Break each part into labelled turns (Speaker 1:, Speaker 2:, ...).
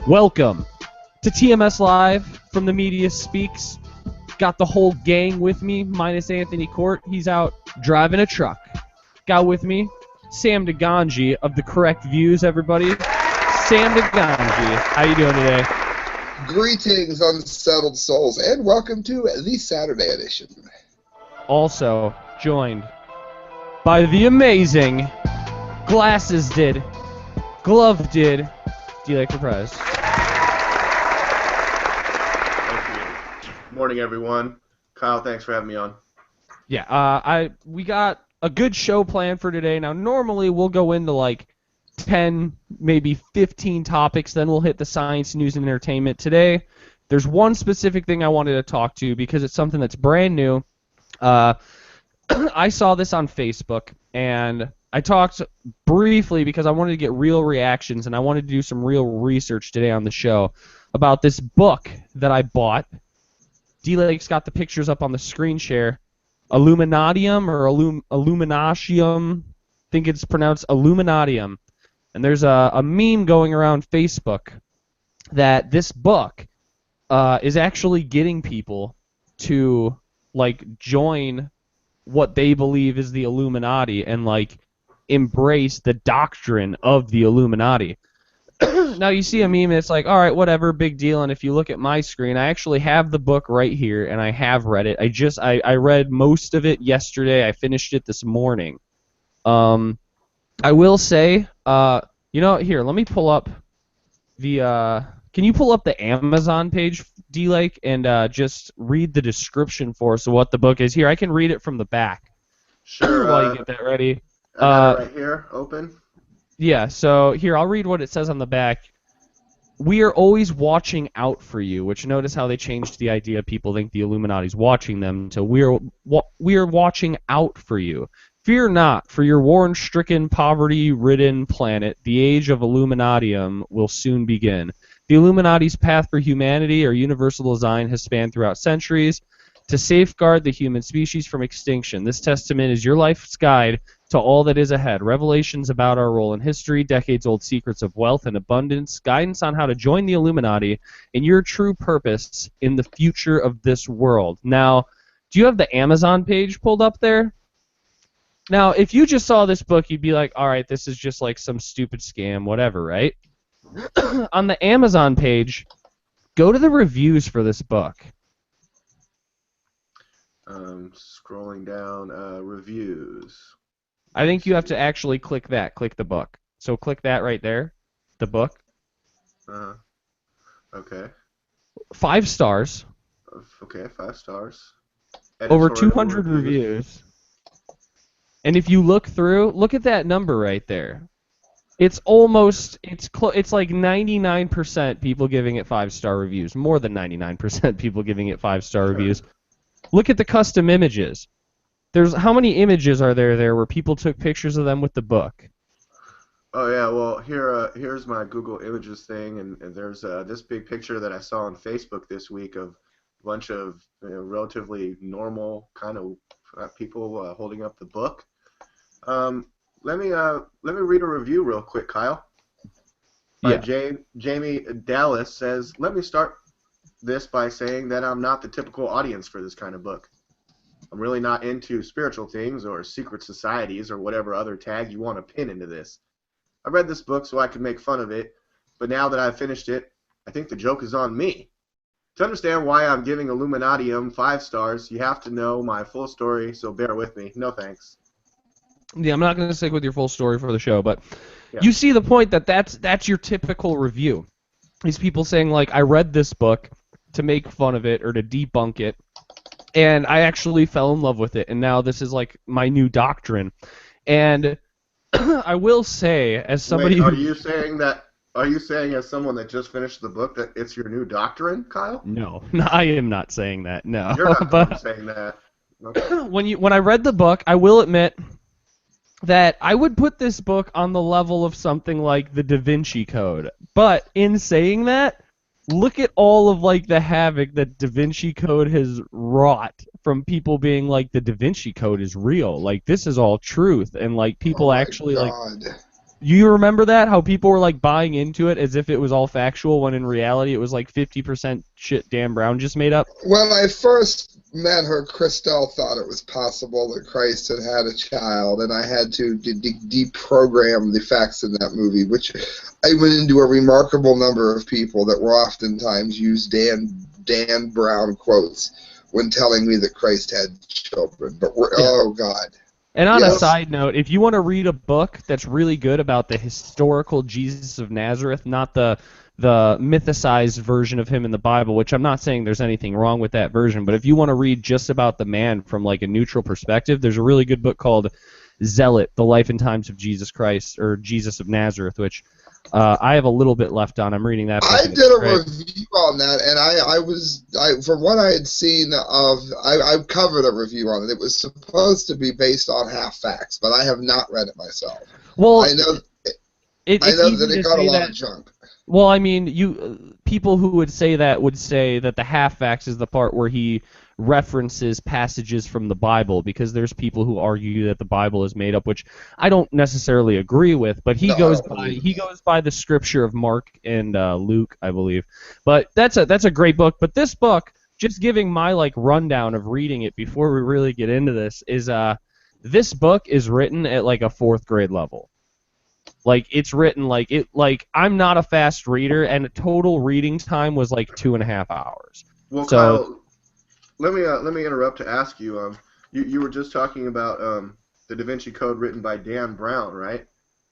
Speaker 1: Welcome to TMS Live from the Media Speaks. Got the whole gang with me, minus Anthony Court. He's out driving a truck. Got with me Sam DeGangi of The Correct Views, everybody. Sam DeGangi, how you doing today?
Speaker 2: Greetings, unsettled souls, and welcome to the Saturday edition.
Speaker 1: Also joined by the amazing Glasses Did, Glove Did, DLAKE for PREZ.
Speaker 3: Morning, everyone. Kyle, thanks for having me on.
Speaker 1: Yeah, we got a good show planned for today. Now, normally we'll go into like 10, maybe 15 topics, then we'll hit the science, news, and entertainment. Today, there's one specific thing I wanted to talk to because it's something that's brand new. I saw this on Facebook, and I talked briefly because I wanted to get real reactions, and I wanted to do some real research today on the show about this book that I bought. D-Lake's got the pictures up on the screen share. Illuminatiam or Illuminatiam. I think it's pronounced Illuminatiam. And there's a meme going around Facebook that this book is actually getting people to like join what they believe is the Illuminati and like embrace the doctrine of the Illuminati. Now you see a meme and it's like, all right, whatever, big deal. And if you look at my screen, I actually have the book right here and I have read it. I read most of it yesterday. I finished it this morning. I will say, here, let me pull up the, can you pull up the Amazon page, D-Lake, and just read the description for us of what the book is? Here, I can read it from the back.
Speaker 3: Sure.
Speaker 1: While you get that ready.
Speaker 3: I got it right here, open.
Speaker 1: Yeah, so here, I'll read what it says on the back. We are always watching out for you, which notice how they changed the idea. People think the Illuminati's watching them to we are watching out for you. Fear not, for your war-stricken, poverty-ridden planet, the age of Illuminatium will soon begin. The Illuminati's path for humanity or universal design has spanned throughout centuries to safeguard the human species from extinction. This testament is your life's guide to all that is ahead. Revelations about our role in history, decades-old secrets of wealth and abundance, guidance on how to join the Illuminati, and your true purpose in the future of this world. Now, do you have the Amazon page pulled up there? Now, if you just saw this book, you'd be like, all right, this is just like some stupid scam, whatever, right? On the Amazon page, go to the reviews for this book.
Speaker 3: Scrolling down, reviews.
Speaker 1: I think you have to actually click that. Click the book. So click that right there, the book.
Speaker 3: Okay.
Speaker 1: 5 stars.
Speaker 3: Okay, 5 stars.
Speaker 1: Over 200 reviews. And if you look through, look at that number right there. It's almost, it's like 99% people giving it 5-star reviews. More than 99% people giving it 5-star reviews. Look at the custom images. How many images are there where people took pictures of them with the book?
Speaker 3: Oh yeah, well here's my Google Images thing, and there's this big picture that I saw on Facebook this week of a bunch of relatively normal kind of people holding up the book. Let me read a review real quick, Kyle.
Speaker 1: Yeah.
Speaker 3: Jamie Dallas says, "Let me start this by saying that I'm not the typical audience for this kind of book. I'm really not into spiritual things or secret societies or whatever other tag you want to pin into this. I read this book so I could make fun of it, but now that I've finished it, I think the joke is on me. To understand why I'm giving Illuminatium 5 stars, you have to know my full story, so bear with me. No thanks."
Speaker 1: Yeah, I'm not going to stick with your full story for the show, but
Speaker 3: yeah.
Speaker 1: You see the point that that's your typical review. These people saying, like, I read this book to make fun of it or to debunk it, and I actually fell in love with it, and now this is like my new doctrine. And I will say, as somebody
Speaker 3: Wait, are you saying as someone that just finished the book that it's your new doctrine, Kyle?
Speaker 1: No, I am not saying that. No.
Speaker 3: You're not the one saying that. Okay.
Speaker 1: When I read the book, I will admit that I would put this book on the level of something like the Da Vinci Code. But in saying that, look at all of like the havoc that Da Vinci Code has wrought from people being like, the Da Vinci Code is real. Like, this is all truth. And like people actually like You remember that? How people were like buying into it as if it was all factual, when in reality it was like 50% shit Dan Brown just made up?
Speaker 2: When I first met her, Christelle thought it was possible that Christ had had a child, and I had to deprogram the facts in that movie, which I went into a remarkable number of people that were oftentimes used Dan Brown quotes when telling me that Christ had children. But oh God.
Speaker 1: And on a
Speaker 2: Yes.
Speaker 1: side note, if you want to read a book that's really good about the historical Jesus of Nazareth, not the mythicized version of him in the Bible, which I'm not saying there's anything wrong with that version, but if you want to read just about the man from like a neutral perspective, there's a really good book called Zealot: The Life and Times of Jesus Christ, or Jesus of Nazareth, which I have a little bit left on. I'm reading that book.
Speaker 2: I did a review on that, and from what I had seen I covered a review on it. It was supposed to be based on half facts, but I have not read it myself.
Speaker 1: Well,
Speaker 2: I know that it got a lot of junk.
Speaker 1: Well, I mean, people who would say that the half facts is the part where he references passages from the Bible, because there's people who argue that the Bible is made up, which I don't necessarily agree with, but he goes by the scripture of Mark and Luke, I believe. But that's a great book. But this book, just giving my like rundown of reading it before we really get into this, is this book is written at like a 4th grade level. Like, it's written like I'm not a fast reader, and total reading time was like 2.5 hours.
Speaker 3: Well,
Speaker 1: so,
Speaker 3: Kyle, let me interrupt to ask you. You were just talking about the Da Vinci Code written by Dan Brown, right?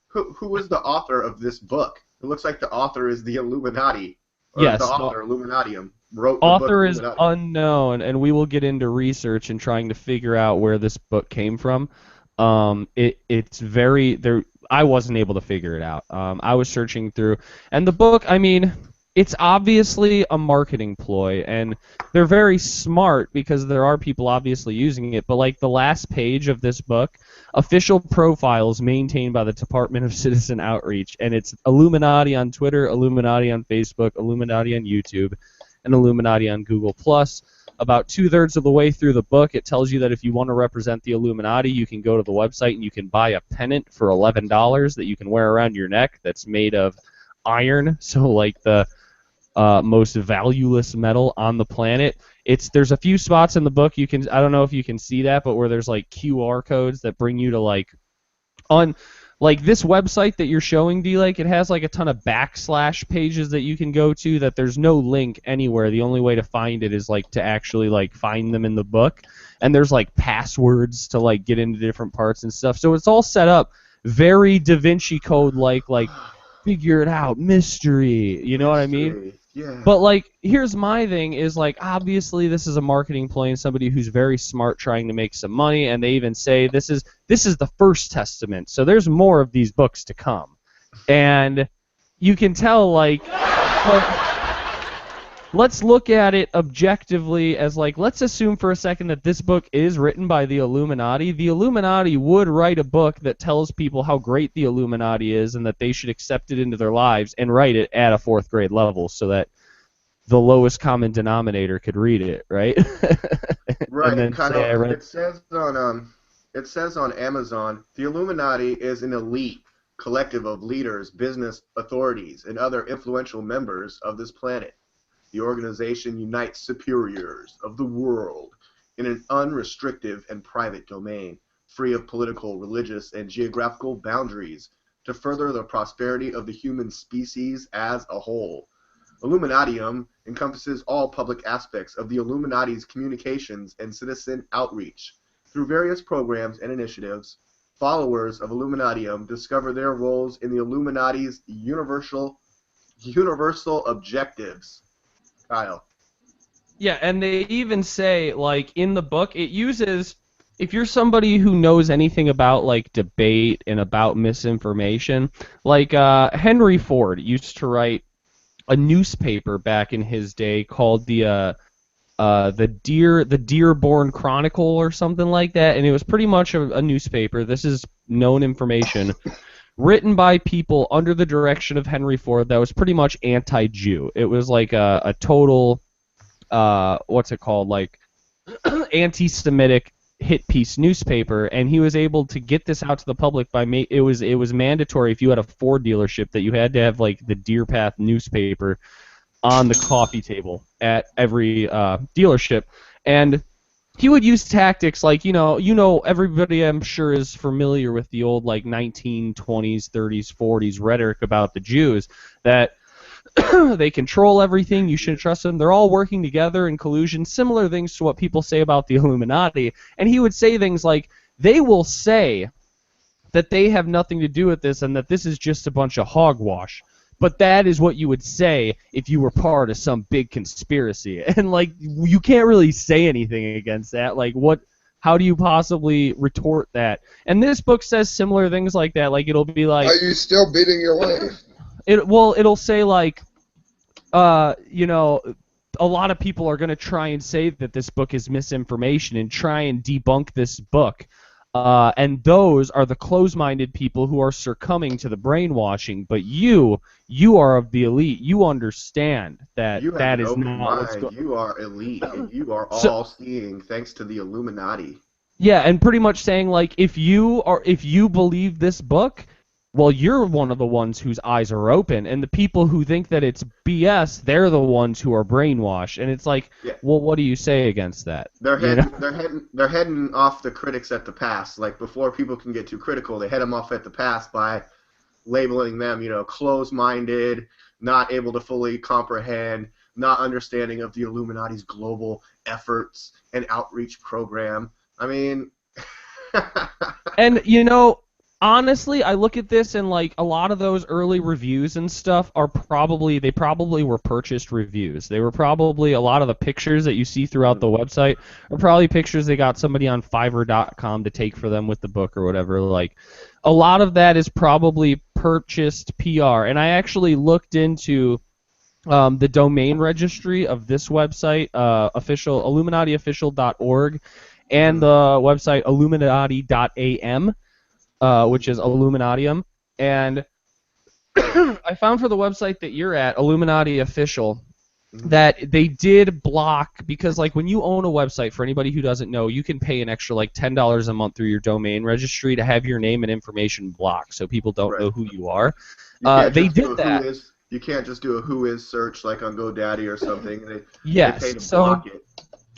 Speaker 3: Who was the author of this book? It looks like the author is the Illuminati.
Speaker 1: Yes.
Speaker 3: The author, Illuminatium, wrote the
Speaker 1: author
Speaker 3: book,
Speaker 1: is
Speaker 3: Illuminati.
Speaker 1: unknown, and we will get into research and trying to figure out where this book came from. It's very there. I wasn't able to figure it out. I was searching through, and the book, I mean, it's obviously a marketing ploy, and they're very smart because there are people obviously using it, but like the last page of this book, official profiles maintained by the Department of Citizen Outreach, and it's Illuminati on Twitter, Illuminati on Facebook, Illuminati on YouTube, and Illuminati on Google+. About 2/3 of the way through the book, it tells you that if you want to represent the Illuminati, you can go to the website and you can buy a pennant for $11 that you can wear around your neck that's made of iron, so like the most valueless metal on the planet. There's a few spots in the book I don't know if you can see that, but where there's like QR codes that bring you to like on like this website that you're showing, DLAKE, it has like a ton of backslash pages that you can go to that there's no link anywhere. The only way to find it is like to actually like find them in the book, and there's like passwords to like get into different parts and stuff. So it's all set up very Da Vinci Code like figure it out, mystery, you know what I mean?
Speaker 3: Yeah.
Speaker 1: But like, here's my thing is like, obviously this is a marketing play and somebody who's very smart trying to make some money, and they even say this is the first testament, so there's more of these books to come, and you can tell like, let's look at it objectively as like, let's assume for a second that this book is written by the Illuminati. The Illuminati would write a book that tells people how great the Illuminati is and that they should accept it into their lives, and write it at a 4th grade level so that the lowest common denominator could read it, right?
Speaker 3: Right.
Speaker 1: And then
Speaker 3: It says on Amazon, the Illuminati is an elite collective of leaders, business authorities, and other influential members of this planet. The organization unites superiors of the world in an unrestricted and private domain, free of political, religious, and geographical boundaries, to further the prosperity of the human species as a whole. Illuminatium encompasses all public aspects of the Illuminati's communications and citizen outreach. Through various programs and initiatives, followers of Illuminatium discover their roles in the Illuminati's universal objectives. Kyle.
Speaker 1: Yeah, and they even say, like, in the book, it uses, if you're somebody who knows anything about, like, debate and about misinformation, like, Henry Ford used to write a newspaper back in his day called the Dearborn Chronicle or something like that, and it was pretty much a newspaper. This is known information. Written by people under the direction of Henry Ford that was pretty much anti-Jew. It was like a total, what's it called, like anti-Semitic hit piece newspaper, and he was able to get this out to the public by it was mandatory if you had a Ford dealership that you had to have like the Deer Path newspaper on the coffee table at every dealership. And he would use tactics like, everybody I'm sure is familiar with the old like 1920s, 30s, 40s rhetoric about the Jews, that they control everything, you shouldn't trust them, they're all working together in collusion, similar things to what people say about the Illuminati. And he would say things like, they will say that they have nothing to do with this and that this is just a bunch of hogwash. But that is what you would say if you were part of some big conspiracy. And, like, you can't really say anything against that. Like, how do you possibly retort that? And this book says similar things like that. Like, it'll be like...
Speaker 2: Are you still beating your wife?
Speaker 1: It'll say, like, a lot of people are going to try and say that this book is misinformation and try and debunk this book. And those are the closed-minded people who are succumbing to the brainwashing. But you are of the elite. You understand that that is not what's going on.
Speaker 3: You are elite, and you are all seeing thanks to the Illuminati.
Speaker 1: Yeah, and pretty much saying, like, if you believe this book, well, you're one of the ones whose eyes are open, and the people who think that it's BS, they're the ones who are brainwashed. And it's like, well, what do you say against that?
Speaker 3: They're heading off the critics at the pass. Like, before people can get too critical, they head them off at the pass by labeling them, closed-minded, not able to fully comprehend, not understanding of the Illuminati's global efforts and outreach program. I mean,
Speaker 1: and honestly, I look at this and, like, a lot of those early reviews and stuff are probably were purchased reviews. They were probably, a lot of the pictures that you see throughout the website are probably pictures they got somebody on Fiverr.com to take for them with the book or whatever. Like, a lot of that is probably purchased PR. And I actually looked into the domain registry of this website, IlluminatiOfficial.org, and the website Illuminati.am. Which is Illuminatiam, and I found for the website that you're at, Illuminati Official, that they did block, because, like, when you own a website, for anybody who doesn't know, you can pay an extra, like, $10 a month through your domain registry to have your name and information blocked, so people don't know who you are. They did that.
Speaker 3: You can't just do a who is search, like on GoDaddy or something. They pay to block it.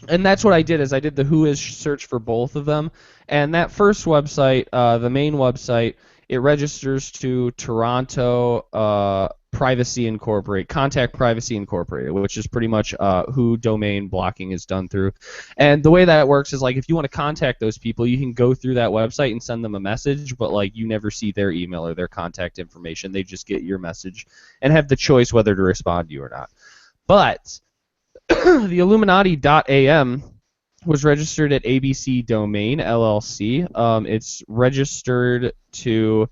Speaker 1: And that's what I did, is I did the who is search for both of them. And that first website, the main website, it registers to Toronto Privacy Incorporated, Contact Privacy Incorporated, which is pretty much who domain blocking is done through. And the way that works is, like, if you want to contact those people, you can go through that website and send them a message, but, like, you never see their email or their contact information. They just get your message and have the choice whether to respond to you or not. But the Illuminati.am was registered at ABC Domain, LLC. It's registered to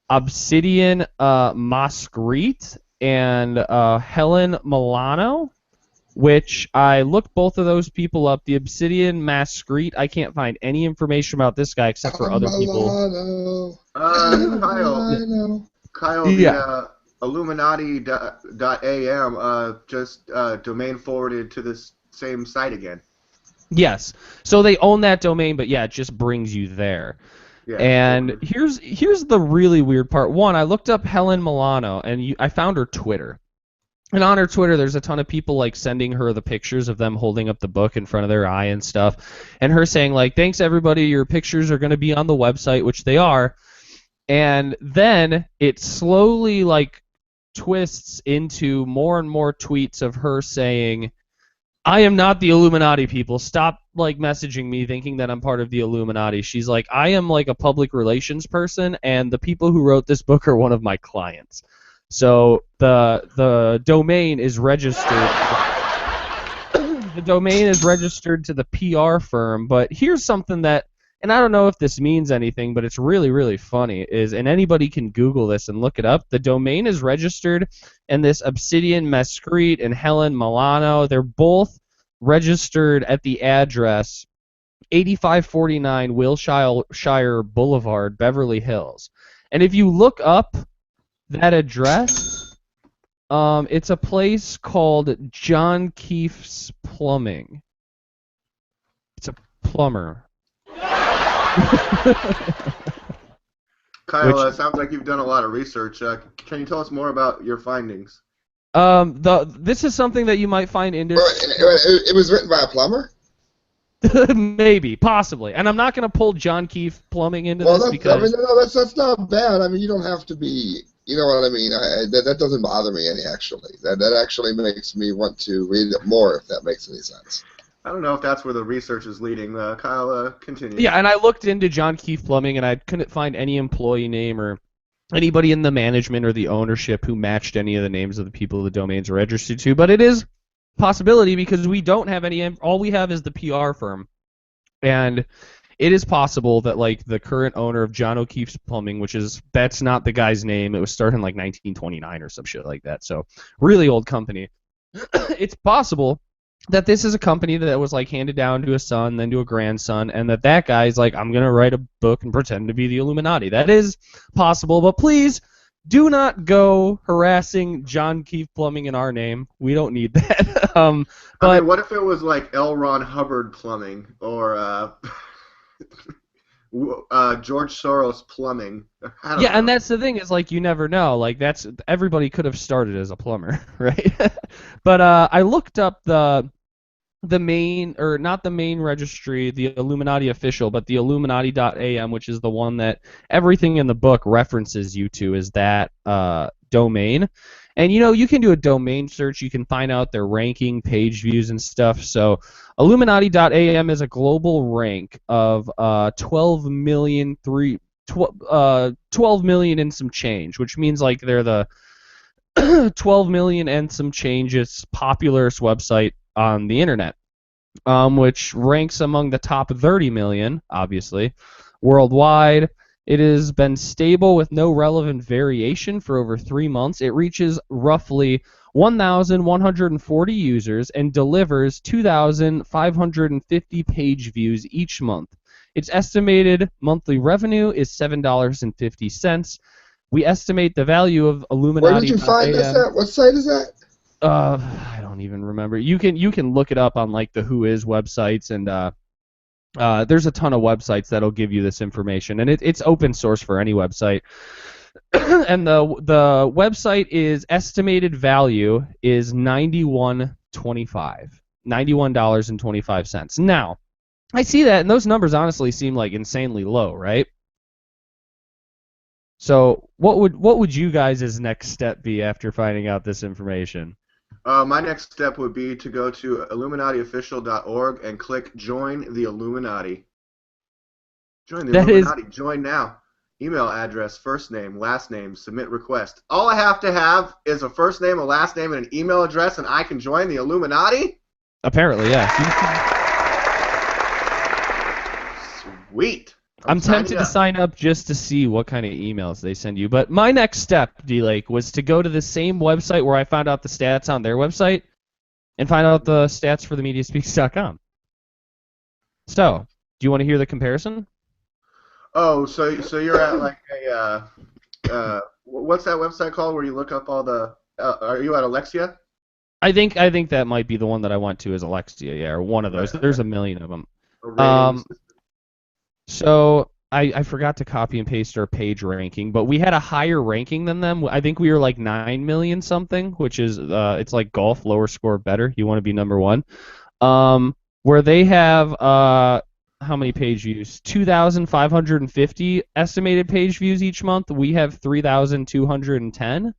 Speaker 1: Obsidian Masquerite and Helen Milano, which I looked both of those people up. The Obsidian Masquerite, I can't find any information about this guy except for other people.
Speaker 3: Kyle, the Illuminati.am just domain forwarded to this same site again.
Speaker 1: Yes. So they own that domain, but yeah, it just brings you there. Yeah, and here's the really weird part. One, I looked up Helen Milano, and I found her Twitter. And on her Twitter, there's a ton of people, like, sending her the pictures of them holding up the book in front of their eye and stuff. And her saying, like, thanks, everybody, your pictures are going to be on the website, which they are. And then it slowly, like, twists into more and more tweets of her saying, I am not the Illuminati, people. Stop, like, messaging me thinking that I'm part of the Illuminati. She's like, I am, like, a public relations person, and the people who wrote this book are one of my clients. So the domain is registered. The domain is registered to the PR firm, but here's something that, and I don't know if this means anything, but it's really, really funny, and anybody can Google this and look it up. The domain is registered, and this Obsidian Masquerite and Helen Milano, they're both registered at the address 8549 Wilshire Boulevard, Beverly Hills. And if you look up that address, it's a place called John Keefe's Plumbing. It's a plumber.
Speaker 3: Kyle,
Speaker 1: Which
Speaker 3: sounds like you've done a lot of research. Can you tell us more about your findings?
Speaker 1: this is something that you might find
Speaker 2: It was written by a plumber?
Speaker 1: maybe, possibly, and I'm not going to pull John Keefe Plumbing into this because
Speaker 2: that's not bad. I mean, you don't have to be. You know what I mean? That doesn't bother me any. Actually, that actually makes me want to read it more. If that makes any sense.
Speaker 3: I don't know if that's where the research is leading. Kyle, continue.
Speaker 1: yeah, and I looked into John Keefe Plumbing and I couldn't find any employee name or anybody in the management or the ownership who matched any of the names of the people the domains are registered to, but it is a possibility because we don't have any. All we have is the PR firm, and it is possible that like the current owner of John O'Keefe's Plumbing, that's not the guy's name. It was started in like 1929 or some shit like that. So really old company. It's possible that this is a company that was like handed down to a son, then to a grandson, and that guy's like, I'm gonna write a book and pretend to be the Illuminati. That is possible, but please do not go harassing John Keefe Plumbing in our name. We don't need that. But
Speaker 3: I mean, what if it was like L. Ron Hubbard Plumbing or George Soros Plumbing? I don't know.
Speaker 1: And that's the thing is like you never know. Like everybody could have started as a plumber, right? But I looked up the main, or not the main registry, the Illuminati official, but the Illuminati.am, which is the one that everything in the book references you to, is that domain. And you can do a domain search, you can find out their ranking, page views, and stuff. So Illuminati.am is a global rank of 12 million and some change, which means like they're the 12 million and some changes popularest website on the internet, which ranks among the top 30 million, obviously, worldwide. It has been stable with no relevant variation for over 3 months. It reaches roughly 1,140 users and delivers 2,550 page views each month. Its estimated monthly revenue is $7.50. We estimate the value of Illuminati.
Speaker 2: Where did you find this at? What site is that?
Speaker 1: I don't even remember. You can look it up on like the Who Is websites, and there's a ton of websites that'll give you this information, and it's open source for any website. And the website is estimated value is $91.25. Now, I see that, and those numbers honestly seem like insanely low, right? So, what would you guys' next step be after finding out this information?
Speaker 3: My next step would be to go to IlluminatiOfficial.org and click Join the Illuminati. Join the Illuminati. Join now. Email address, first name, last name, submit request. All I have to have is a first name, a last name, and an email address, and I can join the Illuminati?
Speaker 1: Apparently, yeah.
Speaker 3: Sweet.
Speaker 1: I'm tempted to sign up just to see what kind of emails they send you. But my next step, DLAKE, was to go to the same website where I found out the stats on their website and find out the stats for the MediaSpeaks.com. So, do you want to hear the comparison?
Speaker 3: Oh, so you're at like a what's that website called where you look up all the? Are you at Alexia?
Speaker 1: I think that might be the one that I went to is Alexia, yeah, or one of those. There's a million of them. So I forgot to copy and paste our page ranking, but we had a higher ranking than them. I think we were like 9 million something, which is it's like golf, lower score better. You want to be number one. Where they have how many page views? 2,550 estimated page views each month. We have 3,210.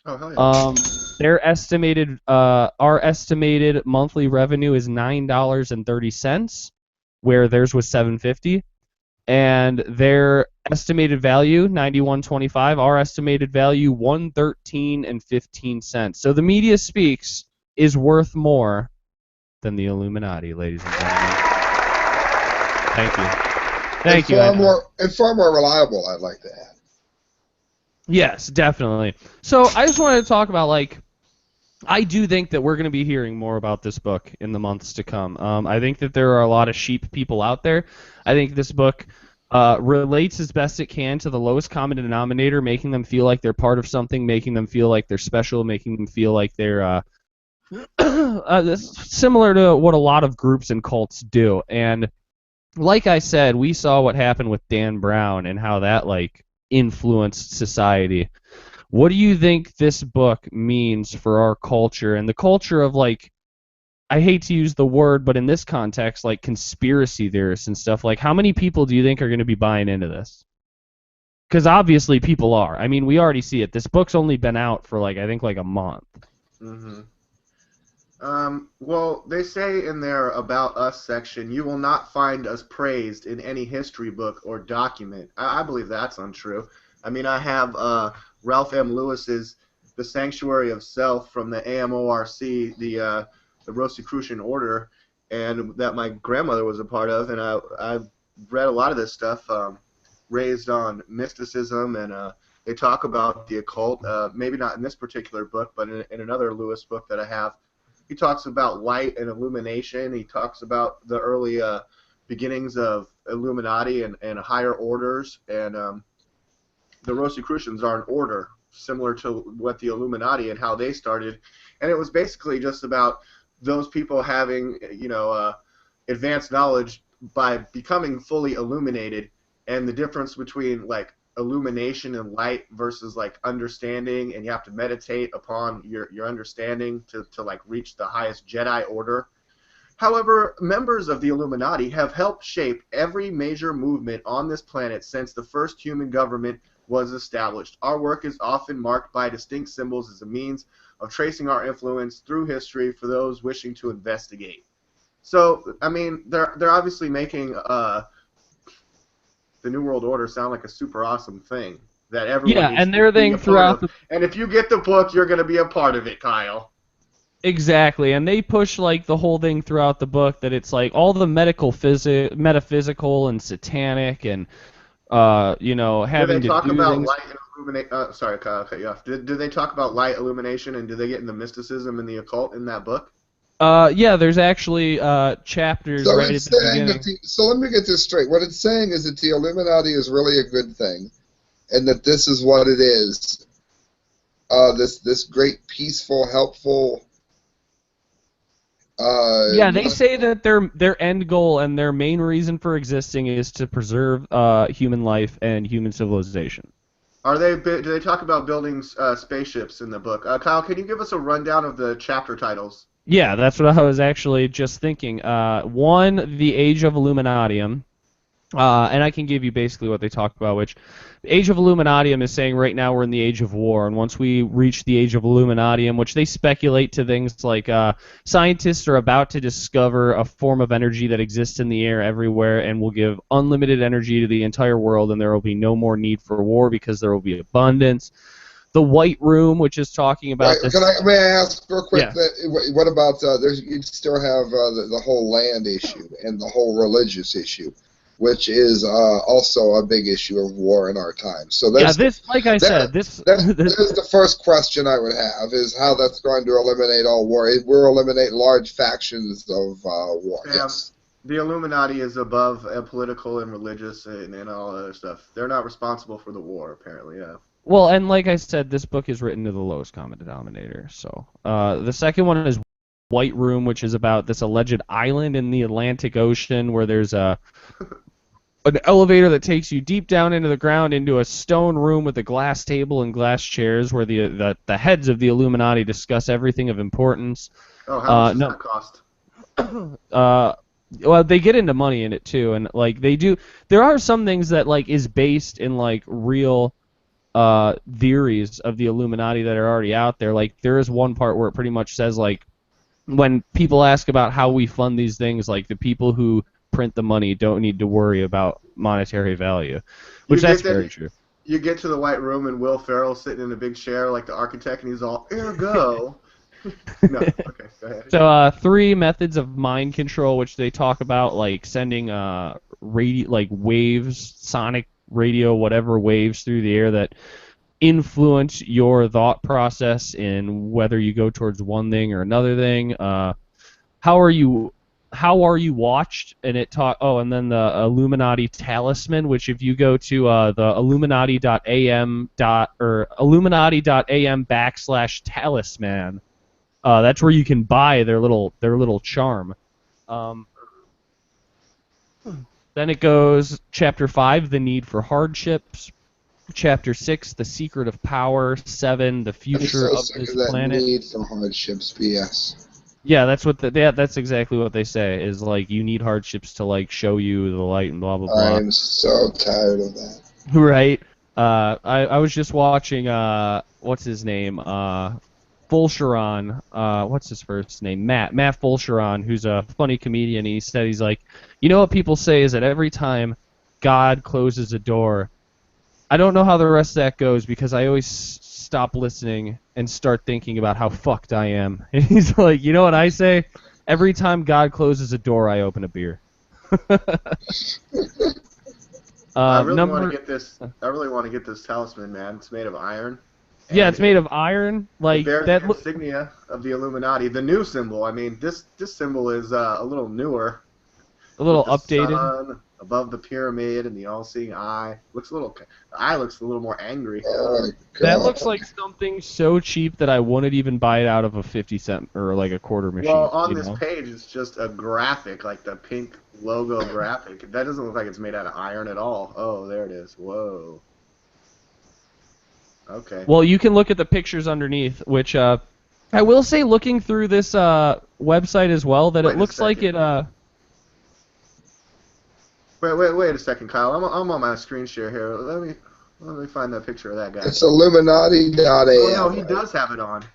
Speaker 3: Oh hell yeah.
Speaker 1: Their estimated our estimated monthly revenue is $9.30, where theirs was $7.50. And their estimated value, $91.25. Our estimated value, $113.15. So the Media Speaks is worth more than the Illuminati, ladies and gentlemen. Thank you. Thank you.
Speaker 2: It's far more reliable, I'd like to add.
Speaker 1: Yes, definitely. So I just wanted to talk about, like, I do think that we're going to be hearing more about this book in the months to come. I think that there are a lot of sheep people out there. I think this book relates as best it can to the lowest common denominator, making them feel like they're part of something, making them feel like they're special, making them feel like they're similar to what a lot of groups and cults do. And like I said, we saw what happened with Dan Brown and how that like influenced society. What do you think this book means for our culture and the culture of like, I hate to use the word, but in this context, like conspiracy theorists and stuff, like how many people do you think are going to be buying into this? Because obviously people are. I mean, we already see it. This book's only been out for like, I think like a month.
Speaker 3: Mm-hmm. Well, they say in their About Us section, you will not find us praised in any history book or document. I believe that's untrue. I mean, I have Ralph M. Lewis's The Sanctuary of Self from the AMORC, the Rosicrucian Order, and that my grandmother was a part of, and I've read a lot of this stuff, raised on mysticism, and they talk about the occult, maybe not in this particular book, but in another Lewis book that I have. He talks about light and illumination. He talks about the early beginnings of Illuminati and higher orders. And the Rosicrucians are an order similar to what the Illuminati and how they started. And it was basically just about those people having, advanced knowledge by becoming fully illuminated, and the difference between like illumination and light versus like understanding, and you have to meditate upon your understanding to like reach the highest Jedi order. However, members of the Illuminati have helped shape every major movement on this planet since the first human government was established. Our work is often marked by distinct symbols as a means of tracing our influence through history for those wishing to investigate. So, I mean, they're obviously making the New World Order sound like a super awesome thing that everyone
Speaker 1: Yeah,
Speaker 3: needs
Speaker 1: and
Speaker 3: to
Speaker 1: their
Speaker 3: be
Speaker 1: thing
Speaker 3: a part
Speaker 1: throughout
Speaker 3: of.
Speaker 1: the
Speaker 3: And if you get the book, you're going to be a part of it, Kyle.
Speaker 1: exactly, and they push like the whole thing throughout the book that it's like all the metaphysical and satanic and
Speaker 3: Do they
Speaker 1: having to
Speaker 3: talk
Speaker 1: do
Speaker 3: about
Speaker 1: things.
Speaker 3: light and illumination? Sorry, Kyle, I cut you off. Do they talk about light, illumination, and do they get into mysticism and the occult in that book?
Speaker 1: Yeah, there's actually chapters
Speaker 2: So
Speaker 1: right at
Speaker 2: it's
Speaker 1: the
Speaker 2: saying that
Speaker 1: beginning.
Speaker 2: so let me get this straight. What it's saying is that the Illuminati is really a good thing, and that this is what it is. This great, peaceful, helpful.
Speaker 1: Yeah, they
Speaker 2: Not,
Speaker 1: say that their end goal and their main reason for existing is to preserve human life and human civilization.
Speaker 3: Do they talk about building spaceships in the book? Kyle, can you give us a rundown of the chapter titles?
Speaker 1: Yeah, that's what I was actually just thinking. One, the Age of Illuminatium. And I can give you basically what they talk about, which the Age of Illuminatium is saying right now we're in the Age of War, and once we reach the Age of Illuminatium, which they speculate to things like scientists are about to discover a form of energy that exists in the air everywhere and will give unlimited energy to the entire world, and there will be no more need for war because there will be abundance. The White Room, which is talking
Speaker 2: right?
Speaker 1: about this.
Speaker 2: May I ask real quick
Speaker 1: Yeah.
Speaker 2: that what about you still have the whole land issue and the whole religious issue, which is also a big issue of war in our time. So
Speaker 1: Yeah,
Speaker 2: that's
Speaker 1: this, like I said, this.
Speaker 2: that's the first question I would have is how that's going to eliminate all war. It will eliminate large factions of war.
Speaker 3: Sam,
Speaker 2: Yes.
Speaker 3: the Illuminati is above political and religious and all other stuff. They're not responsible for the war, apparently. Yeah.
Speaker 1: Well, and like I said, this book is written to the lowest common denominator. So, the second one is White Room, which is about this alleged island in the Atlantic Ocean where there's an elevator that takes you deep down into the ground into a stone room with a glass table and glass chairs where the heads of the Illuminati discuss everything of importance.
Speaker 3: Oh, how much does
Speaker 1: No,
Speaker 3: that cost?
Speaker 1: well, they get into money in it too, and like they do. There are some things that like is based in like real theories of the Illuminati that are already out there. Like there is one part where it pretty much says like when people ask about how we fund these things, like the people who print the money don't need to worry about monetary value, which that's very true.
Speaker 3: You get to the White Room and Will Ferrell sitting in a big chair like the architect, and he's all ergo. No, okay, go ahead.
Speaker 1: So 3 methods of mind control, which they talk about, like sending like waves, sonic radio, whatever waves through the air that influence your thought process in whether you go towards one thing or another thing. How are you watched? And it talk. Oh, and then the Illuminati talisman, which if you go to the Illuminati.am or Illuminati.am/talisman, that's where you can buy their little charm. Um, Then it goes Chapter 5, The Need for Hardships. Chapter 6, The Secret of Power. 7, The
Speaker 2: I'm
Speaker 1: Future
Speaker 2: so
Speaker 1: of
Speaker 2: sick
Speaker 1: This
Speaker 2: of that
Speaker 1: Planet.
Speaker 2: need for hardships BS.
Speaker 1: Yeah, that's exactly what they say, is like you need hardships to like show you the light and blah blah
Speaker 2: I
Speaker 1: blah.
Speaker 2: am so tired of that.
Speaker 1: Right. I was just watching what's his name? Fulcheron. What's his first name? Matt Fulcheron, who's a funny comedian. He said he's like, you know what people say is that every time God closes a door, I don't know how the rest of that goes because I always stop listening and start thinking about how fucked I am. And he's like, you know what I say? Every time God closes a door, I open a beer.
Speaker 3: I really want
Speaker 1: Number
Speaker 3: to get this. I really want to get this talisman, man. It's made of iron.
Speaker 1: Yeah,
Speaker 3: And
Speaker 1: it's made of iron.
Speaker 3: it
Speaker 1: Like
Speaker 3: bears
Speaker 1: that.
Speaker 3: the insignia of the Illuminati, the new symbol. I mean, this symbol is a little newer,
Speaker 1: A
Speaker 3: with
Speaker 1: little
Speaker 3: the
Speaker 1: updated.
Speaker 3: sun above the pyramid and the all-seeing eye. Looks a little. The eye looks a little more angry.
Speaker 2: Oh,
Speaker 1: That
Speaker 2: God.
Speaker 1: looks like something so cheap that I wouldn't even buy it out of a 50 cent or like a quarter machine.
Speaker 3: Well, on
Speaker 1: You
Speaker 3: this
Speaker 1: know?
Speaker 3: page, it's just a graphic, like the pink logo graphic. That doesn't look like it's made out of iron at all. Oh, there it is. Whoa. Okay.
Speaker 1: Well, you can look at the pictures underneath, which I will say, looking through this website as well, that
Speaker 3: Wait
Speaker 1: it
Speaker 3: a
Speaker 1: looks like
Speaker 3: second.
Speaker 1: it.
Speaker 3: Wait a second, Kyle. I'm on my screen share here. Let me find that picture of that guy.
Speaker 2: It's Illuminati.am.
Speaker 3: Oh no, he
Speaker 2: right?
Speaker 3: does have it on.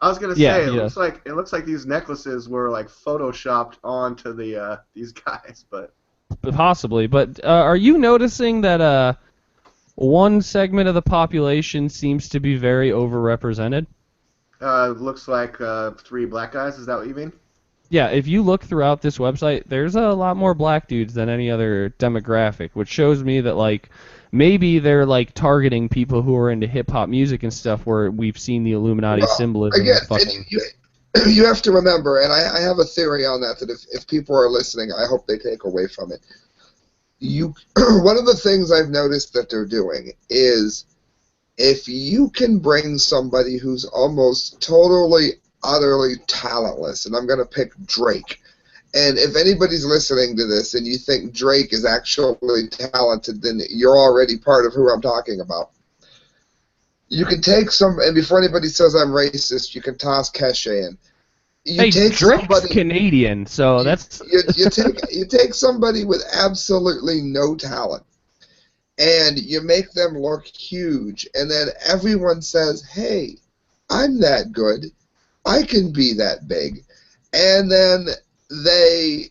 Speaker 3: I was gonna
Speaker 1: Yeah,
Speaker 3: say
Speaker 1: he does.
Speaker 3: it looks like these necklaces were like photoshopped onto the these guys, but
Speaker 1: Possibly, but are you noticing that one segment of the population seems to be very overrepresented?
Speaker 3: looks like 3 black guys. Is that what you mean?
Speaker 1: Yeah, if you look throughout this website, there's a lot more black dudes than any other demographic, which shows me that like maybe they're like targeting people who are into hip hop music and stuff, where we've seen the Illuminati
Speaker 2: Well,
Speaker 1: symbolism
Speaker 2: again,
Speaker 1: and fucking.
Speaker 2: you have to remember, and I have a theory on that if people are listening, I hope they take away from it. One of the things I've noticed that they're doing is if you can bring somebody who's almost totally, utterly talentless, and I'm going to pick Drake. And if anybody's listening to this and you think Drake is actually talented, then you're already part of who I'm talking about. You can take and before anybody says I'm racist, you can toss Keshe in. You
Speaker 1: Hey,
Speaker 2: take
Speaker 1: Drake's
Speaker 2: somebody,
Speaker 1: Canadian, so that's.
Speaker 2: you take somebody with absolutely no talent, and you make them look huge, and then everyone says, "Hey, I'm that good. I can be that big," and then they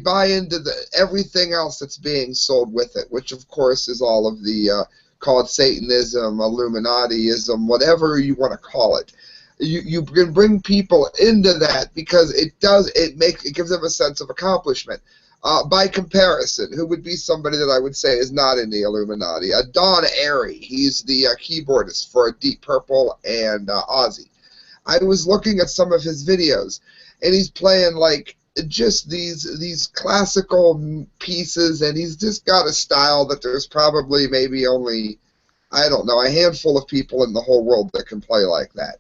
Speaker 2: buy into everything else that's being sold with it, which of course is all of the called Satanism, Illuminatiism, whatever you want to call it. You can bring people into that because it gives them a sense of accomplishment. By comparison, who would be somebody that I would say is not in the Illuminati? Don Airey. He's the keyboardist for Deep Purple and Ozzy. I was looking at some of his videos, and he's playing like just these classical pieces, and he's just got a style that there's probably maybe only, I don't know, a handful of people in the whole world that can play like that.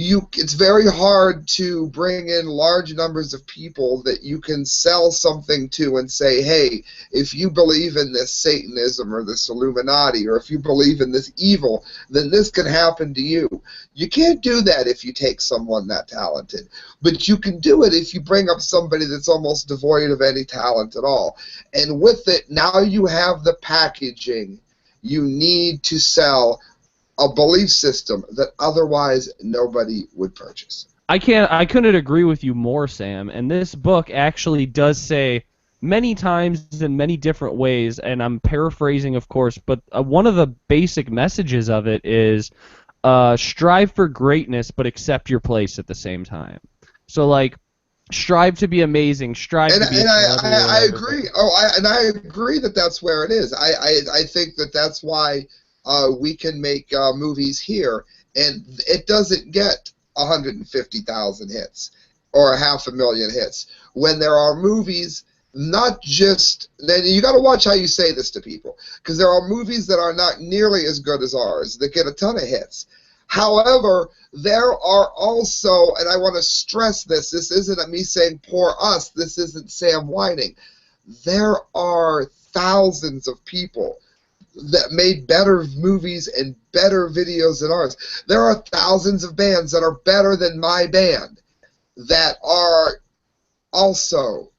Speaker 2: It's very hard to bring in large numbers of people that you can sell something to and say, hey, if you believe in this Satanism or this Illuminati, or if you believe in this evil, then this can happen to you. You can't do that if you take someone that talented. But you can do it if you bring up somebody that's almost devoid of any talent at all. And with it, now you have the packaging you need to sell a belief system that otherwise nobody would purchase.
Speaker 1: I couldn't agree with you more, Sam. And this book actually does say many times in many different ways, and I'm paraphrasing, of course, but one of the basic messages of it is strive for greatness, but accept your place at the same time. So, like, strive to be amazing, strive to be a celebrity or
Speaker 2: I
Speaker 1: whatever.
Speaker 2: agree. I agree that that's where it is. I think that's why we can make movies here, and it doesn't get 150,000 hits or 500,000 hits. When there are movies, not just then, you got to watch how you say this to people, because there are movies that are not nearly as good as ours that get a ton of hits. However, there are also, and I want to stress this isn't me saying poor us, this isn't Sam whining. there are thousands of people that made better movies and better videos than ours. There are thousands of bands that are better than my band that are also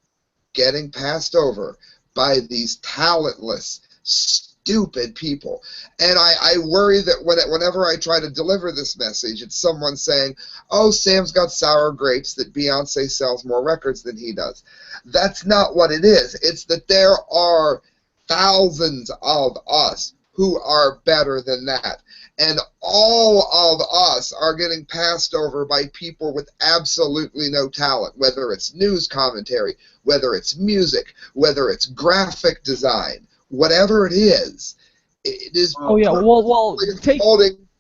Speaker 2: getting passed over by these talentless, stupid people. And I worry that whenever I try to deliver this message, it's someone saying, oh, Sam's got sour grapes, that Beyonce sells more records than he does. That's not what it is. It's that there are thousands of us who are better than that. And all of us are getting passed over by people with absolutely no talent, whether it's news commentary, whether it's music, whether it's graphic design, whatever it is. It is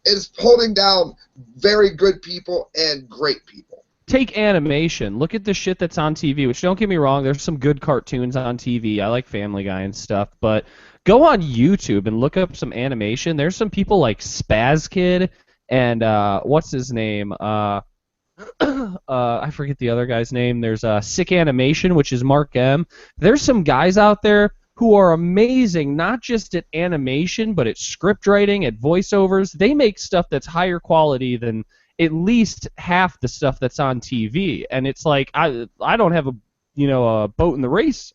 Speaker 2: it's holding down very good people and great people.
Speaker 1: Take animation. Look at the shit that's on TV, which, don't get me wrong, there's some good cartoons on TV. I like Family Guy and stuff, but go on YouTube and look up some animation. There's some people like Spaz Kid and what's his name? I forget the other guy's name. There's Sick Animation, which is Mark M. There's some guys out there who are amazing, not just at animation, but at script writing, at voiceovers. They make stuff that's higher quality than at least half the stuff that's on TV. And it's like, I don't have a boat in the race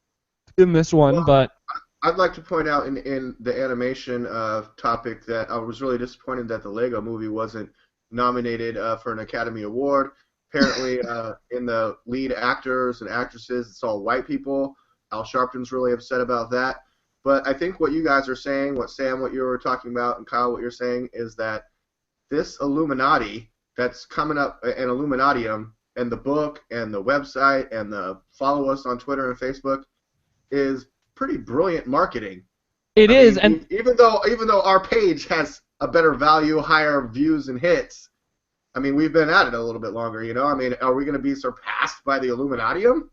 Speaker 1: in this one, but
Speaker 3: I'd like to point out in the animation topic that I was really disappointed that the Lego movie wasn't nominated for an Academy Award. Apparently, in the lead actors and actresses, it's all white people. Al Sharpton's really upset about that. But I think what you guys are saying, what you were talking about, and Kyle, what you're saying, is that this Illuminati that's coming up, and Illuminatiam, and the book, and the website, and the follow us on Twitter and Facebook, is pretty brilliant marketing.
Speaker 1: It is, and
Speaker 3: even though our page has a better value, higher views and hits, I mean, we've been at it a little bit longer, you know? I mean, are we going to be surpassed by the Illuminatiam?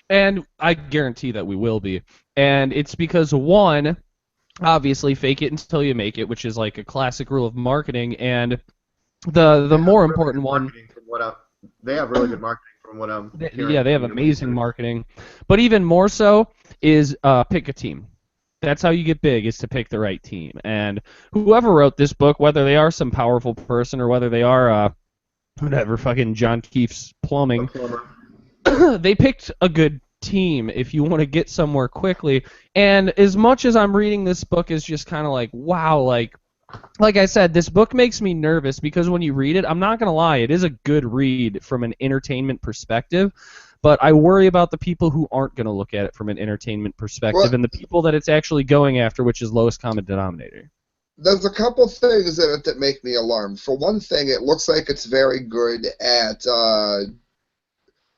Speaker 1: And I guarantee that we will be. And it's because, one, obviously, fake it until you make it, which is like a classic rule of marketing, and the more important one...
Speaker 3: They have really good marketing from what I'm hearing.
Speaker 1: Yeah, they have amazing marketing. But even more so is pick a team. That's how you get big, is to pick the right team. And whoever wrote this book, whether they are some powerful person or whether they are whatever, fucking John Keefe's plumbing, they picked a good team if you want to get somewhere quickly. And as much as I'm reading this book is just kind of like, wow, like I said, this book makes me nervous because when you read it, I'm not going to lie, it is a good read from an entertainment perspective, but I worry about the people who aren't going to look at it from an entertainment perspective and the people that it's actually going after, which is lowest common denominator.
Speaker 2: There's a couple things in it that make me alarmed. For one thing, it looks like it's very good at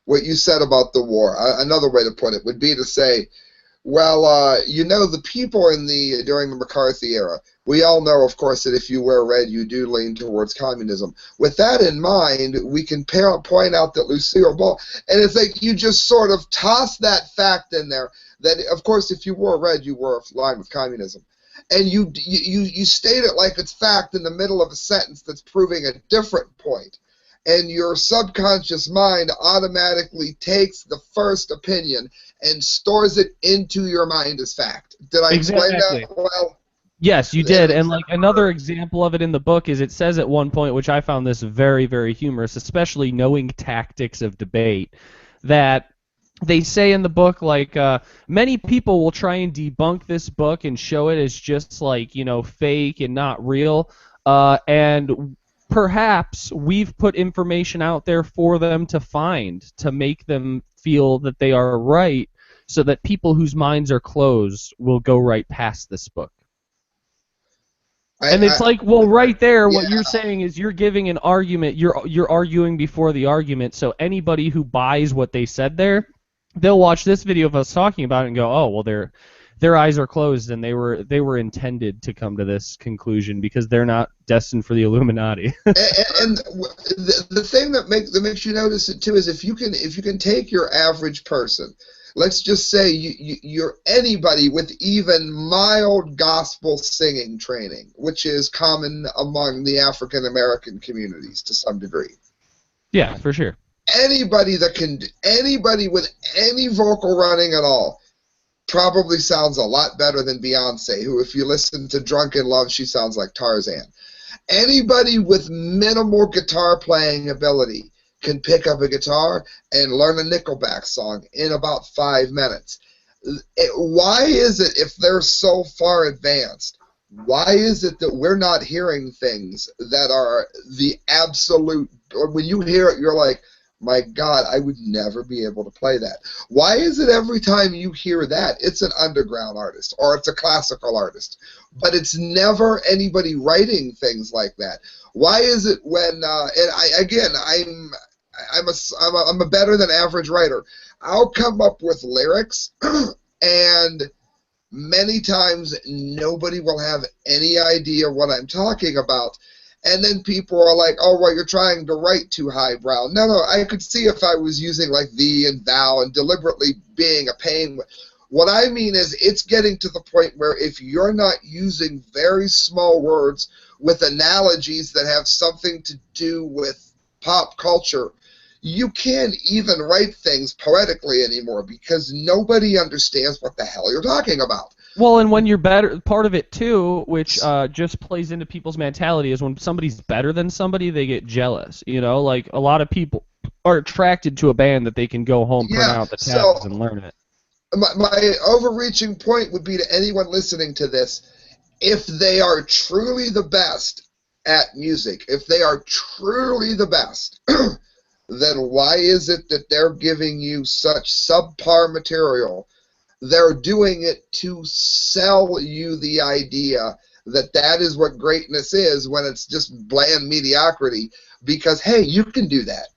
Speaker 2: what you said about the war. Another way to put it would be to say, well, the people during the McCarthy era, we all know, of course, that if you wear red, you do lean towards communism. With that in mind, we can point out that Lucille Ball, and it's like you just sort of toss that fact in there, that, of course, if you wore red, you were aligned with communism. And you state it like it's fact in the middle of a sentence that's proving a different point. And your subconscious mind automatically takes the first opinion and stores it into your mind as fact. Did I explain that well?
Speaker 1: Yes, you did. And like another example of it in the book is it says at one point, which I found this very, very humorous, especially knowing tactics of debate, that they say in the book, like, many people will try and debunk this book and show it as just like, fake and not real. And perhaps we've put information out there for them to find, to make them feel that they are right, so that people whose minds are closed will go right past this book. And it's like, well, right there, what you're saying is you're giving an argument, you're arguing before the argument, so anybody who buys what they said there, they'll watch this video of us talking about it and go, oh, well, their eyes are closed and they were intended to come to this conclusion because they're not destined for the Illuminati.
Speaker 2: and the thing that makes you notice it too is if you can take your average person, let's just say you're anybody with even mild gospel singing training, which is common among the African American communities to some degree.
Speaker 1: Yeah, for sure.
Speaker 2: Anybody with any vocal running at all probably sounds a lot better than Beyonce, who, if you listen to Drunken Love, she sounds like Tarzan. Anybody with minimal guitar playing ability can pick up a guitar and learn a Nickelback song in about 5 minutes. Why is it, if they're so far advanced, why is it that we're not hearing things that are the absolute, or when you hear it, you're like, my God, I would never be able to play that. Why is it every time you hear that, it's an underground artist or it's a classical artist, but it's never anybody writing things like that? Why is it when, I'm a better than average writer. I'll come up with lyrics and many times nobody will have any idea what I'm talking about. And then people are like, oh, well, you're trying to write too highbrow. No, I could see if I was using like thee and thou and deliberately being a pain. What I mean is it's getting to the point where if you're not using very small words with analogies that have something to do with pop culture, you can't even write things poetically anymore because nobody understands what the hell you're talking about.
Speaker 1: Well, and when you're better, part of it too, which just plays into people's mentality, is when somebody's better than somebody, they get jealous. You know, like a lot of people are attracted to a band that they can go home, print out the tabs, and learn it.
Speaker 2: My overreaching point would be to anyone listening to this, if they are truly the best at music, if they are truly the best, then why is it that they're giving you such subpar material? They're doing it to sell you the idea that that is what greatness is when it's just bland mediocrity because, hey, you can do that.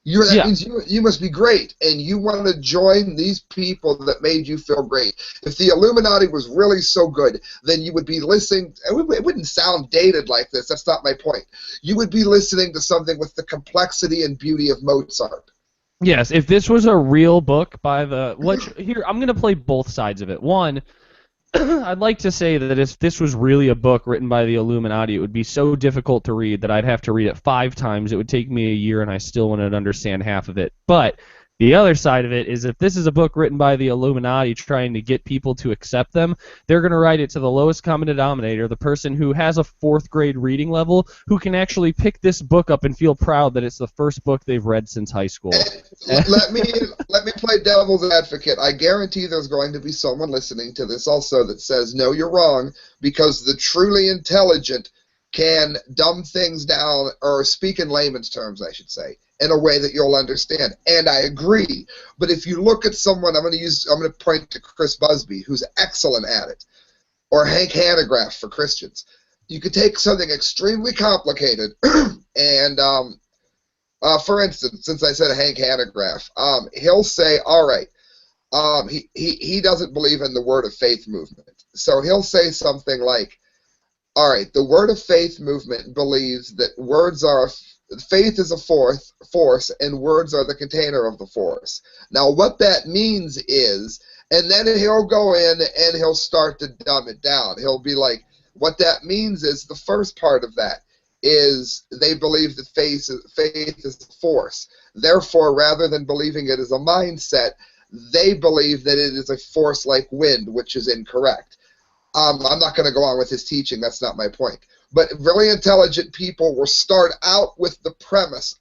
Speaker 2: That means you must be great, and you want to join these people that made you feel great. If the Illuminati was really so good, then you would be listening. It wouldn't sound dated like this. That's not my point. You would be listening to something with the complexity and beauty of Mozart.
Speaker 1: Yes, if this was a real book by the... Here, I'm going to play both sides of it. One, I'd like to say that if this was really a book written by the Illuminati, it would be so difficult to read that I'd have to read it 5 times. It would take me a year, and I still wouldn't understand half of it. But the other side of it is if this is a book written by the Illuminati trying to get people to accept them, they're going to write it to the lowest common denominator, the person who has a 4th grade reading level, who can actually pick this book up and feel proud that it's the first book they've read since high school.
Speaker 2: Let me play devil's advocate. I guarantee there's going to be someone listening to this also that says, no, you're wrong, because the truly intelligent can dumb things down, or speak in layman's terms, I should say, in a way that you'll understand. And I agree. But if you look at someone, I'm going to point to Chris Busby, who's excellent at it, or Hank Hanegraaff for Christians. You could take something extremely complicated, and for instance, since I said Hank Hanegraaff, he'll say, all right, he doesn't believe in the Word of Faith movement. So he'll say something like, all right, the Word of Faith movement believes that faith is a force, and words are the container of the force. Now, what that means is, and then he'll go in and he'll start to dumb it down. He'll be like, what that means is the first part of that is they believe that faith is a force. Therefore, rather than believing it as a mindset, they believe that it is a force like wind, which is incorrect. I'm not going to go on with his teaching. That's not my point. But really intelligent people will start out with the premise.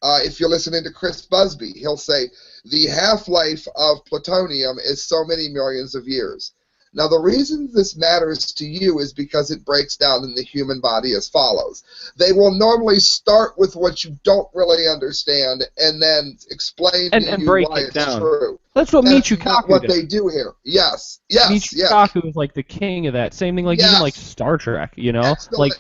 Speaker 2: If you're listening to Chris Busby, he'll say, the half-life of plutonium is so many millions of years. Now, the reason this matters to you is because it breaks down in the human body as follows. They will normally start with what you don't really understand and then explain to you
Speaker 1: break
Speaker 2: why
Speaker 1: it
Speaker 2: it's
Speaker 1: down.
Speaker 2: true.
Speaker 1: That's what Michio Kaku
Speaker 2: not what
Speaker 1: did.
Speaker 2: they do here. Yes.
Speaker 1: Michio Kaku is like the king of that. Same thing like even like Star Trek, you know?
Speaker 2: Excellent.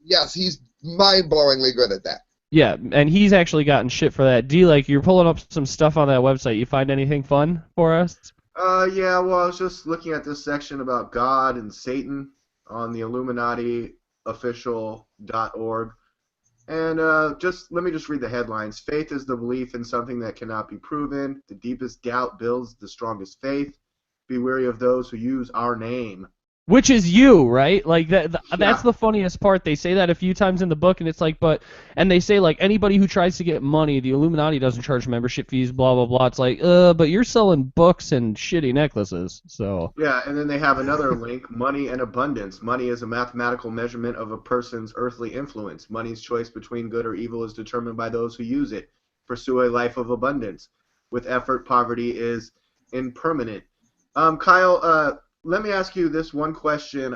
Speaker 2: Yes, he's mind-blowingly good at that.
Speaker 1: Yeah, and he's actually gotten shit for that. DLAKE, you're pulling up some stuff on that website. You find anything fun for us?
Speaker 3: Yeah, well, I was just looking at this section about God and Satan on the IlluminatiOfficial.org. And let me just read the headlines. Faith is the belief in something that cannot be proven. The deepest doubt builds the strongest faith. Be wary of those who use our name
Speaker 1: Which is you, right? Like that's
Speaker 3: Yeah.
Speaker 1: the funniest part. They say that a few times in the book, and it's like, and they say like anybody who tries to get money, the Illuminati doesn't charge membership fees, blah blah blah. It's like, but you're selling books and shitty necklaces, so.
Speaker 3: Yeah, and then they have another link, money and abundance. Money is a mathematical measurement of a person's earthly influence. Money's choice between good or evil is determined by those who use it. Pursue a life of abundance. With effort, poverty is impermanent. Kyle, let me ask you this one question.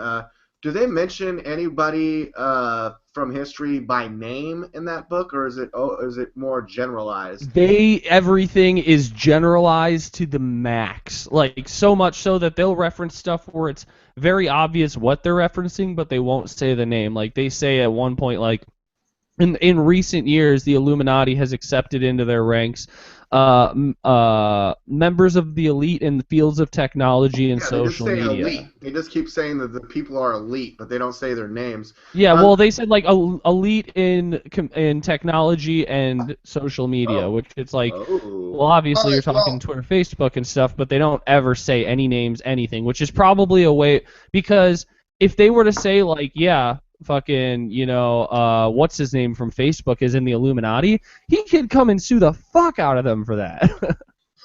Speaker 3: Do they mention anybody from history by name in that book, or is it more generalized?
Speaker 1: Everything is generalized to the max, like so much so that they'll reference stuff where it's very obvious what they're referencing, but they won't say the name. Like they say at one point, like in recent years, the Illuminati has accepted into their ranks members of the elite in the fields of technology and
Speaker 3: Yeah, they just
Speaker 1: social
Speaker 3: say
Speaker 1: media.
Speaker 3: elite. They just keep saying that the people are elite, but they don't say their names.
Speaker 1: Yeah,
Speaker 3: Um,
Speaker 1: well, they said like elite in technology and social media,
Speaker 3: oh,
Speaker 1: which it's like,
Speaker 3: oh.
Speaker 1: well,
Speaker 2: All
Speaker 1: obviously you're
Speaker 2: right,
Speaker 1: talking
Speaker 2: well,
Speaker 1: Twitter, Facebook, and stuff, but they don't ever say any names, anything, which is probably a way because if they were to say like, yeah, fucking, what's his name from Facebook is in the Illuminati, he could come and sue the fuck out of them for that.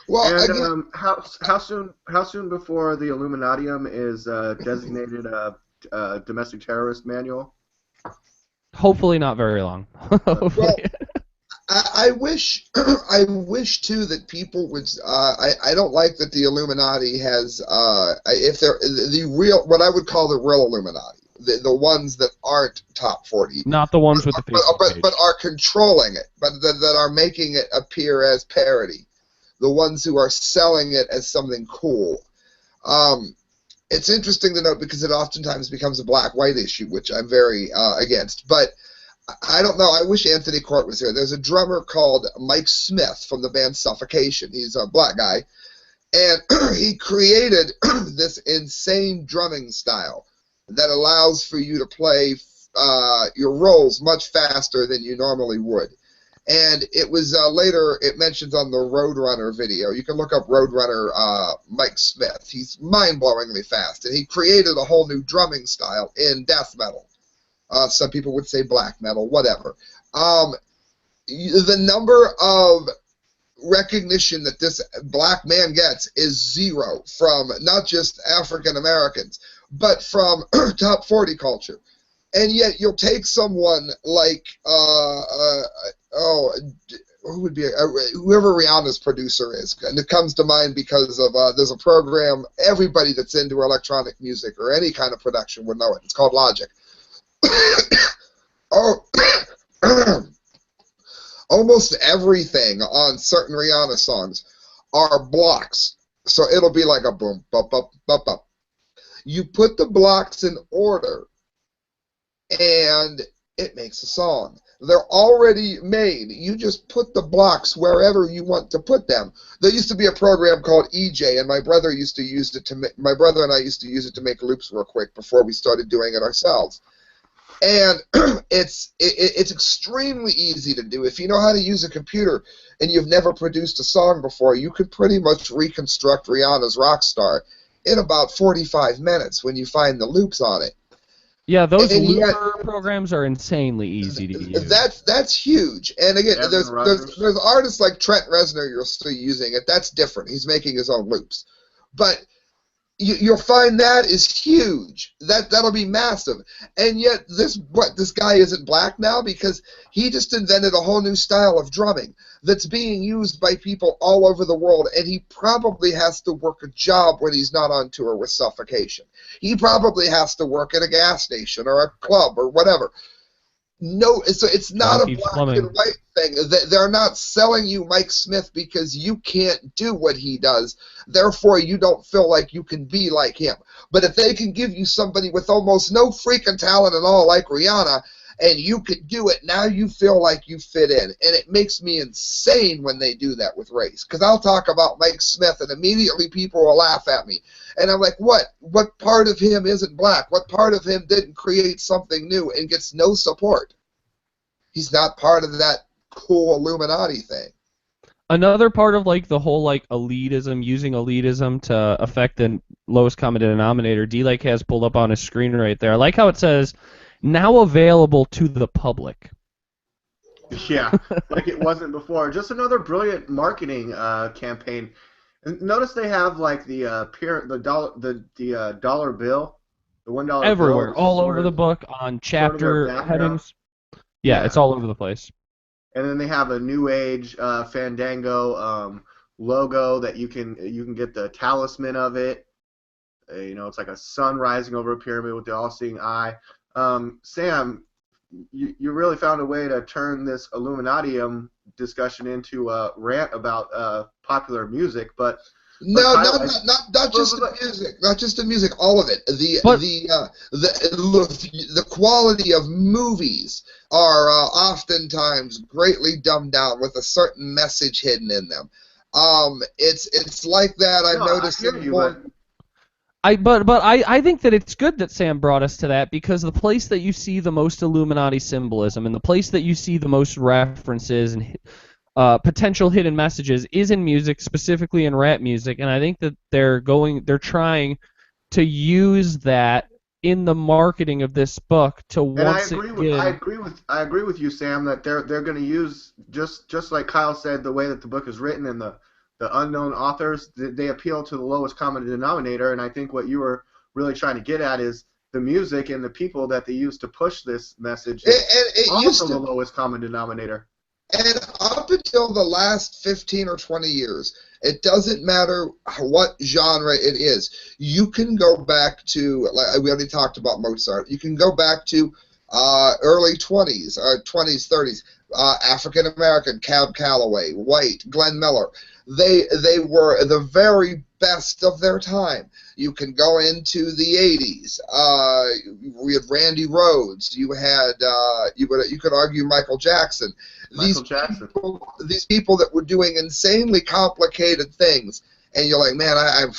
Speaker 2: well,
Speaker 3: And
Speaker 2: again,
Speaker 3: how soon before the Illuminatium is designated a domestic terrorist manual?
Speaker 1: Hopefully not very long.
Speaker 2: well,
Speaker 1: Hopefully.
Speaker 2: I wish, I wish too that people would. I don't like that the Illuminati has, if they're the real, what I would call the real Illuminati, the ones that aren't top 40,
Speaker 1: Not the ones with the Facebook
Speaker 2: but
Speaker 1: page.
Speaker 2: are controlling it, but that are making it appear as parody, the ones who are selling it as something cool. Um, it's interesting to note because it oftentimes becomes a black-white issue, which I'm very against, but. I don't know. I wish Anthony Court was here. There's a drummer called Mike Smith from the band Suffocation. He's a black guy. And he created this insane drumming style that allows for you to play your rolls much faster than you normally would. And it was later, it mentions on the Roadrunner video. You can look up Roadrunner Mike Smith. He's mind-blowingly fast. And he created a whole new drumming style in death metal. Some people would say black metal, whatever. The number of recognition that this black man gets is zero from not just African Americans, but from top 40 culture. And yet you'll take someone like, who would be, whoever Rihanna's producer is. And it comes to mind because of, there's a program, everybody that's into electronic music or any kind of production would know it. It's called Logic. Oh, almost everything on certain Rihanna songs are blocks. So it'll be like a boom, bop, bop, bop, bop. You put the blocks in order, and it makes a song. They're already made. You just put the blocks wherever you want to put them. There used to be a program called EJ, and my brother used to use it to. My brother and I used to use it to make loops real quick before we started doing it ourselves. And it's extremely easy to do. If you know how to use a computer and you've never produced a song before, you could pretty much reconstruct Rihanna's Rockstar in about 45 minutes when you find the loops on it.
Speaker 1: Yeah, those
Speaker 2: And yet,
Speaker 1: looper programs are insanely easy to use.
Speaker 2: that's huge. And again,
Speaker 3: Evan
Speaker 2: there's
Speaker 3: Rogers.
Speaker 2: artists like Trent Reznor you're still using it. That's different. He's making his own loops. But you'll find that is huge. That'll be massive. And yet this guy isn't black now because he just invented a whole new style of drumming that's being used by people all over the world, and he probably has to work a job when he's not on tour with Suffocation. He probably has to work at a gas station or a club or whatever. No, so it's not a black and white thing. They're not selling you Mike Smith because you can't do what he does. Therefore, you don't feel like you can be like him. But if they can give you somebody with almost no freaking talent at all, like Rihanna, and you can do it, now you feel like you fit in. And it makes me insane when they do that with race. Because I'll talk about Mike Smith, and immediately people will laugh at me. And I'm like, what? What part of him isn't black? What part of him didn't create something new and gets no support? He's not part of that cool Illuminati thing.
Speaker 1: Another part of like the whole like elitism, using elitism to affect the lowest common denominator, DLAKE has pulled up on his screen right there. I like how it says, now available to the public.
Speaker 3: Yeah, like it wasn't before. Just another brilliant marketing campaign. And notice they have like the dollar bill, the $1 bill,
Speaker 1: Everywhere,
Speaker 3: which is
Speaker 1: all over the book, on
Speaker 3: sort of their
Speaker 1: chapter
Speaker 3: background.
Speaker 1: headings. Yeah, it's
Speaker 3: Yeah,
Speaker 1: all over the place.
Speaker 3: and then they have a New Age Fandango logo that you can get the talisman of it. It's like a sun rising over a pyramid with the all-seeing eye. Sam, you really found a way to turn this Illuminatium discussion into a rant about popular music, but
Speaker 2: No,
Speaker 3: Kyle,
Speaker 2: not just the music, not just the music, all of it.
Speaker 1: But
Speaker 2: The quality of movies are oftentimes greatly dumbed down with a certain message hidden in them. It's like that. I've noticed
Speaker 3: I hear
Speaker 2: in
Speaker 3: you,
Speaker 2: more.
Speaker 1: I think that it's good that Sam brought us to that, because the place that you see the most Illuminati symbolism and the place that you see the most references and potential hidden messages is in music, specifically in rap music, and I think that they're trying to use that in the marketing of this book to
Speaker 3: And
Speaker 1: once again.
Speaker 3: I agree with you, Sam, that they're going to use just like Kyle said, the way that the book is written and the unknown authors, they appeal to the lowest common denominator. And I think what you were really trying to get at is the music and the people that they use to push this message is also the lowest common denominator.
Speaker 2: And up until the last 15 or 20 years, it doesn't matter what genre it is. You can go back to, like we already talked about Mozart, you can go back to early 20s, 20s, 30s, African American, Cab Calloway, White, Glenn Miller. They were the very best of their time. You can go into the 80s. We had Randy Rhoads. You had you could argue Michael Jackson. These people that were doing insanely complicated things, and you're like, man, I'd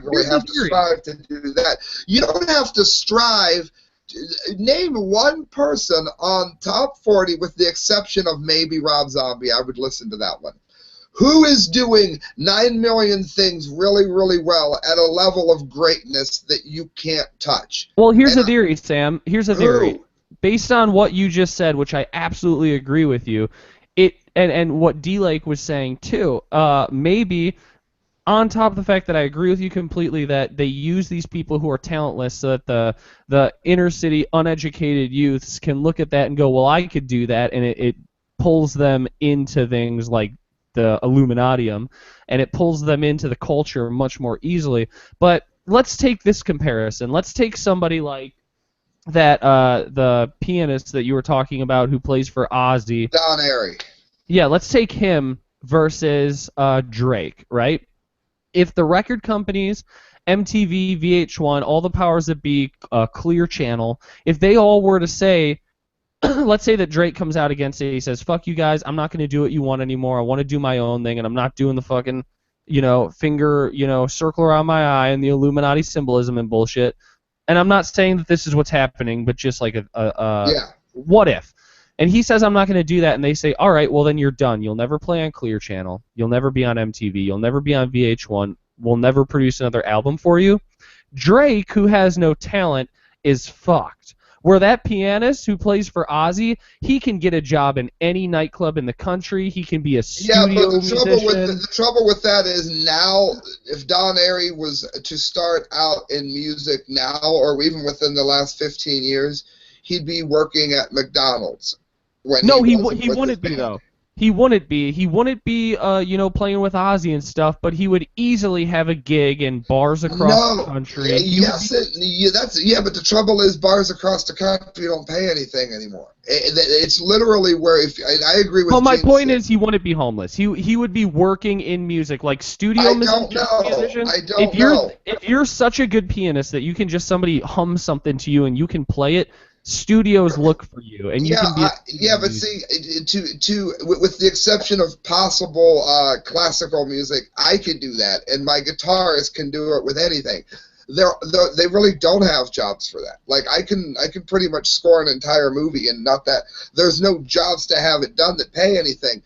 Speaker 2: really have to strive to do that. You don't have to strive. Name one person on top 40, with the exception of maybe Rob Zombie. I would listen to that one. Who is doing 9 million things really, really well at a level of greatness that you can't touch?
Speaker 1: Well, here's a theory, Sam. Here's a theory.
Speaker 2: Who?
Speaker 1: Based on what you just said, which I absolutely agree with you, and what DLAKE was saying too, maybe on top of the fact that I agree with you completely that they use these people who are talentless so that the inner city uneducated youths can look at that and go, well, I could do that, and it pulls them into things like the Illuminatium, and it pulls them into the culture much more easily. But let's take this comparison. Let's take somebody like that, the pianist that you were talking about who plays for Ozzy.
Speaker 2: Don Airy.
Speaker 1: Yeah, let's take him versus Drake, right? If the record companies, MTV, VH1, all the powers that be, Clear Channel, if they all were to say, let's say that Drake comes out against it, he says, fuck you guys, I'm not going to do what you want anymore, I want to do my own thing, and I'm not doing the fucking, finger, circle around my eye and the Illuminati symbolism and bullshit. And I'm not saying that this is what's happening, but just like what if? And he says, I'm not going to do that, and they say, all right, well, then you're done. You'll never play on Clear Channel. You'll never be on MTV. You'll never be on VH1. We'll never produce another album for you. Drake, who has no talent, is fucked. Where that pianist who plays for Ozzy, he can get a job in any nightclub in the country. He can be a studio musician.
Speaker 2: The trouble with that is now, if Don Airy was to start out in music now, or even within the last 15 years, he'd be working at McDonald's.
Speaker 1: He wouldn't be, though. He wouldn't be. He wouldn't be, playing with Ozzy and stuff, but he would easily have a gig in bars across the country.
Speaker 2: But the trouble is bars across the country don't pay anything anymore. It's literally where, I agree with.
Speaker 1: Well, my point is he wouldn't be homeless. He would be working in music, like studio musician.
Speaker 2: I don't know.
Speaker 1: If you're such a good pianist that you can just somebody hum something to you and you can play it, studios look for you, and you can be.
Speaker 2: But see, with the exception of possible classical music, I can do that, and my guitarist can do it with anything. They really don't have jobs for that. Like I can pretty much score an entire movie, and not that there's no jobs to have it done that pay anything.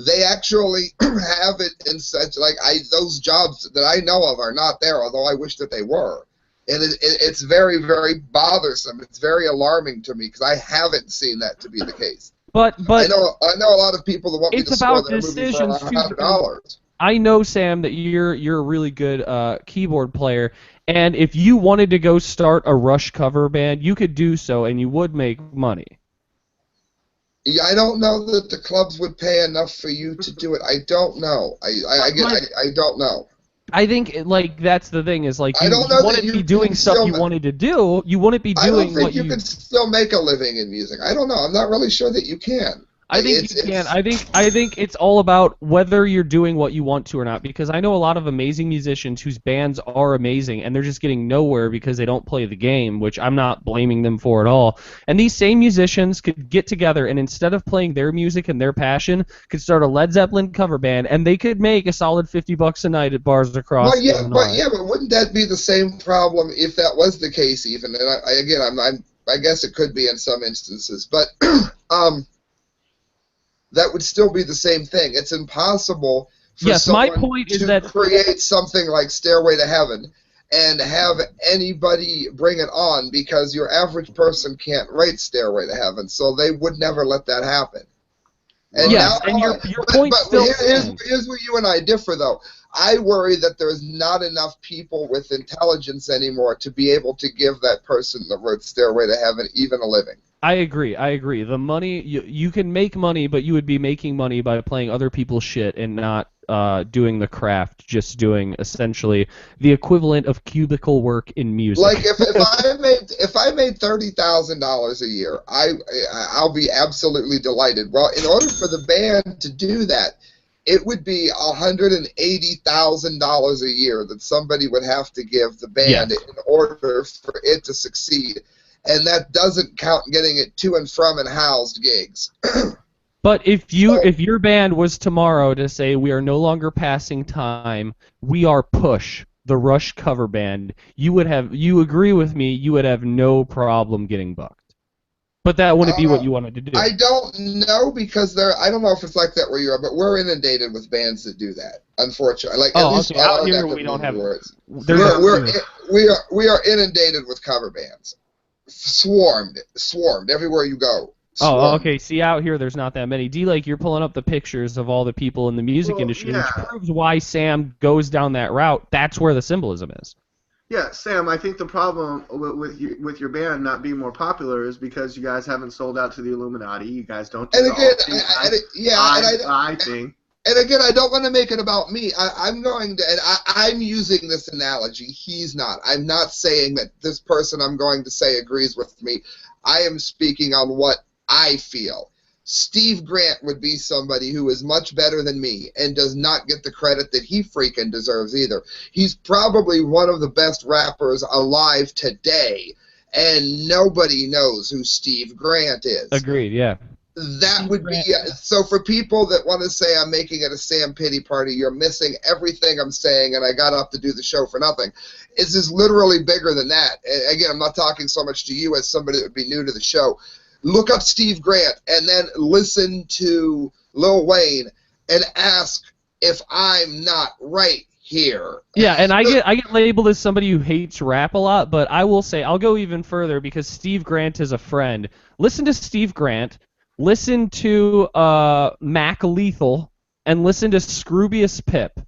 Speaker 2: they actually have it in such, like, those jobs that I know of are not there, although I wish that they were. And it's very, very bothersome. It's very alarming to me because I haven't seen that to be the case.
Speaker 1: But
Speaker 2: I know a lot of people that want me to score their movie for $100.
Speaker 1: I know, Sam, that you're a really good keyboard player, and if you wanted to go start a Rush cover band, you could do so, and you would make money.
Speaker 2: Yeah, I don't know that the clubs would pay enough for you to do it. I don't know. I don't know.
Speaker 1: I think like that's the thing is like you wouldn't be doing stuff you wanted to do. You wouldn't be doing what you.
Speaker 2: I don't think you could still make a living in music. I don't know. I'm not really sure that you can.
Speaker 1: I think you can. I think it's all about whether you're doing what you want to or not. Because I know a lot of amazing musicians whose bands are amazing, and they're just getting nowhere because they don't play the game, which I'm not blaming them for at all. And these same musicians could get together and instead of playing their music and their passion, could start a Led Zeppelin cover band, and they could make a solid $50 a night at bars across.
Speaker 2: But wouldn't that be the same problem if that was the case? Even and I guess it could be in some instances, but that would still be the same thing. It's impossible for someone to create something like Stairway to Heaven and have anybody bring it on because your average person can't write Stairway to Heaven, so they would never let that happen. And your point still stands. Here's where you and I differ, though. I worry that there's not enough people with intelligence anymore to be able to give that person that wrote Stairway to Heaven even a living.
Speaker 1: I agree. The money, you can make money, but you would be making money by playing other people's shit and not doing the craft, just doing essentially the equivalent of cubicle work in music.
Speaker 2: Like if I made $30,000 a year, I'll be absolutely delighted. Well, in order for the band to do that, it would be $180,000 a year that somebody would have to give the band in order for it to succeed. And that doesn't count getting it to and from and housed gigs.
Speaker 1: But if your band was tomorrow to say we are no longer passing time, we are Push, the Rush cover band, you agree with me, you would have no problem getting booked. But that wouldn't be what you wanted to do.
Speaker 2: I don't know because I don't know if it's like that where you are, but we're inundated with bands that do that. Unfortunately, like at least
Speaker 1: out here we don't have words.
Speaker 2: We are inundated with cover bands. Swarmed everywhere you go. Swarmed.
Speaker 1: Oh, okay. See, out here there's not that many. D-Lake, you're pulling up the pictures of all the people in the music industry, which proves why Sam goes down that route. That's where the symbolism is.
Speaker 3: Yeah, Sam, I think the problem with your band not being more popular is because you guys haven't sold out to the Illuminati. You guys don't do I think.
Speaker 2: And again, I don't want to make it about me. I'm using this analogy. He's not. I'm not saying that this person I'm going to say agrees with me. I am speaking on what I feel. Steve Grant would be somebody who is much better than me and does not get the credit that he freaking deserves either. He's probably one of the best rappers alive today, and nobody knows who Steve Grant is.
Speaker 1: Agreed, yeah.
Speaker 2: That would be so. For people that want to say I'm making it a Sam pity party, you're missing everything I'm saying, and I got up to do the show for nothing. This is literally bigger than that. And again, I'm not talking so much to you as somebody that would be new to the show. Look up Steve Grant and then listen to Lil Wayne and ask if I'm not right here.
Speaker 1: Yeah, and I get labeled as somebody who hates rap a lot, but I will say I'll go even further because Steve Grant is a friend. Listen to Steve Grant. Listen to Mac Lethal, and listen to Scroobius Pip,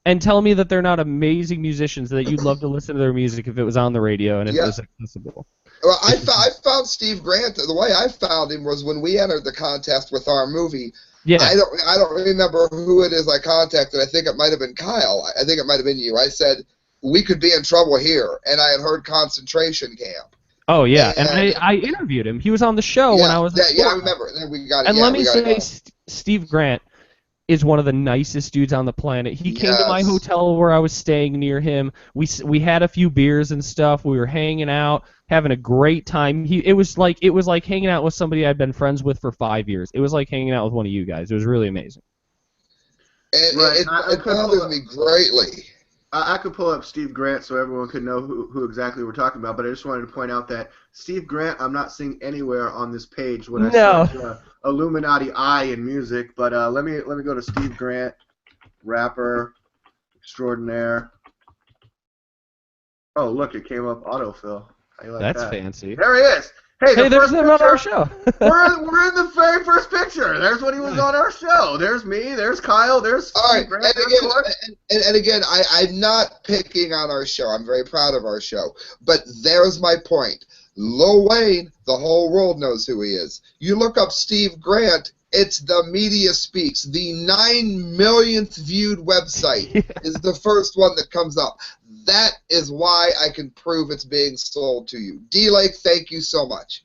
Speaker 1: and tell me that they're not amazing musicians, that you'd love to listen to their music if it was on the radio and if it was accessible.
Speaker 2: Well, I found Steve Grant. The way I found him was when we entered the contest with our movie. Yeah. I don't remember who it is I contacted. I think it might have been Kyle. I think it might have been you. I said, we could be in trouble here, and I had heard Concentration Camp.
Speaker 1: Oh, yeah, and I interviewed him. He was on the show when I was in
Speaker 2: I remember. We got it.
Speaker 1: And let me say, Steve Grant is one of the nicest dudes on the planet. He came to my hotel where I was staying near him. We had a few beers and stuff. We were hanging out, having a great time. It was like hanging out with somebody I'd been friends with for 5 years. It was like hanging out with one of you guys. It was really amazing.
Speaker 2: It bothers me greatly.
Speaker 3: I could pull up Steve Grant so everyone could know who exactly we're talking about, but I just wanted to point out that Steve Grant I'm not seeing anywhere on this page when I
Speaker 1: No.
Speaker 3: search Illuminati I in music. But let me go to Steve Grant, rapper extraordinaire. Oh, look, it came up autofill. How you like
Speaker 1: That's
Speaker 3: that?
Speaker 1: fancy.
Speaker 3: There he is. Hey,
Speaker 1: Hey,
Speaker 3: the
Speaker 1: there's
Speaker 3: first
Speaker 1: him
Speaker 3: picture,
Speaker 1: on our show.
Speaker 3: we're in the very first picture. There's when he was on our show. There's me. There's Kyle. There's
Speaker 2: All right,
Speaker 3: Steve Grant.
Speaker 2: and again, I'm not picking on our show. I'm very proud of our show. But there's my point. Lil Wayne, the whole world knows who he is. You look up Steve Grant, it's the media speaks. The 9 millionth viewed website is the first one that comes up. That is why I can prove it's being sold to you. D-Lake, thank you so much.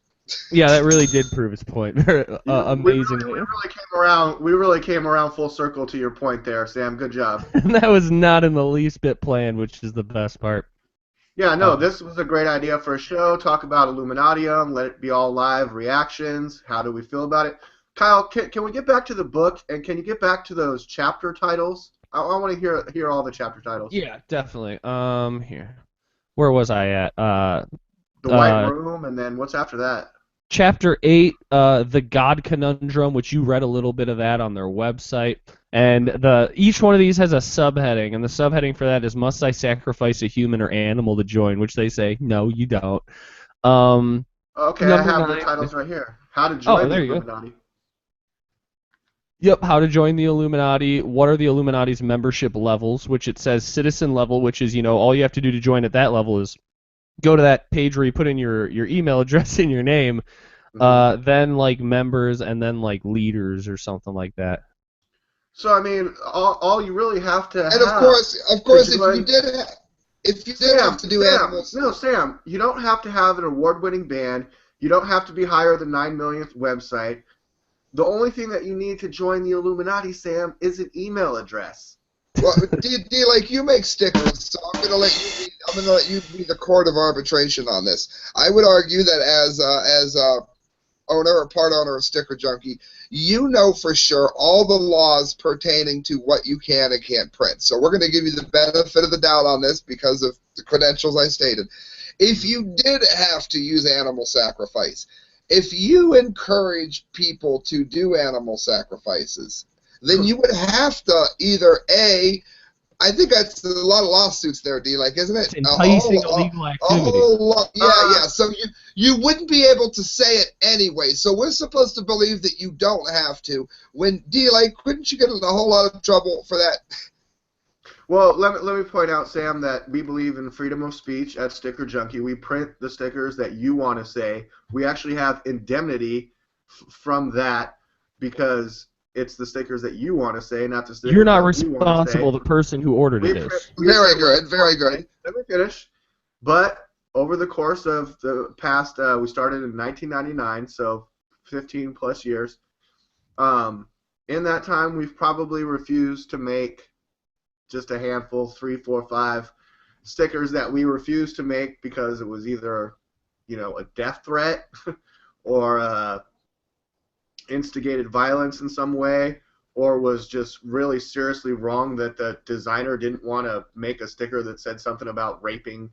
Speaker 1: Yeah, that really did prove his point. Amazingly.
Speaker 3: We really came around full circle to your point there, Sam. Good job.
Speaker 1: That was not in the least bit planned, which is the best part.
Speaker 3: Yeah, no, this was a great idea for a show. Talk about Illuminatium, let it be all live reactions. How do we feel about it? Kyle, can we get back to the book, and can you get back to those chapter titles? I want to hear all the chapter titles.
Speaker 1: Yeah, definitely. Here. Where was I at?
Speaker 3: The White Room, and then what's after that?
Speaker 1: Chapter 8, The God Conundrum, which you read a little bit of that on their website. And each one of these has a subheading, and the subheading for that is, must I sacrifice a human or animal to join? Which they say, no, you don't.
Speaker 3: Okay, I have the titles right here. How to join the Illuminati.
Speaker 1: Yep, how to join the Illuminati. What are the Illuminati's membership levels? Which it says citizen level, which is, all you have to do to join at that level is go to that page where you put in your email address and your name, then like members, and then like leaders or something like that.
Speaker 3: So I mean, all you really have to.
Speaker 2: And of course, if you did have to do animals.
Speaker 3: No, Sam, you don't have to have an award-winning band. You don't have to be higher than 9 millionth website. The only thing that you need to join the Illuminati, Sam, is an email address.
Speaker 2: Well, like you make stickers, so I'm gonna let you be the court of arbitration on this. I would argue that as owner or part owner of Sticker Junkie, you know for sure all the laws pertaining to what you can and can't print. So we're going to give you the benefit of the doubt on this because of the credentials I stated. If you did have to use animal sacrifice, if you encourage people to do animal sacrifices, then you would have to either I think that's a lot of lawsuits there, D-Like, isn't it?
Speaker 1: It's enticing illegal activity.
Speaker 2: Yeah. So you wouldn't be able to say it anyway. So we're supposed to believe that you don't have to. When D-Like, couldn't you get in a whole lot of trouble for that?
Speaker 3: Well, let me point out, Sam, that we believe in freedom of speech at Sticker Junkie. We print the stickers that you want to say. We actually have indemnity from that because it's the stickers that you want to say, not the stickers
Speaker 1: You're not
Speaker 3: that
Speaker 1: responsible. The person who ordered it is.
Speaker 2: Very good.
Speaker 3: Let me finish. But over the course of the past, we started in 1999, so 15 plus years. In that time, we've probably refused to make just a handful, 3, 4, 5 stickers that we refused to make because it was either, a death threat or instigated violence in some way, or was just really seriously wrong that the designer didn't want to make a sticker that said something about raping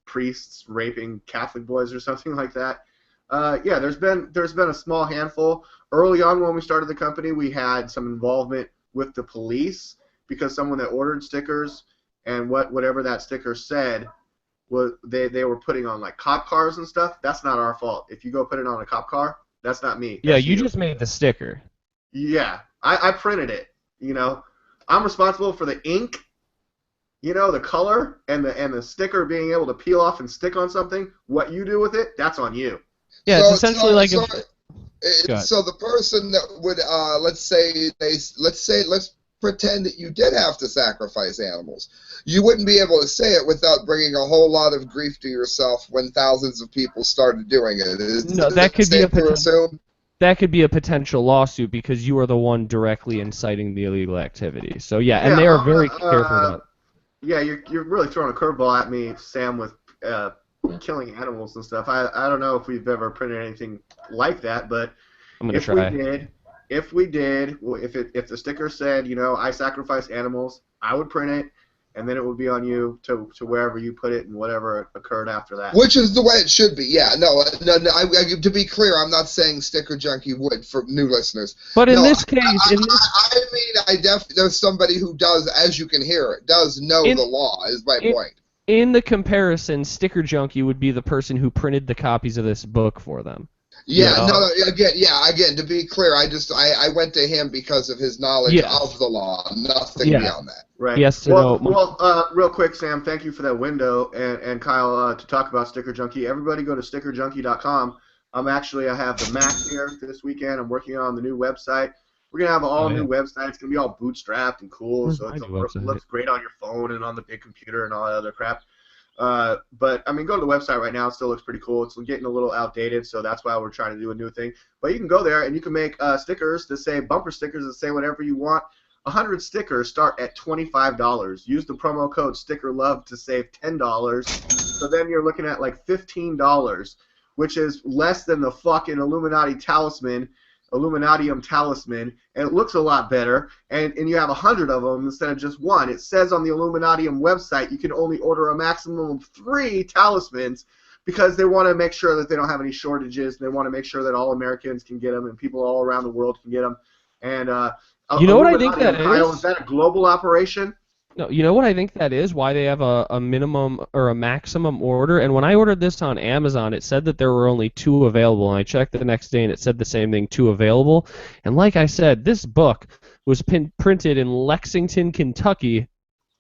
Speaker 3: priests, raping Catholic boys, or something like that. Yeah, there's been a small handful. Early on when we started the company, we had some involvement with the police because someone that ordered stickers and whatever that sticker said was they were putting on like cop cars and stuff. That's not our fault. If you go put it on a cop car, that's not me.
Speaker 1: Yeah, you just made the sticker.
Speaker 3: Yeah, I printed it. I'm responsible for the ink, the color, and the sticker being able to peel off and stick on something. What you do with it, that's on you.
Speaker 1: Yeah, it's essentially
Speaker 2: so the person that would let's pretend that you did have to sacrifice animals. You wouldn't be able to say it without bringing a whole lot of grief to yourself when thousands of people started doing it.
Speaker 1: That could be a potential lawsuit because you are the one directly inciting the illegal activity. So and they are very careful about it.
Speaker 3: Yeah, you're really throwing a curveball at me, Sam, with killing animals and stuff. I don't know if we've ever printed anything like that, but if we did, if the sticker said, I sacrifice animals, I would print it. and then it would be on you to wherever you put it and whatever occurred after that.
Speaker 2: Which is the way it should be. Yeah, no. To be clear, I'm not saying Sticker Junkie would for new listeners.
Speaker 1: But in
Speaker 2: no,
Speaker 1: this case,
Speaker 2: I definitely there's somebody who does, as you can hear it, does know the law. Is my point.
Speaker 1: In the comparison, Sticker Junkie would be the person who printed the copies of this book for them.
Speaker 2: Yeah, again, to be clear, I went to him because of his knowledge of the law, nothing beyond that.
Speaker 3: Right.
Speaker 1: Yes.
Speaker 3: Well, real quick, Sam, thank you for that window, and Kyle, to talk about Sticker Junkie. Everybody go to StickerJunkie.com. I have the Mac here this weekend. I'm working on the new website. We're gonna have an all-new website. It's gonna be all bootstrapped and cool, so it looks great on your phone and on the big computer and all that other crap. But I mean, go to the website right now. It still looks pretty cool. It's getting a little outdated, so that's why we're trying to do a new thing. But you can go there and you can make stickers that say bumper stickers that say whatever you want. 100 stickers start at $25. Use the promo code StickerLove to save $10. So then you're looking at like $15, which is less than the fucking Illuminatium talisman, and it looks a lot better, and you have 100 of them instead of just one. It says on the Illuminatium website you can only order a maximum of 3 talismans because they want to make sure that they don't have any shortages, and they want to make sure that all Americans can get them and people all around the world can get them. And
Speaker 1: you know what I think that
Speaker 3: is that a global operation?
Speaker 1: No, you know what I think that is? Why they have a minimum or a maximum order. And when I ordered this on Amazon, it said that there were only 2 available. And I checked the next day, and it said the same thing, 2 available. And like I said, this book was printed in Lexington, Kentucky,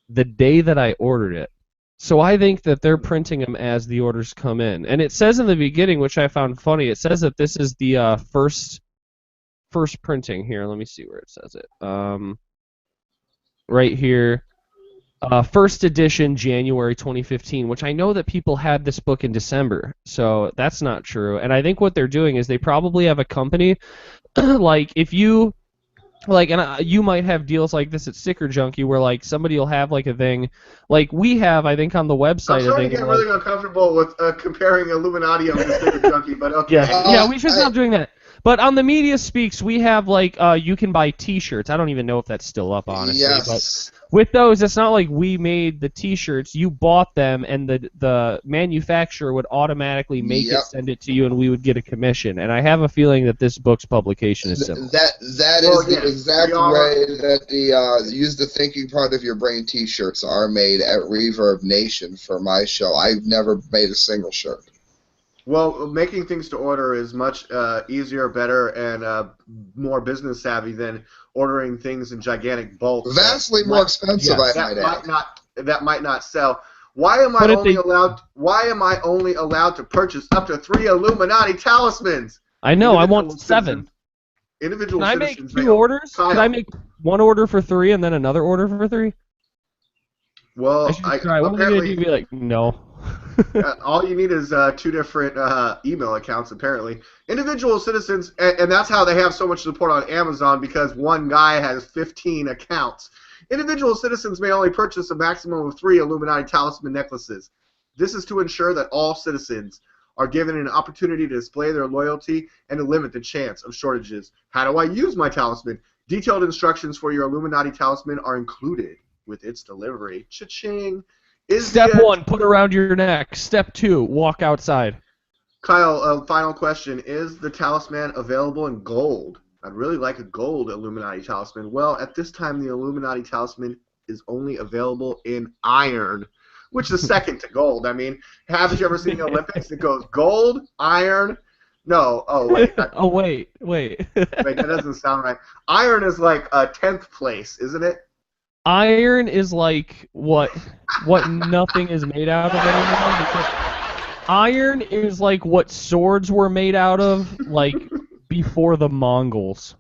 Speaker 1: the day that I ordered it. So I think that they're printing them as the orders come in. And it says in the beginning, which I found funny, it says that this is the first printing here. Let me see where it says it. Right here. First edition, January 2015, which I know that people had this book in December, so that's not true. And I think what they're doing is they probably have a company, like if you, like, and you might have deals like this at Sticker Junkie where like somebody will have like a thing, like we have, I think on the website.
Speaker 3: I'm starting to get really uncomfortable with comparing Illuminatium to Sticker Junkie, but okay.
Speaker 1: Yeah, we should stop doing that. But on the Media Speaks, we have like you can buy T-shirts. I don't even know if that's still up, honestly.
Speaker 2: Yes.
Speaker 1: But with those, it's not like we made the T-shirts. You bought them, and the manufacturer would automatically make it, send it to you, and we would get a commission. And I have a feeling that this book's publication is similar.
Speaker 2: That is the exact way that the use the thinking part of your brain T-shirts are made at Reverb Nation for my show. I've never made a single shirt.
Speaker 3: Well, making things to order is much easier, better, and more business savvy than ordering things in gigantic bulk.
Speaker 2: Vastly more expensive, I might add.
Speaker 3: That might not sell. Why am I only allowed to purchase up to 3 Illuminati talismans?
Speaker 1: I know. I want 7.
Speaker 3: Individual
Speaker 1: Can I make 2 orders? Can I make 1 order for 3 and then another order for 3?
Speaker 3: Well,
Speaker 1: apparently you'd be like, no.
Speaker 3: All you need is 2 different email accounts, apparently. Individual citizens, and that's how they have so much support on Amazon, because one guy has 15 accounts. Individual citizens may only purchase a maximum of 3 Illuminati talisman necklaces. This is to ensure that all citizens are given an opportunity to display their loyalty and to limit the chance of shortages. How do I use my talisman? Detailed instructions for your Illuminati talisman are included with its delivery. Cha-ching!
Speaker 1: Step 1, put around your neck. Step 2, walk outside.
Speaker 3: Kyle, final question. Is the talisman available in gold? I'd really like a gold Illuminati talisman. Well, at this time, the Illuminati talisman is only available in iron, which is second to gold. I mean, haven't you ever seen the Olympics? It goes gold, iron. No. Oh, wait.
Speaker 1: wait.
Speaker 3: Wait, that doesn't sound right. Iron is like 10th place, isn't it?
Speaker 1: Iron is like what nothing is made out of anymore. Because iron is like what swords were made out of, like before the Mongols.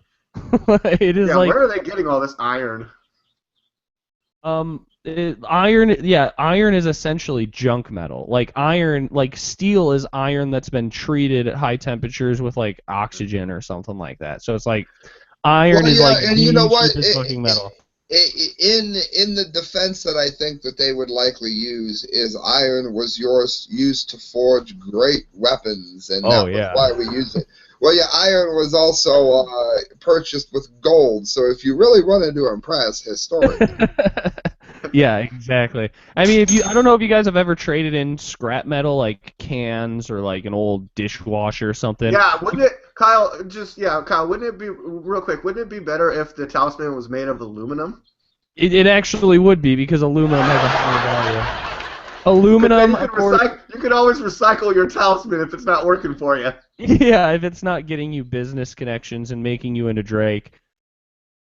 Speaker 1: It is like.
Speaker 3: Where are they getting all this iron?
Speaker 1: Iron is essentially junk metal. Like iron, like steel is iron that's been treated at high temperatures with like oxygen or something like that. So it's like iron is like
Speaker 2: and you know what?
Speaker 1: Cheapest metal.
Speaker 2: In the defense that I think that they would likely use is iron was used to forge great weapons, and that was why we use it. Well, yeah, iron was also purchased with gold, so if you really wanted to impress historians.
Speaker 1: Yeah, exactly. I mean, I don't know if you guys have ever traded in scrap metal, like cans or like an old dishwasher or something.
Speaker 3: Yeah, wouldn't it, Kyle? Kyle. Wouldn't it be real quick? Wouldn't it be better if the talisman was made of aluminum?
Speaker 1: It actually would be because aluminum has a higher value.
Speaker 3: Because then
Speaker 1: Aluminum,
Speaker 3: you
Speaker 1: of
Speaker 3: could
Speaker 1: course.
Speaker 3: You could always recycle your talisman if it's not working for you.
Speaker 1: Yeah, if it's not getting you business connections and making you into Drake.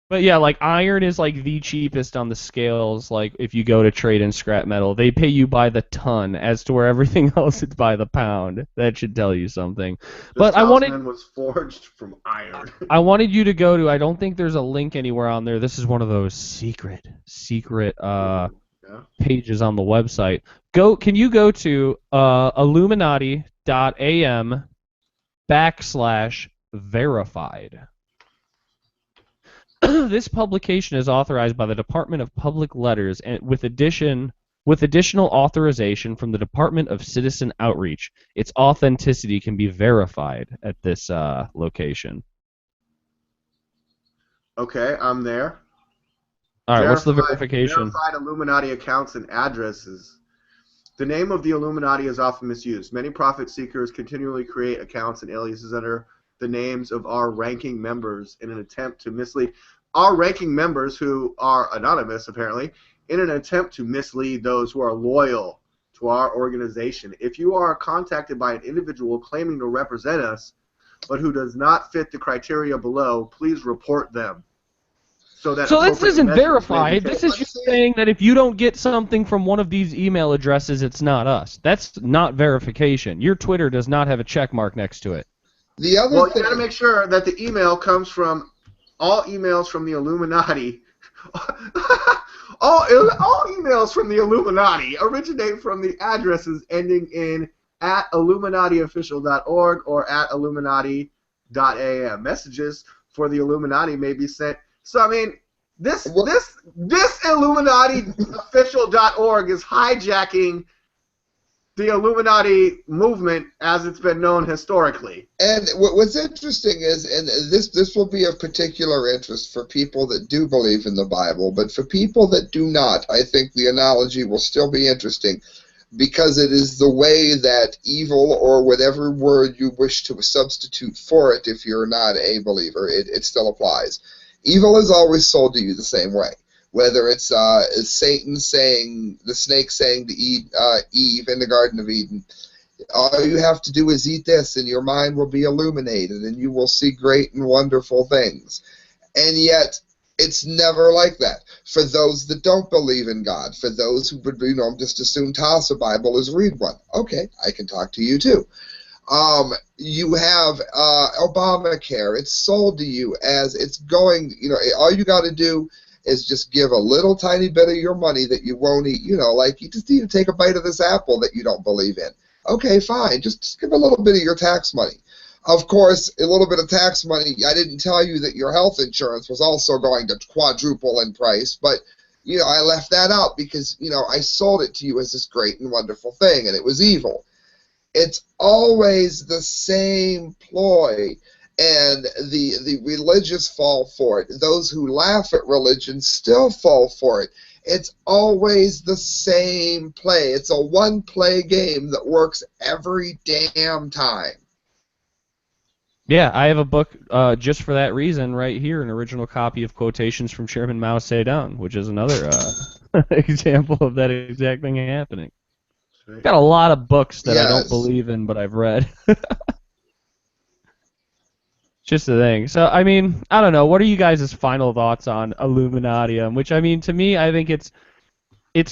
Speaker 1: But yeah, like iron is like the cheapest on the scales. Like if you go to trade in scrap metal, they pay you by the ton, as to where everything else it's by the pound. That should tell you something.
Speaker 3: This
Speaker 1: But
Speaker 3: talisman was forged from iron.
Speaker 1: I wanted you to go to. I don't think there's a link anywhere on there. This is one of those secret
Speaker 3: Yeah.
Speaker 1: pages on the website. Can you go to Illuminati.am/verified? This publication is authorized by the Department of Public Letters and with additional authorization from the Department of Citizen Outreach. Its authenticity can be verified at this location.
Speaker 3: Okay, I'm there.
Speaker 1: All right, what's the verification?
Speaker 3: Verified Illuminati accounts and addresses. The name of the Illuminati is often misused. Many profit seekers continually create accounts and aliases under the names of our ranking members in an attempt to mislead our ranking members, who are anonymous apparently, in an attempt to mislead those who are loyal to our organization. If you are contacted by an individual claiming to represent us, but who does not fit the criteria below, please report them. So
Speaker 1: this isn't verified. This is just saying that if you don't get something from one of these email addresses, it's not us. That's not verification. Your Twitter does not have a check mark next to it.
Speaker 2: The other
Speaker 3: well, you got to make sure that the email comes from all emails from the Illuminati. all emails from the Illuminati originate from the addresses ending in @illuminatiofficial.org or @illuminati.am. Messages for the Illuminati may be sent. So I mean, this Illuminatiofficial.org is hijacking the Illuminati movement as it's been known historically.
Speaker 2: And what's interesting is, and this will be of particular interest for people that do believe in the Bible, but for people that do not, I think the analogy will still be interesting, because it is the way that evil, or whatever word you wish to substitute for it if you're not a believer, it still applies. Evil is always sold to you the same way. Whether it's Satan saying, the snake saying to Eve in the Garden of Eden, all you have to do is eat this and your mind will be illuminated and you will see great and wonderful things. And yet, it's never like that. For those that don't believe in God, for those who would, just as soon toss a Bible as read one. Okay, I can talk to you too. You have Obamacare. It's sold to you as it's going, all you got to do is just give a little tiny bit of your money that you won't eat. Like you just need to take a bite of this apple that you don't believe in. Okay, fine. Just give a little bit of your tax money. Of course, a little bit of tax money, I didn't tell you that your health insurance was also going to quadruple in price, but, I left that out because, I sold it to you as this great and wonderful thing, and it was evil. It's always the same ploy. And the religious fall for it. Those who laugh at religion still fall for it. It's always the same play. It's a one-play game that works every damn time.
Speaker 1: Yeah, I have a book just for that reason right here, an original copy of Quotations from Chairman Mao Zedong, which is another example of that exact thing happening. Got a lot of books that I don't believe in, but I've read. Just the thing. So, I mean, I don't know. What are you guys' final thoughts on Illuminatium? Which, I mean, to me, I think it's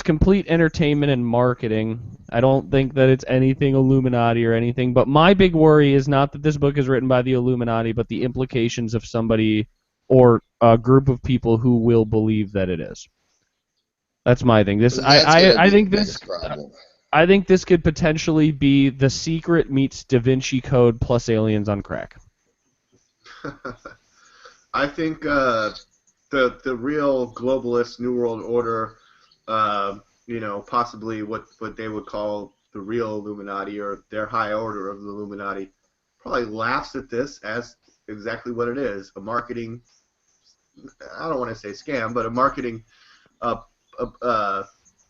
Speaker 1: complete entertainment and marketing. I don't think that it's anything Illuminati or anything. But my big worry is not that this book is written by the Illuminati, but the implications of somebody or a group of people who will believe that it is. That's my thing. I think this could potentially be The Secret meets Da Vinci Code plus aliens on crack.
Speaker 3: I think the real globalist New World Order, possibly what they would call the real Illuminati or their high order of the Illuminati, probably laughs at this as exactly what it is, a marketing, I don't want to say scam, but a marketing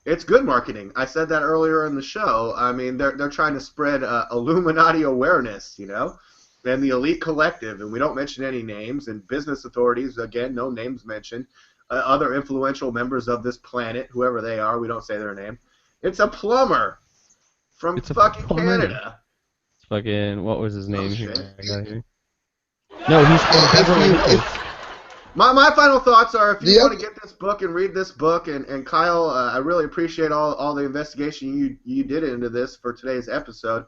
Speaker 3: it's good marketing. I said that earlier in the show. I mean, they're trying to spread Illuminati awareness, you know, and the elite collective, and we don't mention any names, and business authorities, again, no names mentioned, other influential members of this planet, whoever they are, we don't say their name. It's a plumber from fucking Canada.
Speaker 1: It's fucking, what was his name?
Speaker 3: shit.
Speaker 1: I got it here. No, he's from Beverly Hills.
Speaker 3: My final thoughts are, if you want to get this book and read this book, and Kyle, I really appreciate all the investigation you did into this for today's episode.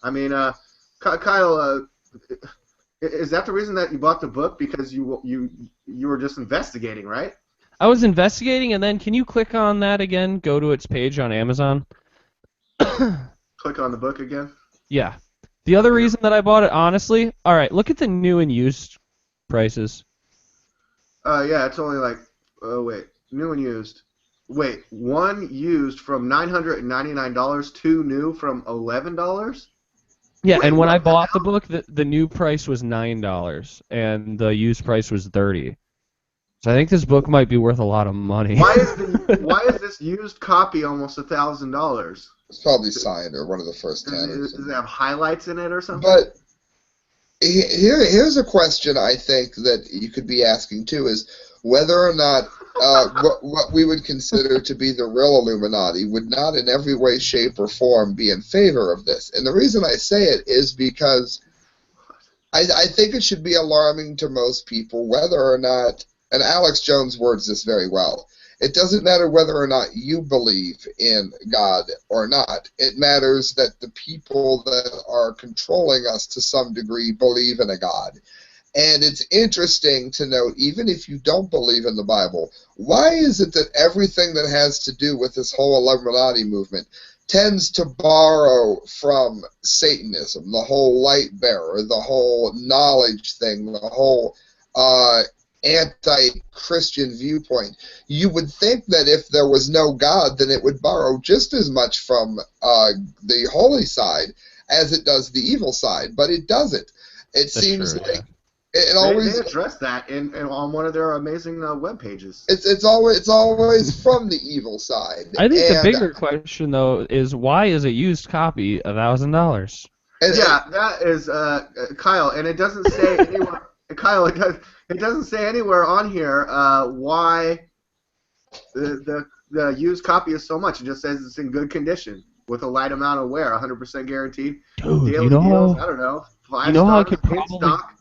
Speaker 3: I mean, Kyle, is that the reason that you bought the book? Because you were just investigating, right?
Speaker 1: I was investigating, and then can you click on that again? Go to its page on Amazon.
Speaker 3: Click on the book again?
Speaker 1: Yeah. The other reason that I bought it, honestly, all right, look at the new and used prices.
Speaker 3: Yeah, it's only like, wait, new and used. Wait, one used from $999, two new from $11?
Speaker 1: Yeah,
Speaker 3: Wait,
Speaker 1: and when I
Speaker 3: what the
Speaker 1: bought the
Speaker 3: hell?
Speaker 1: book, the new price was $9, and the used price was $30. So I think this book might be worth a lot of money.
Speaker 3: Why is this used copy almost $1,000?
Speaker 2: It's probably signed or one of the first 10.
Speaker 3: Does it have highlights in it or something?
Speaker 2: But here's a question I think that you could be asking too, is whether or not what we would consider to be the real Illuminati would not in every way, shape, or form be in favor of this. And the reason I say it is because I think it should be alarming to most people whether or not, and Alex Jones words this very well, it doesn't matter whether or not you believe in God or not. It matters that the people that are controlling us to some degree believe in a God. And it's interesting to note, even if you don't believe in the Bible, why is it that everything that has to do with this whole Illuminati movement tends to borrow from Satanism, the whole light bearer, the whole knowledge thing, the whole anti-Christian viewpoint? You would think that if there was no God, then it would borrow just as much from the holy side as it does the evil side, but it doesn't. It seems like it always
Speaker 3: they address that in on one of their amazing web pages.
Speaker 2: It's always from the evil side.
Speaker 1: I think the bigger question though is, why is a used copy $1,000?
Speaker 3: Yeah, that is Kyle, and it doesn't say anywhere. Kyle, it doesn't say anywhere on here why the used copy is so much. It just says it's in good condition with a light amount of wear, 100% guaranteed.
Speaker 1: Dude,
Speaker 3: Daily deals, I don't know, 5
Speaker 1: you know how I
Speaker 3: stars
Speaker 1: could
Speaker 3: in
Speaker 1: probably.
Speaker 3: stock.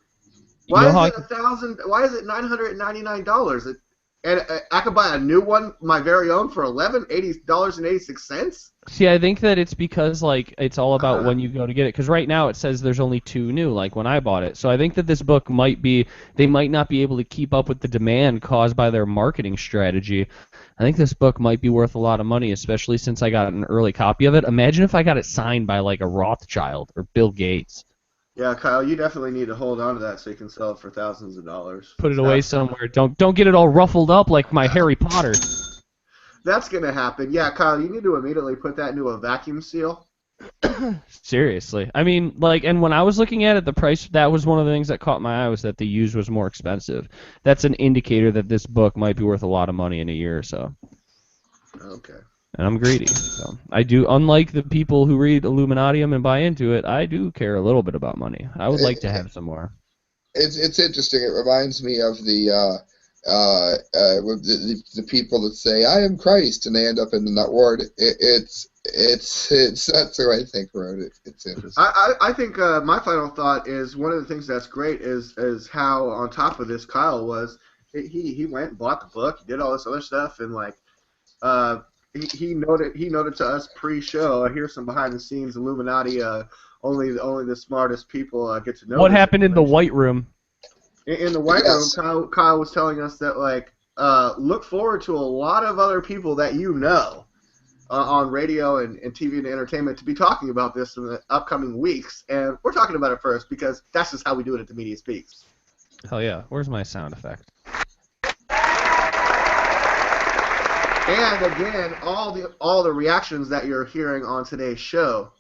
Speaker 3: Why is it $1,000? Why is it $999? And I could buy a new one, my very own, for $80.86.
Speaker 1: See, I think that it's because like it's all about when you go to get it. Because right now it says there's only 2 new, like when I bought it. So I think that this book they might not be able to keep up with the demand caused by their marketing strategy. I think this book might be worth a lot of money, especially since I got an early copy of it. Imagine if I got it signed by like a Rothschild or Bill Gates.
Speaker 3: Yeah, Kyle, you definitely need to hold on to that so you can sell it for thousands of dollars.
Speaker 1: Put it away somewhere. Don't get it all ruffled up like my Harry Potter.
Speaker 3: That's gonna happen. Yeah, Kyle, you need to immediately put that into a vacuum seal.
Speaker 1: Seriously. I mean, like, and when I was looking at it, the price, that was one of the things that caught my eye, was that the used was more expensive. That's an indicator that this book might be worth a lot of money in a year or so.
Speaker 3: Okay.
Speaker 1: And I'm greedy. So I do, unlike the people who read Illuminatiam and buy into it, I do care a little bit about money. I would like to have some more.
Speaker 2: It's interesting. It reminds me of the people that say, "I am Christ," and they end up in the nut ward. It's that's who I think wrote it. It's interesting.
Speaker 3: I think my final thought is, one of the things that's great is how on top of this Kyle was. He went and bought the book, he did all this other stuff, and like he noted to us pre-show, here's some behind the scenes Illuminati. Only the smartest people get to know.
Speaker 1: What happened in the White Room?
Speaker 3: In the White Room, Kyle was telling us that like look forward to a lot of other people that you know on radio and TV and entertainment to be talking about this in the upcoming weeks, and we're talking about it first because that's just how we do it at the Media Speaks.
Speaker 1: Hell yeah! Where's my sound effect?
Speaker 3: And again, all the reactions that you're hearing on today's show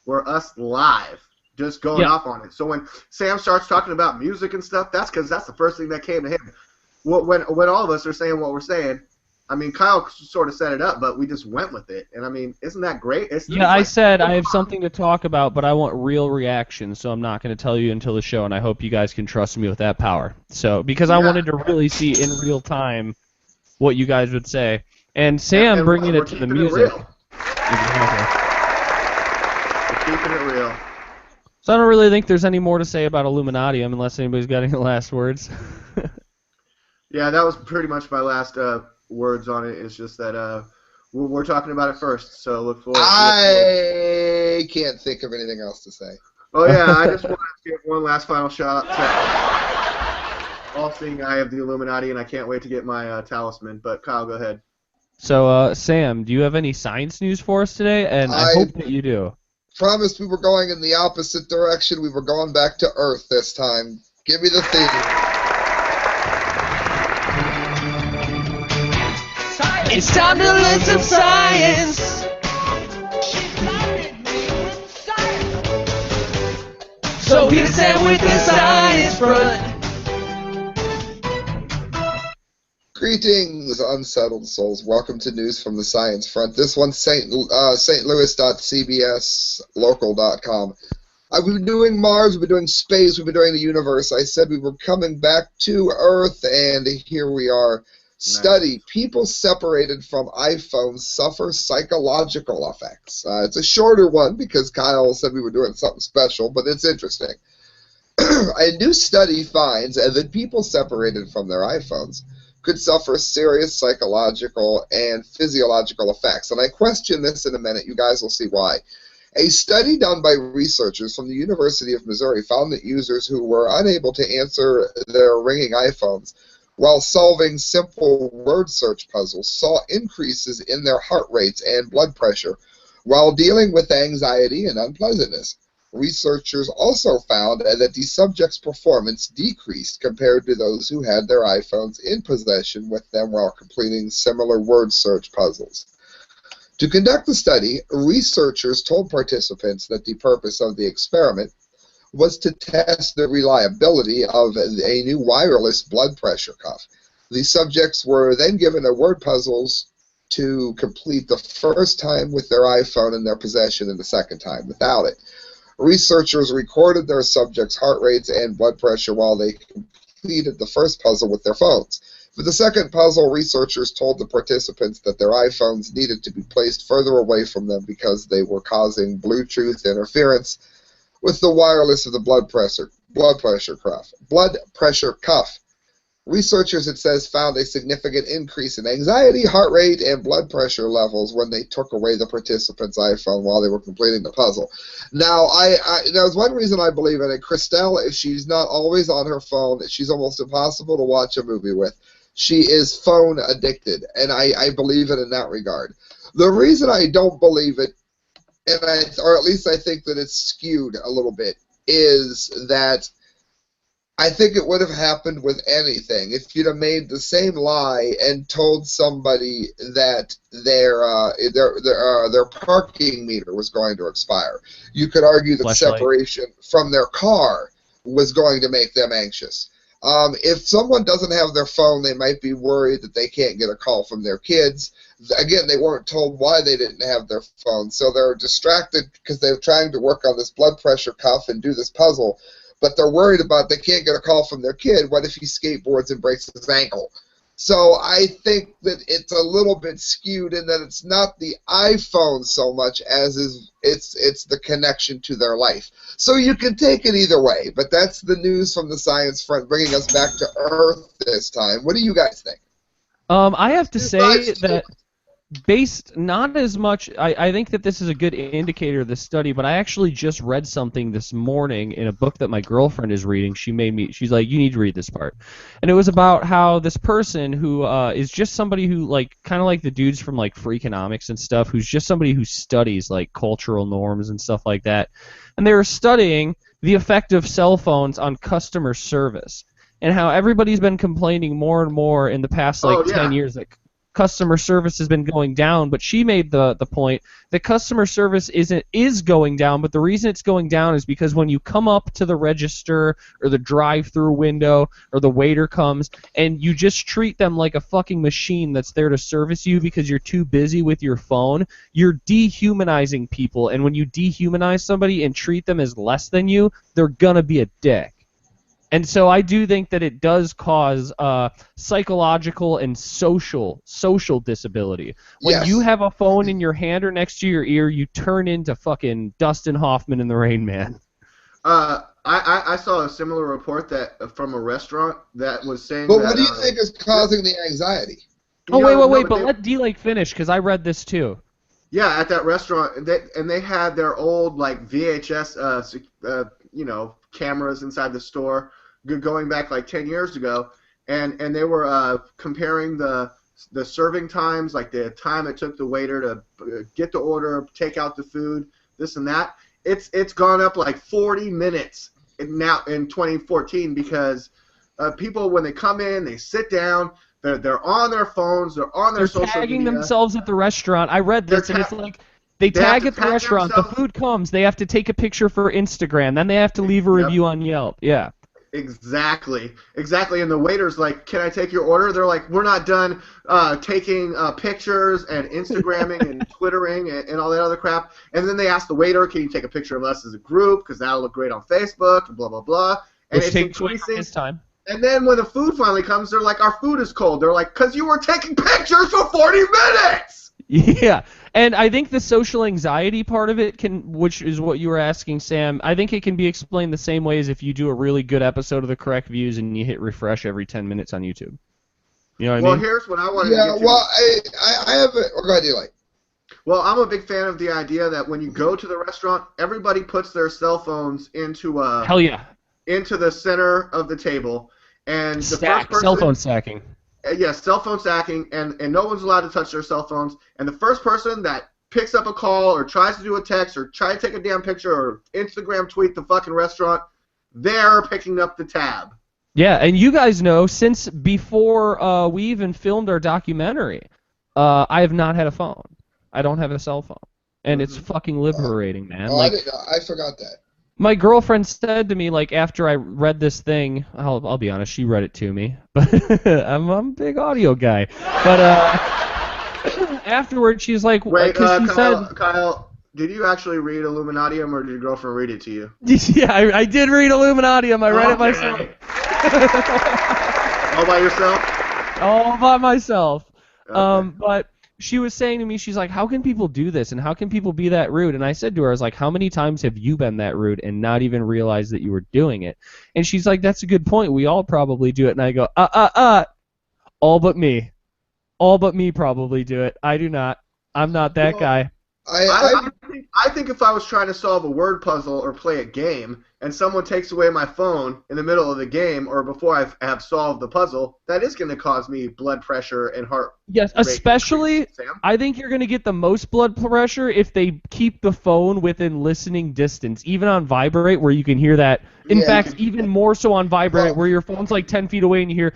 Speaker 3: were us live, just going off on it. So when Sam starts talking about music and stuff, that's because that's the first thing that came to him. When all of us are saying what we're saying, I mean, Kyle sort of set it up, but we just went with it. And I mean, isn't that great?
Speaker 1: Yeah, I said I have something to talk about, but I want real reactions, so I'm not going to tell you until the show, and I hope you guys can trust me with that power. So, because I wanted to really see in real time what you guys would say. And Sam bringing it to the music.
Speaker 3: Exactly. We're keeping it real.
Speaker 1: So I don't really think there's any more to say about Illuminatiam unless anybody's got any last words.
Speaker 3: Yeah, that was pretty much my last words on it. It's just that we're talking about it first, so look forward.
Speaker 2: I can't think of anything else to say.
Speaker 3: Oh yeah, I just want to give one last final shout out to all-seeing eye of the Illuminati, and I can't wait to get my talisman. But Kyle, go ahead.
Speaker 1: So Sam, do you have any science news for us today? And I hope that you do.
Speaker 2: Promised we were going in the opposite direction. We were going back to Earth this time. Give me the theme.
Speaker 4: It's time to learn some science. So here's Sam with the science front.
Speaker 2: Greetings, unsettled souls. Welcome to News from the Science Front. This one's St. Louis.cbslocal.com. We've been doing Mars, we've been doing space, we've been doing the universe. I said we were coming back to Earth, and here we are. Study, people separated from iPhones suffer psychological effects. It's a shorter one because Kyle said we were doing something special, but it's interesting. A new study finds that people separated from their iPhones could suffer serious psychological and physiological effects. And I question this in a minute. You guys will see why. A study done by researchers from the University of Missouri found that users who were unable to answer their ringing iPhones while solving simple word search puzzles saw increases in their heart rates and blood pressure while dealing with anxiety and unpleasantness. Researchers also found that the subjects' performance decreased compared to those who had their iPhones in possession with them while completing similar word search puzzles. To conduct the study, researchers told participants that the purpose of the experiment was to test the reliability of a new wireless blood pressure cuff. The subjects were then given a word puzzles to complete the first time with their iPhone in their possession and the second time without it. Researchers recorded their subjects' heart rates and blood pressure while they completed the first puzzle with their phones. For the second puzzle, researchers told the participants that their iPhones needed to be placed further away from them because they were causing Bluetooth interference with the wireless of the blood pressure cuff. Researchers, it says, found a significant increase in anxiety, heart rate, and blood pressure levels when they took away the participant's iPhone while they were completing the puzzle. Now, there's one reason I believe in it. Christelle, if she's not always on her phone, she's almost impossible to watch a movie with. She is phone addicted, and I believe it in that regard. The reason I don't believe it, or at least I think that it's skewed a little bit, is that I think it would have happened with anything. If you'd have made the same lie and told somebody that their parking meter was going to expire, you could argue that separation from their car was going to make them anxious. If someone doesn't have their phone, they might be worried that they can't get a call from their kids. Again, they weren't told why they didn't have their phone, so they're distracted because they're trying to work on this blood pressure cuff and do this puzzle, but they're worried about they can't get a call from their kid. What if he skateboards and breaks his ankle? So I think that it's a little bit skewed in that it's not the iPhone so much as it's the connection to their life. So you can take it either way, but that's the news from the science front, bringing us back to Earth this time. What do you guys think?
Speaker 1: I have to say that based not as much, I think that this is a good indicator of the study, but I actually just read something this morning in a book that my girlfriend is reading. She's like, you need to read this part. And it was about how this person who is just somebody who, like, kind of like the dudes from, like, Freakonomics and stuff, who's just somebody who studies, like, cultural norms and stuff like that. And they were studying the effect of cell phones on customer service and how everybody's been complaining more and more in the past, like, 10 years customer service has been going down, but she made the point that customer service is going down, but the reason it's going down is because when you come up to the register or the drive-through window or the waiter comes and you just treat them like a fucking machine that's there to service you because you're too busy with your phone, you're dehumanizing people, and when you dehumanize somebody and treat them as less than you, they're gonna be a dick. And so I do think that it does cause psychological and social disability. When you have a phone in your hand or next to your ear, you turn into fucking Dustin Hoffman in The Rain Man.
Speaker 3: I saw a similar report that from a restaurant that was saying
Speaker 2: But
Speaker 3: that,
Speaker 2: what do you think is causing the anxiety?
Speaker 1: Oh, wait, but let D-Lake finish, because I read this too.
Speaker 3: Yeah, at that restaurant, they had their old like VHS, cameras inside the store, going back like 10 years ago, and they were comparing the serving times, like the time it took the waiter to get the order, take out the food, this and that. It's gone up like 40 minutes now in 2014 because people, when they come in, they sit down, they're on their phones, they're on their social media.
Speaker 1: They're tagging themselves at the restaurant. I read this, and it's like they tag at the restaurant, the food comes, they have to take a picture for Instagram, then they have to leave a review on Yelp. Yeah.
Speaker 3: Exactly. And the waiter's like, "Can I take your order?" They're like, "We're not done taking pictures and Instagramming and Twittering and all that other crap." And then they ask the waiter, "Can you take a picture of us as a group? Because that'll look great on Facebook," and blah, blah, blah. And
Speaker 1: which takes his time.
Speaker 3: And then when the food finally comes, they're like, "Our food is cold." They're like, "Because you were taking pictures for 40 minutes!"
Speaker 1: Yeah, and I think the social anxiety part of it which is what you were asking, Sam, I think it can be explained the same way as if you do a really good episode of The Correct Views and you hit refresh every 10 minutes on YouTube. You know what I mean?
Speaker 3: Well, here's what I wanted to get to.
Speaker 2: Well, I have a... Go ahead, Eli.
Speaker 3: Well, I'm a big fan of the idea that when you go to the restaurant, everybody puts their cell phones into
Speaker 1: Hell yeah.
Speaker 3: Into the center of the table. And the
Speaker 1: Stack,
Speaker 3: first person,
Speaker 1: cell phone stacking.
Speaker 3: Yes, cell phone stacking, and no one's allowed to touch their cell phones. And the first person that picks up a call or tries to do a text or try to take a damn picture or Instagram tweet the fucking restaurant, they're picking up the tab.
Speaker 1: Yeah, and you guys know, since before we even filmed our documentary, I have not had a phone. I don't have a cell phone. And it's fucking liberating, man.
Speaker 2: Oh, I forgot that.
Speaker 1: My girlfriend said to me, like, after I read this thing, I'll be honest, she read it to me, but I'm a big audio guy. But afterwards, she's like,
Speaker 3: wait,
Speaker 1: said,
Speaker 3: Kyle, did you actually read Illuminatiam, or did your girlfriend read it to you?
Speaker 1: Yeah, I did read Illuminatiam. I read it myself.
Speaker 3: All by yourself?
Speaker 1: All by myself.
Speaker 3: Okay.
Speaker 1: But she was saying to me, she's like, how can people do this, and how can people be that rude? And I said to her, I was like, how many times have you been that rude and not even realized that you were doing it? And she's like, that's a good point. We all probably do it. And I go, all but me. All but me probably do it. I do not. I'm not that guy.
Speaker 3: I think if I was trying to solve a word puzzle or play a game, and someone takes away my phone in the middle of the game or before I have solved the puzzle, that is going to cause me blood pressure and heart rate.
Speaker 1: Yes, especially, I think you're going to get the most blood pressure if they keep the phone within listening distance, even on vibrate, where you can hear that. In fact, even more so on vibrate, where your phone's like 10 feet away and you hear,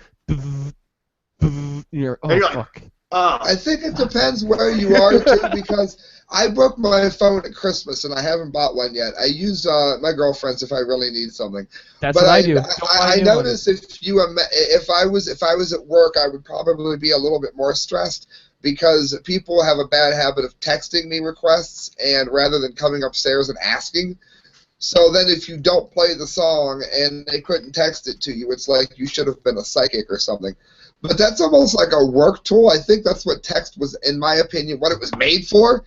Speaker 1: and you're, fuck.
Speaker 2: I think it depends where you are, too, because I broke my phone at Christmas, and I haven't bought one yet. I use my girlfriend's if I really need something.
Speaker 1: That's what I do.
Speaker 2: I notice if I was at work, I would probably be a little bit more stressed because people have a bad habit of texting me requests, and rather than coming upstairs and asking. So then if you don't play the song and they couldn't text it to you, it's like you should have been a psychic or something. But that's almost like a work tool. I think that's what text was, in my opinion, what it was made for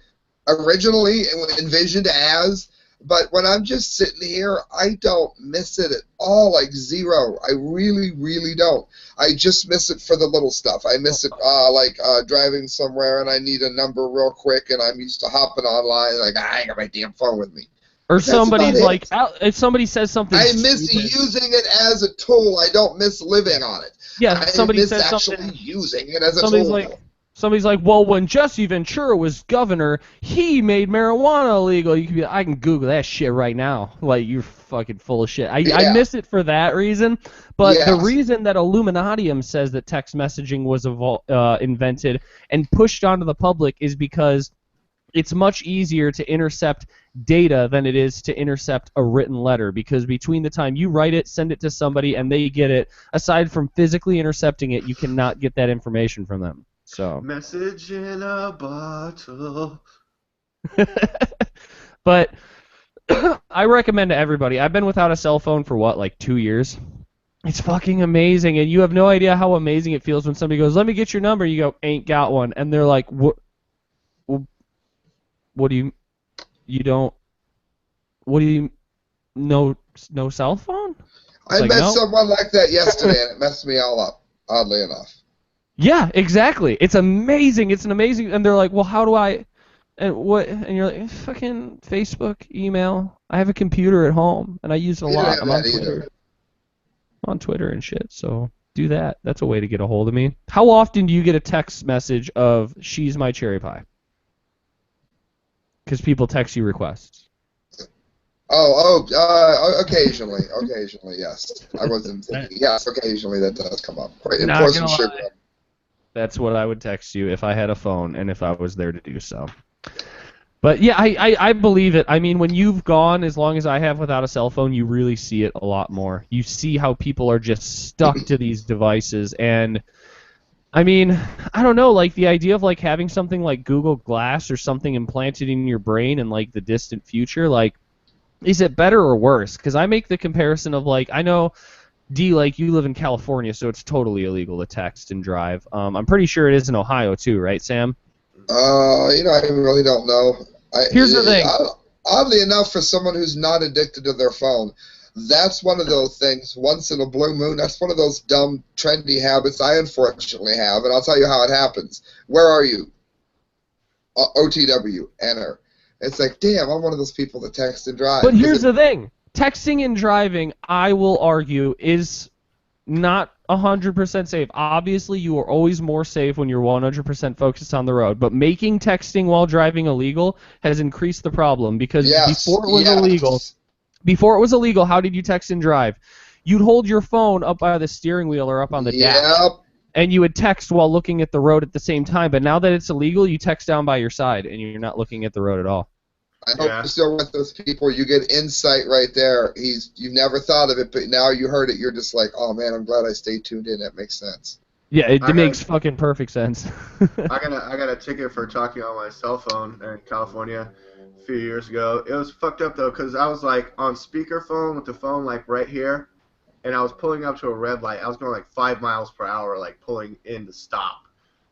Speaker 2: originally and envisioned as. But when I'm just sitting here, I don't miss it at all, like zero. I really, really don't. I just miss it for the little stuff. I miss it like driving somewhere and I need a number real quick and I'm used to hopping online like, I ain't got my damn phone with me.
Speaker 1: Or somebody's like, if somebody says something
Speaker 2: I miss using it as a tool. I don't miss living on it.
Speaker 1: Yeah, somebody
Speaker 2: miss
Speaker 1: says
Speaker 2: actually
Speaker 1: something.
Speaker 2: using it as a
Speaker 1: Somebody's
Speaker 2: tool.
Speaker 1: like, Somebody's like, well, when Jesse Ventura was governor, he made marijuana illegal. You can be, I can Google that shit right now. Like, you're fucking full of shit. I miss it for that reason. But the reason that Illuminatiam says that text messaging was invented and pushed onto the public is because it's much easier to intercept data than it is to intercept a written letter, because between the time you write it, send it to somebody, and they get it, aside from physically intercepting it, you cannot get that information from them. So.
Speaker 3: Message in a bottle.
Speaker 1: But I recommend to everybody. I've been without a cell phone for what, like 2 years? It's fucking amazing, and you have no idea how amazing it feels when somebody goes, let me get your number. You go, ain't got one. And they're like, what do you, no cell phone?
Speaker 2: I met someone like that yesterday, and it messed me all up, oddly enough.
Speaker 1: Yeah, exactly. It's amazing. It's an amazing, and they're like, well, how do I, and what, and you're like, fucking Facebook, email. I have a computer at home, and I use it a lot. I'm on Twitter. I'm on Twitter and shit, so do that. That's a way to get a hold of me. How often do you get a text message of, she's my cherry pie? Because people text you requests.
Speaker 2: Occasionally, yes. I wasn't thinking. Yes, occasionally that does come up. Right.
Speaker 1: That's what I would text you if I had a phone and if I was there to do so. But yeah, I believe it. I mean, when you've gone as long as I have without a cell phone, you really see it a lot more. You see how people are just stuck to these devices, and I mean, I don't know, like the idea of like having something like Google Glass or something implanted in your brain in like the distant future, like, is it better or worse? Because I make the comparison of like, I know DLAKE, you live in California, so it's totally illegal to text and drive. I'm pretty sure it is in Ohio too, right, Sam?
Speaker 2: I really don't know.
Speaker 1: Here's the thing.
Speaker 2: Oddly enough, for someone who's not addicted to their phone, that's one of those things, once in a blue moon, that's one of those dumb, trendy habits I unfortunately have, and I'll tell you how it happens. Where are you? OTW, enter. It's like, damn, I'm one of those people that text and drive.
Speaker 1: But here's the thing. Texting and driving, I will argue, is not 100% safe. Obviously, you are always more safe when you're 100% focused on the road. But making texting while driving illegal has increased the problem, because before it was illegal, how did you text and drive? You'd hold your phone up by the steering wheel or up on the dash, and you would text while looking at the road at the same time. But now that it's illegal, you text down by your side, and you're not looking at the road at all.
Speaker 2: I hope you're still with those people. You get insight right there. You've never thought of it, but now you heard it. You're just like, oh man, I'm glad I stayed tuned in. That makes sense.
Speaker 1: Yeah, it makes fucking perfect sense.
Speaker 3: I got a ticket for talking on my cell phone in California a few years ago. It was fucked up though, because I was like on speakerphone with the phone like right here, and I was pulling up to a red light. I was going like 5 miles per hour, like pulling in to stop.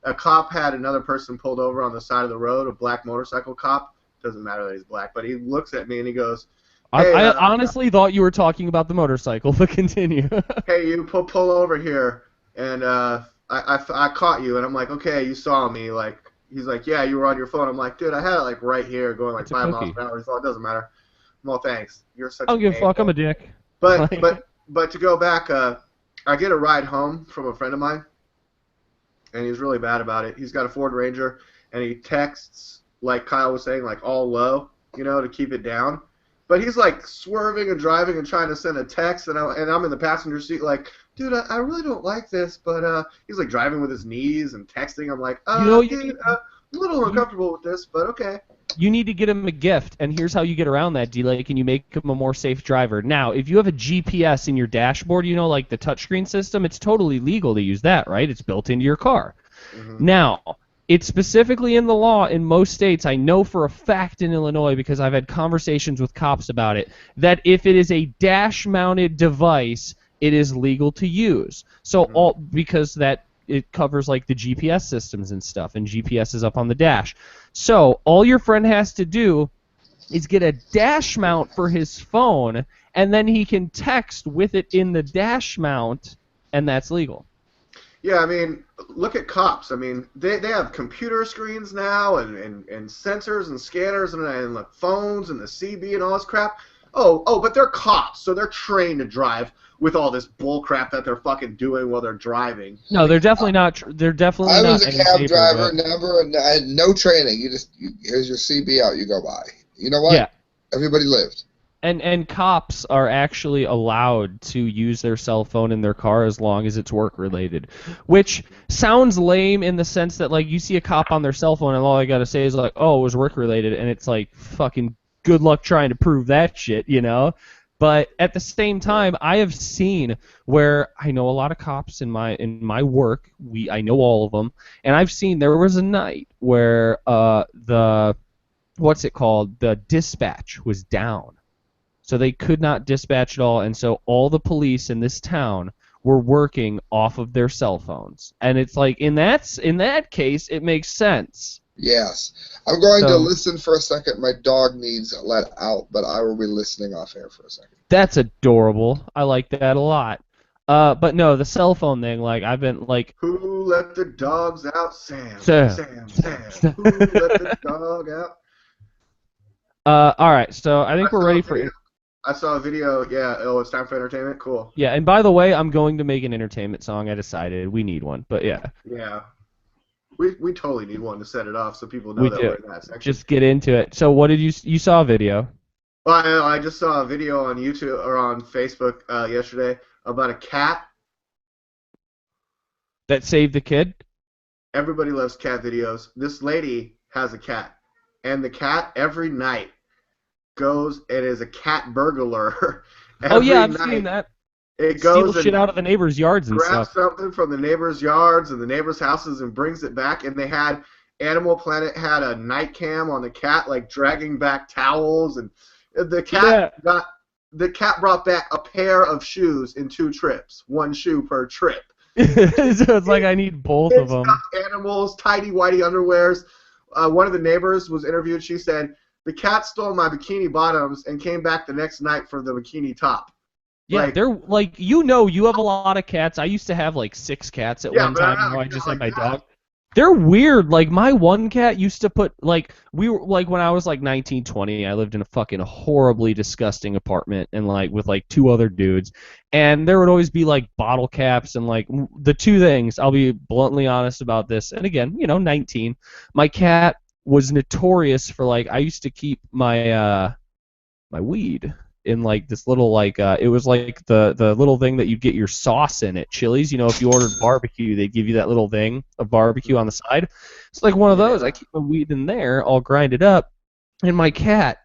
Speaker 3: A cop had another person pulled over on the side of the road, a black motorcycle cop. Doesn't matter that he's black, but he looks at me and he goes, hey,
Speaker 1: I honestly thought you were talking about the motorcycle, but continue.
Speaker 3: Hey, you pull over here, and I caught you, and I'm like, okay, you saw me. Like, he's like, yeah, you were on your phone. I'm like, dude, I had it like right here going like 5 miles per hour. He's like, it doesn't matter. Well, thanks. You're such
Speaker 1: I don't give a fuck, I'm a dick.
Speaker 3: But to go back, I get a ride home from a friend of mine, and he's really bad about it. He's got a Ford Ranger, and he texts, like Kyle was saying, like all low, to keep it down. But he's like swerving and driving and trying to send a text, and I'm in the passenger seat like, dude, I really don't like this. But he's like driving with his knees and texting. I'm like, dude, I'm a little uncomfortable with this, but okay.
Speaker 1: You need to get him a gift, and here's how you get around that, DLAKE, and you make him a more safe driver. Now, if you have a GPS in your dashboard, like the touchscreen system, it's totally legal to use that, right? It's built into your car. Mm-hmm. Now, it's specifically in the law in most states, I know for a fact in Illinois because I've had conversations with cops about it, that if it is a dash-mounted device, it is legal to use. So because that it covers like the GPS systems and stuff, and GPS is up on the dash. So all your friend has to do is get a dash mount for his phone, and then he can text with it in the dash mount, and that's legal.
Speaker 3: Yeah, I mean, look at cops. I mean, they have computer screens now and sensors and scanners and the phones and the CB and all this crap. but they're cops, so they're trained to drive with all this bull crap that they're fucking doing while they're driving.
Speaker 1: No, they're definitely not. They're definitely
Speaker 2: I
Speaker 1: not.
Speaker 2: was a cab driver, never, and I had no training. Here's your CB out, you go by. You know what?
Speaker 1: Yeah.
Speaker 2: Everybody lived.
Speaker 1: And cops are actually allowed to use their cell phone in their car as long as it's work related, which sounds lame in the sense that like you see a cop on their cell phone and all I gotta say is like, oh, it was work related, and it's like fucking good luck trying to prove that shit, you know? But at the same time, I have seen where I know a lot of cops in my work. I know all of them, and I've seen there was a night where the dispatch was down. So they could not dispatch at all, and so all the police in this town were working off of their cell phones. And it's like in that case, it makes sense.
Speaker 2: Yes. I'm going to listen for a second. My dog needs let out, but I will be listening off air for a second.
Speaker 1: That's adorable. I like that a lot. But no, the cell phone thing, like I've been like,
Speaker 3: who let the dogs out? Sam. Who let the dog out?
Speaker 1: All right, so I think we're ready for.
Speaker 3: I saw a video. Yeah. Oh, it's time for entertainment. Cool.
Speaker 1: Yeah, and by the way, I'm going to make an entertainment song. I decided we need one, but yeah.
Speaker 3: Yeah. We totally need one to set it off so people know we're in that section.
Speaker 1: Just get into it. So what did you saw a video?
Speaker 3: Well, I just saw a video on YouTube or on Facebook yesterday about a cat
Speaker 1: that saved the kid.
Speaker 3: Everybody loves cat videos. This lady has a cat, and the cat every night goes and is a cat burglar.
Speaker 1: Oh yeah, I've seen that.
Speaker 3: It goes
Speaker 1: steals shit out of the neighbors' yards and
Speaker 3: grabs
Speaker 1: stuff.
Speaker 3: something from the neighbors' yards and the neighbors' houses and brings it back. And they had Animal Planet had a night cam on the cat, like dragging back towels, and the cat brought back a pair of shoes in 2 trips, 1 shoe per trip.
Speaker 1: So it's like I need both of them.
Speaker 3: Animals, tidy-whitey underwears. One of the neighbors was interviewed. She said, the cat stole my bikini bottoms and came back the next night for the bikini top.
Speaker 1: Yeah, they're like, you have a lot of cats. I used to have like 6 cats at one time. Now I just have my dog. They're weird. Like my one cat used to put like when I was like 19, 20, I lived in a fucking horribly disgusting apartment and like with like 2 other dudes, and there would always be like bottle caps and like the 2 things. I'll be bluntly honest about this. And again, 19. My cat was notorious for like I used to keep my my weed in like this little like it was like the little thing that you get your sauce in at Chili's. If you ordered barbecue, they give you that little thing of barbecue on the side. It's like one of those. I keep my weed in there, all grinded up, and my cat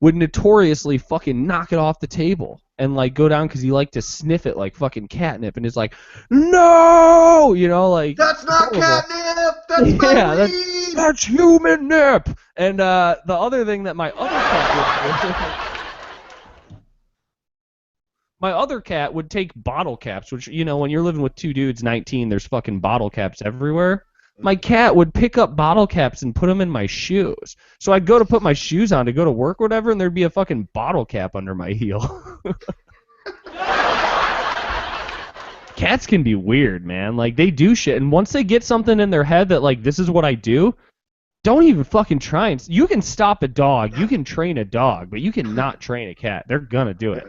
Speaker 1: would notoriously fucking knock it off the table and like go down because he liked to sniff it like fucking catnip, and it's like, no, like
Speaker 3: that's not catnip. That's my weed.
Speaker 1: That's human nip. And the other thing that my other cat would do. My other cat would take bottle caps, which, when you're living with 2 dudes, 19, there's fucking bottle caps everywhere. My cat would pick up bottle caps and put them in my shoes. So I'd go to put my shoes on to go to work or whatever, and there'd be a fucking bottle cap under my heel. Cats can be weird, man. Like, they do shit, and once they get something in their head that, like, this is what I do, don't even fucking try. You can stop a dog. You can train a dog, but you cannot train a cat. They're gonna do it.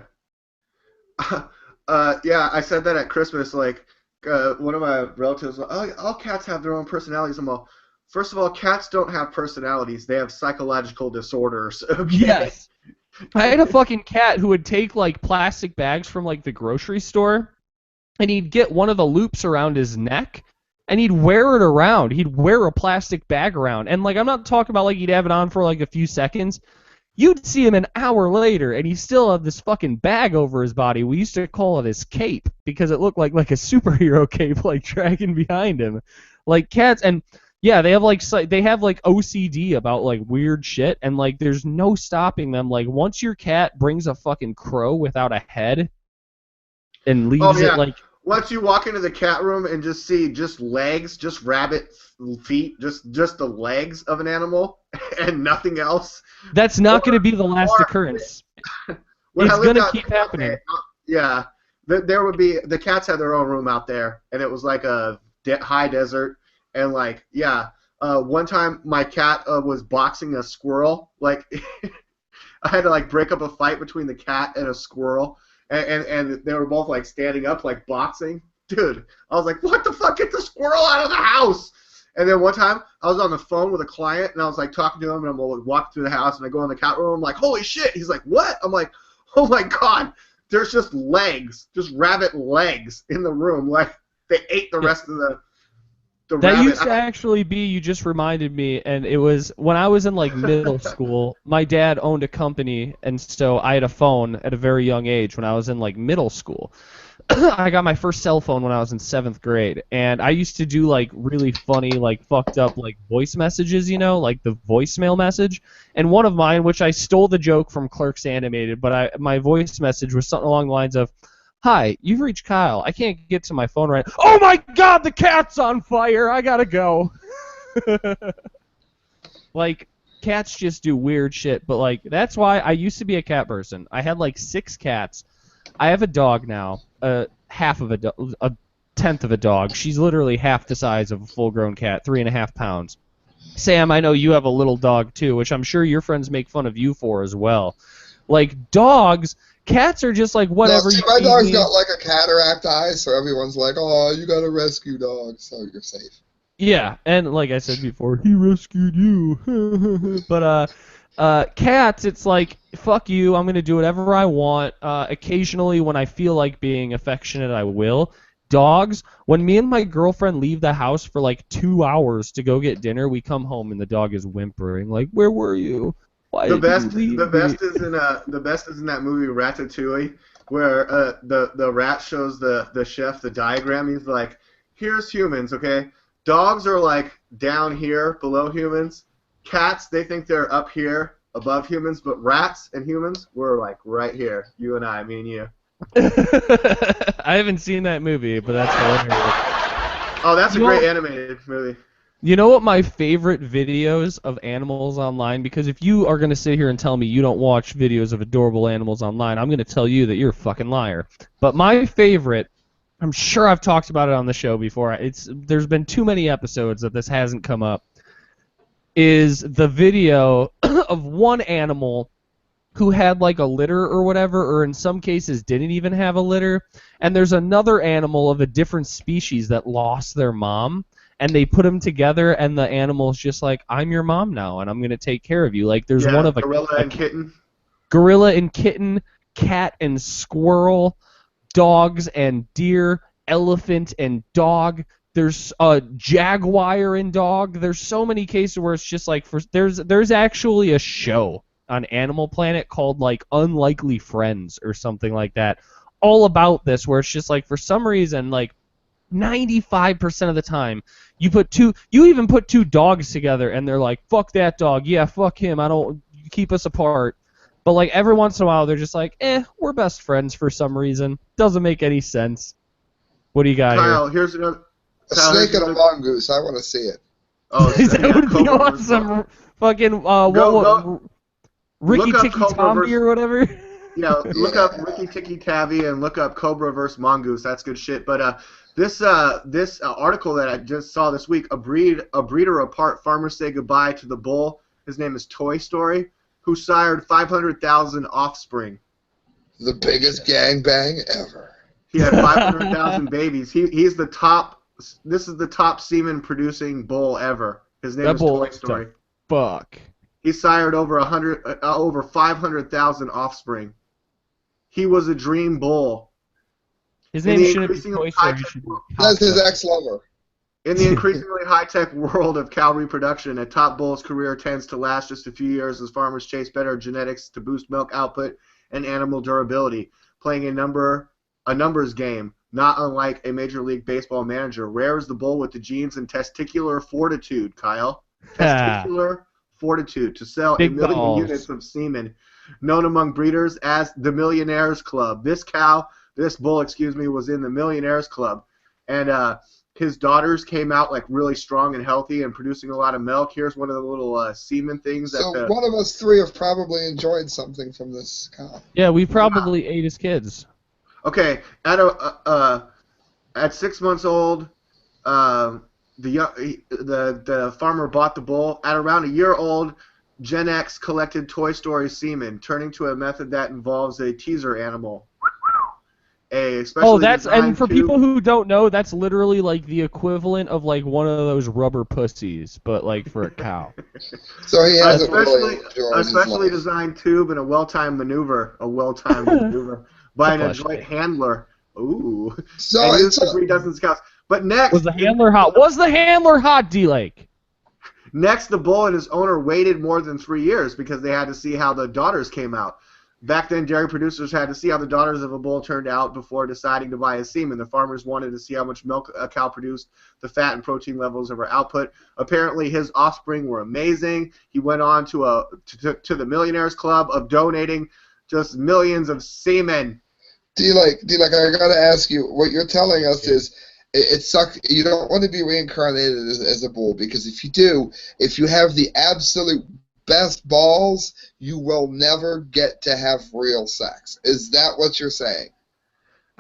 Speaker 3: Yeah, I said that at Christmas. Like, one of my relatives, all cats have their own personalities. I'm all, first of all, cats don't have personalities. They have psychological disorders. Okay?
Speaker 1: Yes. I had a fucking cat who would take, like, plastic bags from, like, the grocery store, and he'd get one of the loops around his neck, and he'd wear it around. He'd wear a plastic bag around. And, like, I'm not talking about, like, he'd have it on for, like, a few seconds. You'd see him an hour later, and he still had this fucking bag over his body. We used to call it his cape because it looked like a superhero cape, like dragging behind him, like cats. And yeah, they have OCD about like weird shit, and like there's no stopping them. Like once your cat brings a fucking crow without a head and leaves it like.
Speaker 3: Once you walk into the cat room and just see just legs, just rabbit feet, just the legs of an animal and nothing else.
Speaker 1: That's not going to be the last occurrence. It's going to keep happening.
Speaker 3: Yeah. There would be, the cats had their own room out there, and it was like a high desert. And like, yeah, one time my cat was boxing a squirrel. Like, I had to like break up a fight between the cat and a squirrel, and they were both like standing up like boxing. Dude, I was like, what the fuck? Get the squirrel out of the house! And then one time, I was on the phone with a client, and I was like talking to him, and I'm like walking through the house, and I go in the cat room, I'm like, holy shit! He's like, what? I'm like, oh my god, there's just legs, just rabbit legs in the room, like they ate the rest of the
Speaker 1: That
Speaker 3: rabbit.
Speaker 1: used to actually be, you just reminded me, and it was when I was in like middle school, my dad owned a company, and so I had a phone at a very young age when I was in like middle school. I got my first cell phone when I was in 7th grade, and I used to do like really funny, like fucked up like voice messages, you know, like the voicemail message. And one of mine, which I stole the joke from Clerks Animated, but my voice message was something along the lines of, "Hi, you've reached Kyle. I can't get to my phone right." Oh my God, the cat's on fire! I gotta go. Like, cats just do weird shit, but like that's why I used to be a cat person. I had like 6 cats. I have a dog now, a tenth of a dog. She's literally half the size of a full-grown cat, 3.5 pounds. Sam, I know you have a little dog too, which I'm sure your friends make fun of you for as well. Like dogs, cats are just like whatever.
Speaker 2: No, see, my dog's got like a cataract eye, so everyone's like, "Oh, you got a rescue dog, so you're safe."
Speaker 1: Yeah, and like I said before, he rescued you. But cats, it's like, fuck you, I'm going to do whatever I want. Occasionally, when I feel like being affectionate, I will. Dogs, when me and my girlfriend leave the house for like 2 hours to go get dinner, we come home and the dog is whimpering, like, "Where were you? Why did you leave me?"
Speaker 3: The best is in that movie Ratatouille, where the rat shows the chef the diagram. He's like, "Here's humans, okay? Dogs are like down here below humans. Cats, they think they're up here above humans, but rats and humans, we're like right here. You and I, me and you."
Speaker 1: I haven't seen that movie, but that's hilarious.
Speaker 3: Oh, that's a great animated movie.
Speaker 1: You know what my favorite videos of animals online, because if you are going to sit here and tell me you don't watch videos of adorable animals online, I'm going to tell you that you're a fucking liar. But my favorite, I'm sure I've talked about it on the show before, there's been too many episodes that this hasn't come up, is the video of one animal who had like a litter or whatever, or in some cases didn't even have a litter, and there's another animal of a different species that lost their mom, and they put them together, and the animal's just like, "I'm your mom now, and I'm going to take care of you." Like, there's one of
Speaker 3: gorilla and kitten.
Speaker 1: Gorilla and kitten, cat and squirrel, dogs and deer, elephant and dog. There's a jaguar and dog. There's so many cases where it's just like, there's actually a show on Animal Planet called like Unlikely Friends or something like that, all about this, where it's just like, for some reason, like 95% of the time, you even put 2 dogs together and they're like, "Fuck that dog, yeah, fuck him, keep us apart." But like every once in a while they're just like, we're best friends for some reason. Doesn't make any sense. What do you got
Speaker 3: Kyle,
Speaker 1: here?
Speaker 3: here's another.
Speaker 2: A snake and a mongoose. I want to see it.
Speaker 3: Oh,
Speaker 1: that would be awesome. Fucking Ricky Tikki Tavi or whatever.
Speaker 3: Yeah, look up Ricky Tikki Tavi and look up Cobra vs. Mongoose. That's good shit. But this article that I just saw this week, a breeder apart, farmers say goodbye to the bull. His name is Toy Story, who sired 500,000 offspring.
Speaker 2: The biggest gangbang ever.
Speaker 3: He had 500,000 babies. He's the top. This is the top semen producing bull ever. His name is Toy Story.
Speaker 1: Fuck.
Speaker 3: He sired over 500,000 offspring. He was a dream bull.
Speaker 1: His name shouldn't be Toy Story.
Speaker 2: That's his ex-lover.
Speaker 3: In the increasingly high-tech world of cow reproduction, a top bull's career tends to last just a few years as farmers chase better genetics to boost milk output and animal durability, playing a numbers game, not unlike a Major League Baseball manager. Rare is the bull with the genes and testicular fortitude, Kyle. Testicular fortitude to sell
Speaker 1: Big
Speaker 3: 1 million
Speaker 1: balls.
Speaker 3: units of semen, known among breeders as the Millionaires Club. This bull, was in the Millionaires Club, and his daughters came out like really strong and healthy and producing a lot of milk. Here's one of the little semen things.
Speaker 2: So one of us 3 have probably enjoyed something from this cow.
Speaker 1: Yeah, we probably ate his kids.
Speaker 3: Okay, at 6 months old, the farmer bought the bull. At around a year old, Gen X collected Toy Story semen, turning to a method that involves a teaser animal. A specially
Speaker 1: and
Speaker 3: designed
Speaker 1: for
Speaker 3: tube.
Speaker 1: people who don't know, that's literally like the equivalent of like one of those rubber pussies, but like for a cow.
Speaker 2: So he
Speaker 3: A
Speaker 2: hasn't really enjoyed his
Speaker 3: specially
Speaker 2: life.
Speaker 3: designed tube and a well-timed maneuver. By an
Speaker 1: Flesh
Speaker 3: adroit
Speaker 1: thing.
Speaker 3: handler. Ooh.
Speaker 2: So
Speaker 3: And used
Speaker 2: it's
Speaker 3: to breed dozens of cows. But next,
Speaker 1: Was the handler hot? Was the handler hot, D-Lake?
Speaker 3: Next, the bull and his owner waited more than 3 years because they had to see how the daughters came out. Back then, dairy producers had to see how the daughters of a bull turned out before deciding to buy his semen. The farmers wanted to see how much milk a cow produced, the fat and protein levels of her output. Apparently, his offspring were amazing. He went on to the Millionaires Club of donating just millions of semen.
Speaker 2: D-Like, I gotta ask you, what you're telling us is it sucks. You don't want to be reincarnated as a bull, because if you do, if you have the absolute best balls, you will never get to have real sex. Is that what you're saying?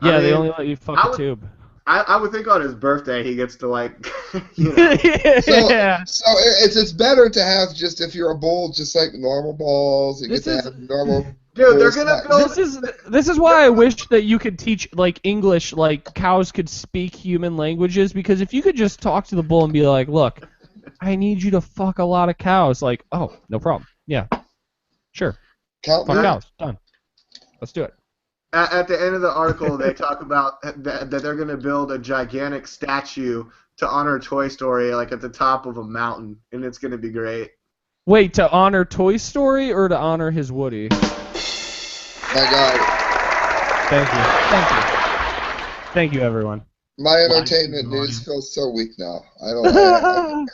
Speaker 1: Yeah,
Speaker 3: I
Speaker 1: they
Speaker 3: mean,
Speaker 1: only let you fuck a tube.
Speaker 3: I would think on his birthday he gets to, like, you know.
Speaker 1: Yeah.
Speaker 2: So it's better to have, just if you're a bull, just like normal balls. You get to have normal.
Speaker 3: Dude, they're gonna build.
Speaker 1: This is why I wish that you could teach like English, like cows could speak human languages, because if you could just talk to the bull and be like, look, I need you to fuck a lot of cows, like, oh, no problem. Yeah. Sure.
Speaker 2: Count
Speaker 1: Fuck
Speaker 2: me.
Speaker 1: cows. Done. Let's do it.
Speaker 3: At the end of the article, they talk about that they're going to build a gigantic statue to honor Toy Story, like at the top of a mountain, and it's going to be great.
Speaker 1: Wait, to honor Toy Story or to honor his Woody?
Speaker 2: My God.
Speaker 1: Thank you. Thank you, everyone.
Speaker 2: My entertainment news feels so weak now. I don't.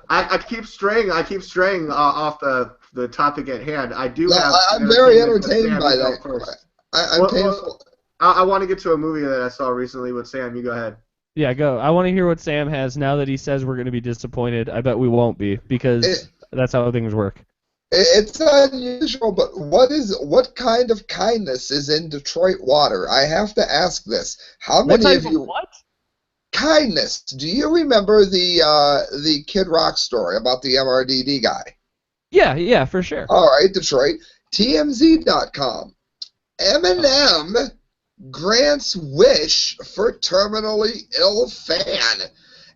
Speaker 3: I keep straying off the topic at hand. I do
Speaker 2: No,
Speaker 3: have.
Speaker 2: I'm very entertained by that. I'm painful.
Speaker 3: I want to get to a movie that I saw recently with Sam. You go ahead.
Speaker 1: Yeah, go. I want to hear what Sam has now that he says we're going to be disappointed. I bet we won't be, because that's how things work.
Speaker 2: It's unusual, but what kind of kindness is in Detroit water? I have to ask this. How many of you?
Speaker 1: What?
Speaker 2: Kindness. Do you remember the Kid Rock story about the MRDD guy?
Speaker 1: Yeah, for sure.
Speaker 2: All right, Detroit. TMZ.com. Eminem grants wish for terminally ill fan.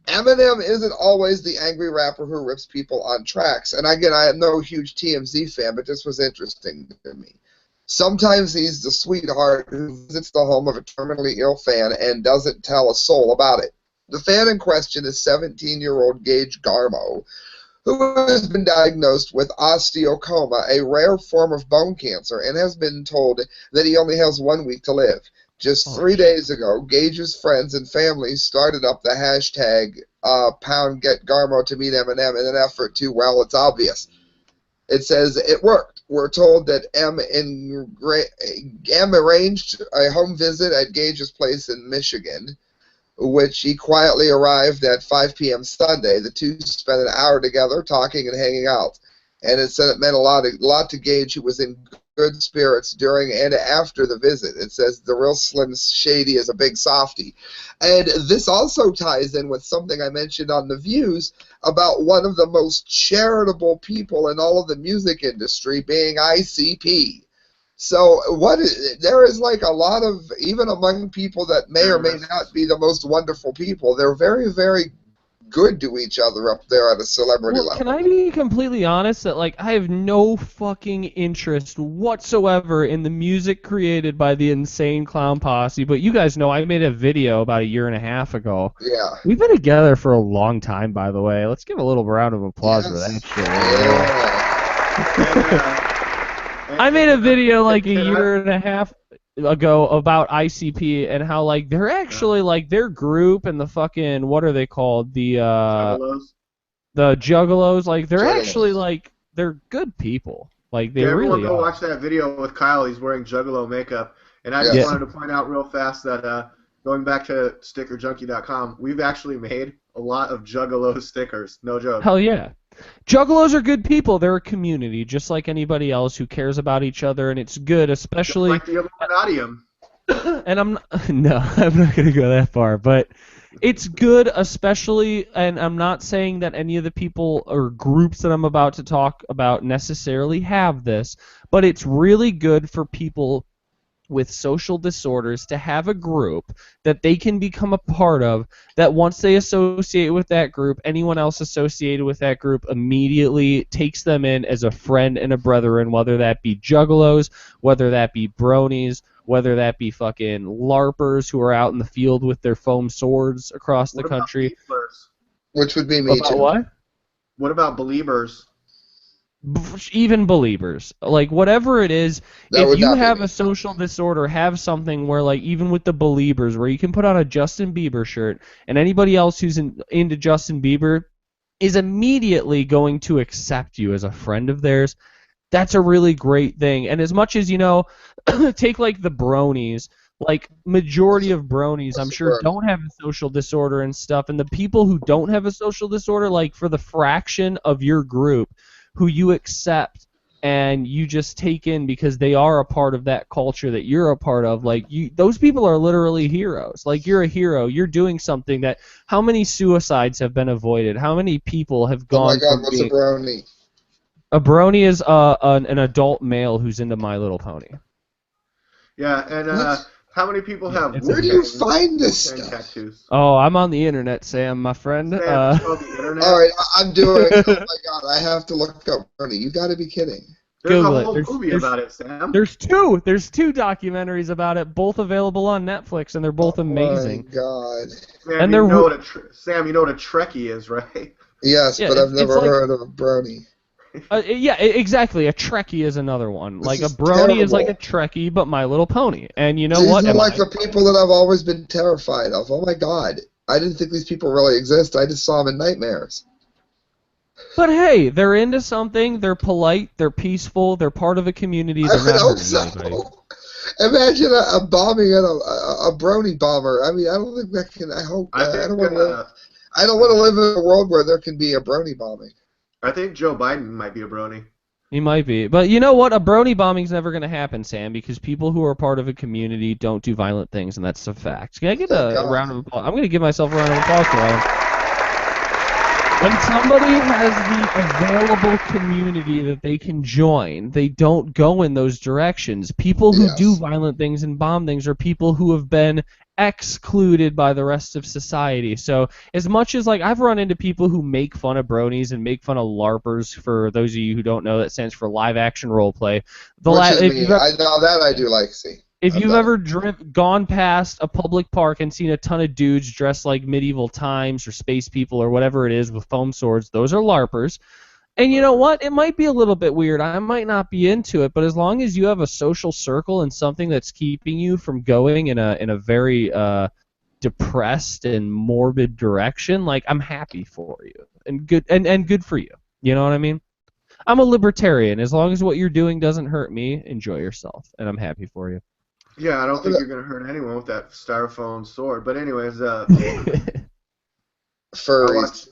Speaker 2: Eminem isn't always the angry rapper who rips people on tracks. And again, I am no huge TMZ fan, but this was interesting to me. Sometimes he's the sweetheart who visits the home of a terminally ill fan and doesn't tell a soul about it. The fan in question is 17-year-old Gage Garmo, who has been diagnosed with osteocoma, a rare form of bone cancer, and has been told that he only has 1 week to live. Just 3 days ago, Gage's friends and family started up the hashtag #PoundGetGarmo to meet Eminem in an effort to, well, it's obvious. It says it worked. We're told that M arranged a home visit at Gage's place in Michigan, which he quietly arrived at 5 p.m. Sunday. The two spent an hour together talking and hanging out. And it said it meant a lot to Gage, who was in good spirits during and after the visit. It says the real Slim Shady is a big softy. And this also ties in with something I mentioned on The Views about one of the most charitable people in all of the music industry being ICP. So there is like a lot of, even among people that may or may not be the most wonderful people, they're very, very good to each other up there at a celebrity level.
Speaker 1: Can I be completely honest that, like, I have no fucking interest whatsoever in the music created by the Insane Clown Posse, but you guys know I made a video about 1.5 years ago.
Speaker 2: Yeah.
Speaker 1: We've been together for a long time, by the way. Let's give a little round of applause for that shit.
Speaker 2: Yeah.
Speaker 1: I made a video like 1.5 years ago about ICP and how, like, they're actually, like, their group and the fucking, what are they called? The Juggalos, like, they're actually, like, they're good people. Like, they really
Speaker 3: everyone go
Speaker 1: are.
Speaker 3: watch that video with Kyle. He's wearing Juggalo makeup. And I just wanted to point out real fast that going back to stickerjunkie.com, we've actually made a lot of Juggalo stickers. No joke.
Speaker 1: Hell yeah. Juggalos are good people. They're a community, just like anybody else who cares about each other, and it's good, especially...
Speaker 3: Just like the Illuminatiam.
Speaker 1: And I'm not going to go that far, but It's good, especially, and I'm not saying that any of the people or groups that I'm about to talk about necessarily have this, but it's really good for people with social disorders to have a group that they can become a part of, that once they associate with that group, anyone else associated with that group immediately takes them in as a friend and a brethren, whether that be juggalos, whether that be bronies, whether that be fucking LARPers who are out in the field with their foam swords across the
Speaker 3: What about
Speaker 1: country.
Speaker 3: believers?
Speaker 2: Which would be me
Speaker 1: About
Speaker 2: too.
Speaker 1: what?
Speaker 3: What about believers?
Speaker 1: Even believers, like whatever it is,
Speaker 2: That
Speaker 1: if
Speaker 2: would
Speaker 1: you
Speaker 2: not be
Speaker 1: have
Speaker 2: me.
Speaker 1: a social disorder, have something where, like, even with the believers, where you can put on a Justin Bieber shirt, and anybody else who's into Justin Bieber is immediately going to accept you as a friend of theirs. That's a really great thing. And as much as, take like the bronies, like majority of bronies, I'm sure, don't have a social disorder and stuff. And the people who don't have a social disorder, like for the fraction of your group who you accept and you just take in because they are a part of that culture that you're a part of, like, those people are literally heroes. Like, you're a hero. You're doing something that, how many suicides have been avoided? How many people have
Speaker 2: Oh my
Speaker 1: gone
Speaker 2: God,
Speaker 1: from
Speaker 2: what's
Speaker 1: being...
Speaker 2: a brony?
Speaker 1: A brony is an adult male who's into My Little Pony.
Speaker 3: Yeah, and
Speaker 2: What?
Speaker 3: how many people have
Speaker 1: It's a
Speaker 2: Where do you
Speaker 3: Wu-Tang
Speaker 2: find this
Speaker 3: Wu-Tang
Speaker 2: stuff?
Speaker 3: tattoos?
Speaker 1: Oh, I'm on the internet, Sam, my friend.
Speaker 3: Sam, it's called the internet.
Speaker 2: All right, I'm doing. Oh my God, I have to look up brony. You got to be kidding.
Speaker 3: There's a
Speaker 1: Google it.
Speaker 3: whole movie about it, Sam.
Speaker 1: There's two documentaries about it, both available on Netflix, and they're both amazing.
Speaker 2: Oh my God.
Speaker 3: Sam,
Speaker 1: And
Speaker 3: you
Speaker 1: they're
Speaker 3: know what Sam, you know what a Trekkie is, right?
Speaker 2: Yes,
Speaker 1: Yeah,
Speaker 2: but I've
Speaker 1: it's
Speaker 2: never
Speaker 1: like-
Speaker 2: heard of a brony.
Speaker 1: Yeah, exactly. A Trekkie is another one.
Speaker 2: This
Speaker 1: Like, a
Speaker 2: is
Speaker 1: brony is like a
Speaker 2: terrible.
Speaker 1: Trekkie, but My Little Pony. And you know
Speaker 2: These
Speaker 1: what?
Speaker 2: are like the people that I've always been terrified of. Oh my God. I didn't think these people really exist. I just saw them in nightmares.
Speaker 1: But hey, they're into something. They're polite. They're peaceful. They're part of a community.
Speaker 2: I
Speaker 1: They're
Speaker 2: would
Speaker 1: not
Speaker 2: hope
Speaker 1: hurting anybody.
Speaker 2: so. Imagine a bombing at a brony bomber. I mean, I don't think that can. I hope.
Speaker 3: I
Speaker 2: I
Speaker 3: think
Speaker 2: don't want to live. I don't want to live in a world where there can be a brony bombing.
Speaker 3: I think Joe Biden might be a brony.
Speaker 1: He might be. But you know what? A brony bombing's never going to happen, Sam, because people who are part of a community don't do violent things, and that's a fact. Can I get a round of applause? I'm going to give myself a round of applause for that. When somebody has the available community that they can join, they don't go in those directions. People who do violent things and bomb things are people who have been excluded by the rest of society. So as much as, like, I've run into people who make fun of bronies and make fun of LARPers, for those of you who don't know, that stands for live action role play.
Speaker 2: Which is me. I know that I do like see.
Speaker 1: If you've ever gone past a public park and seen a ton of dudes dressed like medieval times or space people or whatever it is with foam swords, those are LARPers. And you know what? It might be a little bit weird. I might not be into it, but as long as you have a social circle and something that's keeping you from going in a very depressed and morbid direction, like, I'm happy for you and good for you. You know what I mean? I'm a libertarian. As long as what you're doing doesn't hurt me, enjoy yourself, and I'm happy for you.
Speaker 3: Yeah, I don't think you're going to hurt anyone with that styrofoam sword. But anyways,
Speaker 2: furries.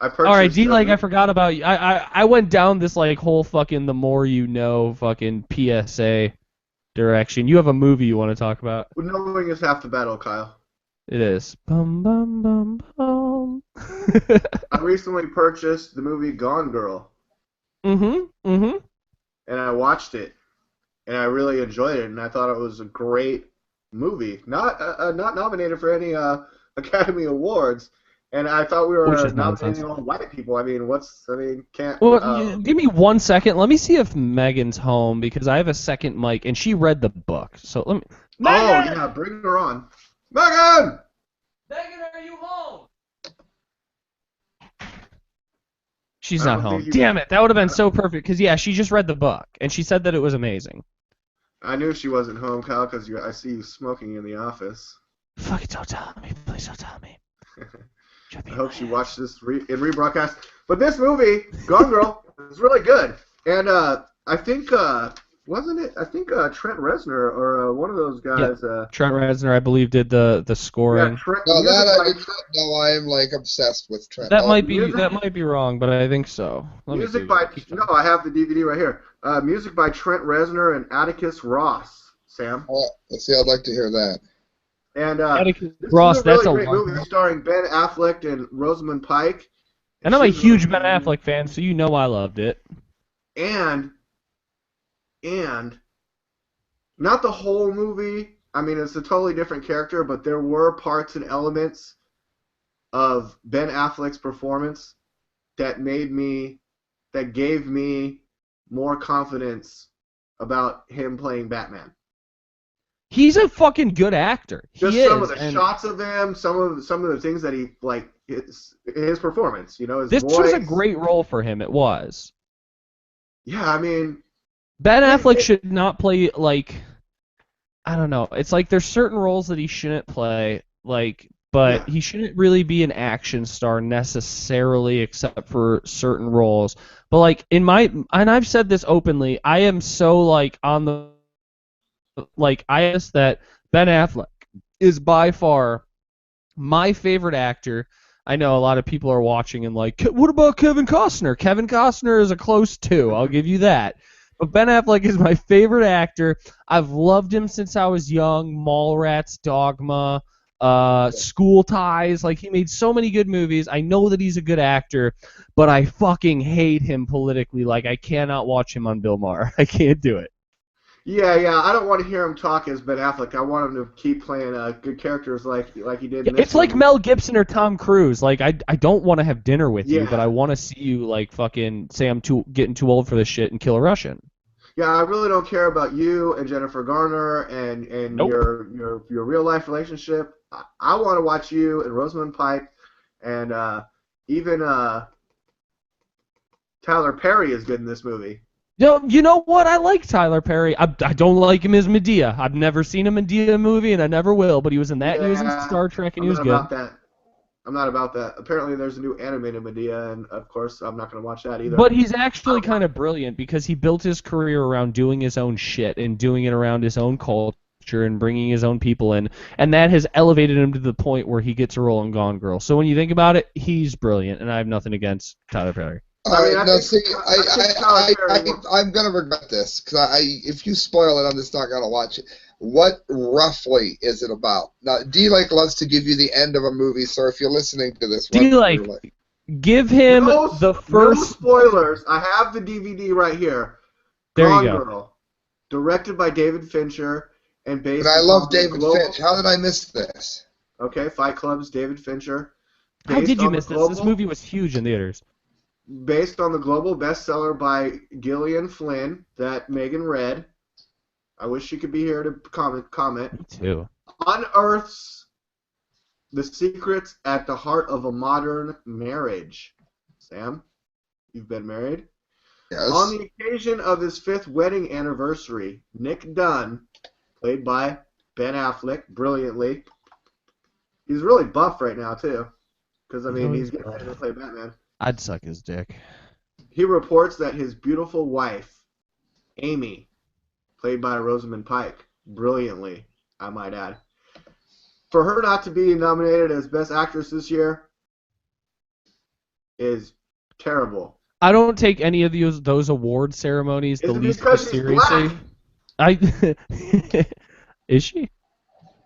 Speaker 3: I purchased.
Speaker 1: All right, D-Like, I forgot about you. I went down this, like, whole fucking the more you know fucking PSA direction. You have a movie you want to talk about?
Speaker 3: Knowing is half the battle, Kyle.
Speaker 1: It is. Bum bum bum bum.
Speaker 3: I recently purchased the movie Gone Girl.
Speaker 1: Mm-hmm.
Speaker 3: And I watched it, and I really enjoyed it, and I thought it was a great movie. Not nominated for any Academy Awards, and I thought we were nominating all white people. I mean, can't.
Speaker 1: Well, give me 1 second. Let me see if Megan's home, because I have a second mic, and she read the book. So let me. Megan!
Speaker 3: Oh yeah, bring her on, Megan.
Speaker 1: Megan, are you home? She's not home. Damn it! That would have been so perfect. Because yeah, she just read the book, and she said that it was amazing.
Speaker 3: I knew she wasn't home, Kyle, because I see you smoking in the office.
Speaker 1: Fucking don't tell me. Please don't tell me.
Speaker 3: I hope she watched this in rebroadcast. But this movie, Gone Girl, is really good. And I think, wasn't it? I think Trent Reznor or one of those guys.
Speaker 1: Yeah. Trent Reznor, I believe, did the scoring.
Speaker 3: Yeah, Trent,
Speaker 2: I am like obsessed with Trent.
Speaker 1: That might be wrong, but I think so.
Speaker 3: No, I have the DVD right here. Music by Trent Reznor and Atticus Ross. Sam.
Speaker 2: Let's see. I'd like to hear that.
Speaker 3: And
Speaker 1: Atticus
Speaker 3: this
Speaker 1: Ross,
Speaker 3: is a really
Speaker 1: that's a
Speaker 3: great
Speaker 1: long
Speaker 3: movie starring Ben Affleck and Rosamund Pike.
Speaker 1: And I'm a
Speaker 3: She's
Speaker 1: huge Ben
Speaker 3: really-
Speaker 1: Affleck fan, so you know I loved it.
Speaker 3: And not the whole movie. I mean, it's a totally different character, but there were parts and elements of Ben Affleck's performance that gave me more confidence about him playing Batman.
Speaker 1: He's a fucking good actor.
Speaker 3: Just
Speaker 1: He
Speaker 3: some
Speaker 1: is.
Speaker 3: of the
Speaker 1: And
Speaker 3: shots of him, some of the things that he like his performance, you know, his
Speaker 1: this
Speaker 3: voice.
Speaker 1: was a great role for him. It was.
Speaker 3: Yeah, I mean,
Speaker 1: Ben Affleck should not play like, I don't know. It's like there's certain roles that he shouldn't play, like, but
Speaker 3: Yeah.
Speaker 1: he shouldn't really be an action star necessarily, except for certain roles. But like and I've said this openly, I am so like on the I guess that Ben Affleck is by far my favorite actor. I know a lot of people are watching and like, what about Kevin Costner? Kevin Costner is a close two. I'll give you that. But Ben Affleck is my favorite actor. I've loved him since I was young. Mallrats, Dogma, School Ties. Like, he made so many good movies. I know that he's a good actor, but I fucking hate him politically. Like, I cannot watch him on Bill Maher. I can't do it.
Speaker 3: yeah. I don't want to hear him talk as Ben Affleck. I want him to keep playing good characters like he did. In this
Speaker 1: It's like
Speaker 3: movie.
Speaker 1: Mel Gibson or Tom Cruise. Like, I don't want to have dinner with you,
Speaker 3: Yeah.
Speaker 1: but I want to see you, like, fucking say I'm getting too old for this shit and kill a Russian.
Speaker 3: Yeah, I really don't care about you and Jennifer Garner and
Speaker 1: Nope.
Speaker 3: your real life relationship. I want to watch you and Rosamund Pike and even Tyler Perry is good in this movie.
Speaker 1: You know what? I like Tyler Perry. I don't like him as Medea. I've never seen a Medea movie, and I never will, but he was in that, and he was in
Speaker 3: Yeah,
Speaker 1: Star Trek, and he
Speaker 3: I'm
Speaker 1: was
Speaker 3: not
Speaker 1: good.
Speaker 3: about that. I'm not about that. Apparently, there's a new animated Medea, and of course, I'm not going to watch that either.
Speaker 1: But he's actually kind of brilliant because he built his career around doing his own shit and doing it around his own culture and bringing his own people in, and that has elevated him to the point where he gets a role in Gone Girl. So when you think about it, he's brilliant, and I have nothing against Tyler Perry.
Speaker 2: All right,
Speaker 3: I
Speaker 2: now
Speaker 3: think-
Speaker 2: see,
Speaker 3: I think Tyler Perry
Speaker 2: I'm gonna regret this because if you spoil it, I'm just not gonna watch it. What roughly is it about? Now, D-Lake loves to give you the end of a movie, so if you're listening to this, run
Speaker 1: D-Lake,
Speaker 2: through it.
Speaker 1: give him
Speaker 3: no
Speaker 1: first.
Speaker 3: spoilers. I have the DVD right here.
Speaker 1: There you
Speaker 3: Gone
Speaker 1: go.
Speaker 3: Girl, directed by David Fincher and based.
Speaker 2: And I love
Speaker 3: upon the
Speaker 2: David
Speaker 3: global-
Speaker 2: Finch. How did I miss this?
Speaker 3: Okay, Fight Club's David Fincher.
Speaker 1: How
Speaker 3: Based
Speaker 1: did you
Speaker 3: on the
Speaker 1: miss this? This
Speaker 3: global-
Speaker 1: movie was huge in theaters.
Speaker 3: Based on the global bestseller by Gillian Flynn that Megan read. I wish she could be here to comment.
Speaker 1: Me too.
Speaker 3: Unearths the secrets at the heart of a modern marriage. Sam, you've been married?
Speaker 2: Yes.
Speaker 3: On the occasion of his 5th wedding anniversary, Nick Dunn, played by Ben Affleck, brilliantly. He's really buff right now, too. Because, I mean, he's getting ready to play Batman.
Speaker 1: I'd suck his dick.
Speaker 3: He reports that his beautiful wife, Amy, played by Rosamund Pike, brilliantly, I might add. For her not to be nominated as Best Actress this year is terrible.
Speaker 1: I don't take any of those award ceremonies the
Speaker 3: Is it
Speaker 1: least
Speaker 3: because
Speaker 1: bit
Speaker 3: she's
Speaker 1: seriously. Is she?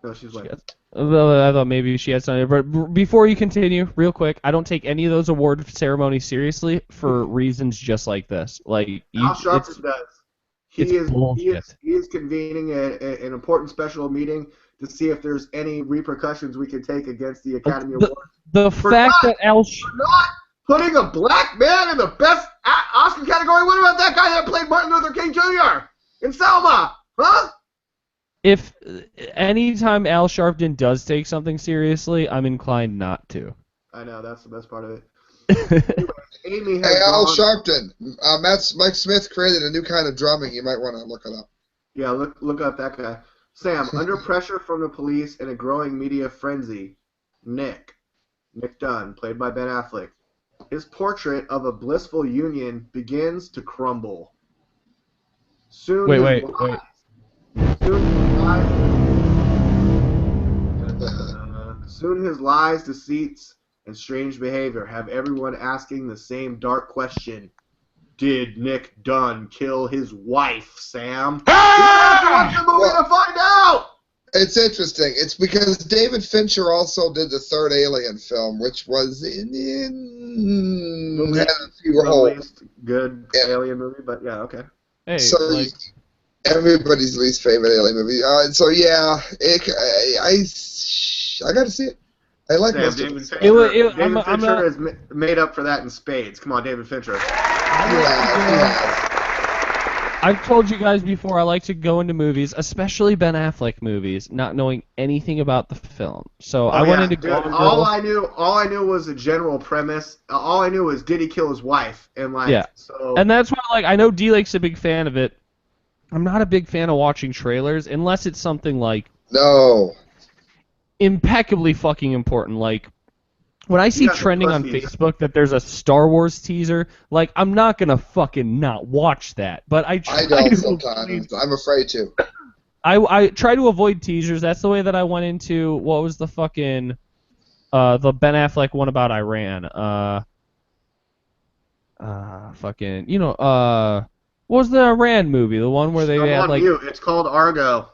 Speaker 3: No, she's like,
Speaker 1: Well, I thought maybe she had something. But before you continue, real quick, I don't take any of those award ceremonies seriously for reasons just like this. Like
Speaker 3: Al Sharpton does. He is convening an important special meeting to see if there's any repercussions we can take against the Academy Award.
Speaker 1: The fact that Al
Speaker 3: Not putting a black man in the best Oscar category. What about that guy that played Martin Luther King Jr. in Selma? Huh?
Speaker 1: If anytime Al Sharpton does take something seriously, I'm inclined not to.
Speaker 3: I know, that's the best part of it. Amy has
Speaker 2: Hey, Al
Speaker 3: gone-
Speaker 2: Sharpton. Mike Smith created a new kind of drumming. You might want to look it up.
Speaker 3: Yeah, look up that guy. Sam, under pressure from the police and a growing media frenzy, Nick Dunn, played by Ben Affleck, his portrait of a blissful union begins to crumble. Soon
Speaker 1: Wait.
Speaker 3: Soon his lies, deceits, and strange behavior have everyone asking the same dark question. Did Nick Dunn kill his wife, Sam? You have to watch the movie to find out!
Speaker 2: It's interesting. It's because David Fincher also did the third Alien film, which was had a few holes.
Speaker 3: Least good alien movie, but yeah, okay.
Speaker 1: Hey,
Speaker 2: So
Speaker 1: like,
Speaker 2: everybody's least favorite alien movie. So yeah, I got to see it. I like
Speaker 3: Damn,
Speaker 2: most of
Speaker 3: David
Speaker 2: it.
Speaker 3: Fincher,
Speaker 1: David
Speaker 3: Fincher has made up for that in spades. Come on, David Fincher.
Speaker 2: Yeah.
Speaker 1: I've told you guys before, I like to go into movies, especially Ben Affleck movies, not knowing anything about the film. So I went into
Speaker 3: Dude, all I knew was the general premise. All I knew was did he kill his wife, and like
Speaker 1: yeah.
Speaker 3: so.
Speaker 1: And that's why, like, I know DLAKE's a big fan of it. I'm not a big fan of watching trailers unless it's something like impeccably fucking important. Like when I see trending on Facebook that there's a Star Wars teaser, like I'm not gonna fucking not watch that. But I
Speaker 2: don't sometimes. I'm afraid to.
Speaker 1: I try to avoid teasers. That's the way that I went into what was the fucking the Ben Affleck one about Iran. Fucking what was the Iran movie? The one where they had like
Speaker 3: It's called Argo.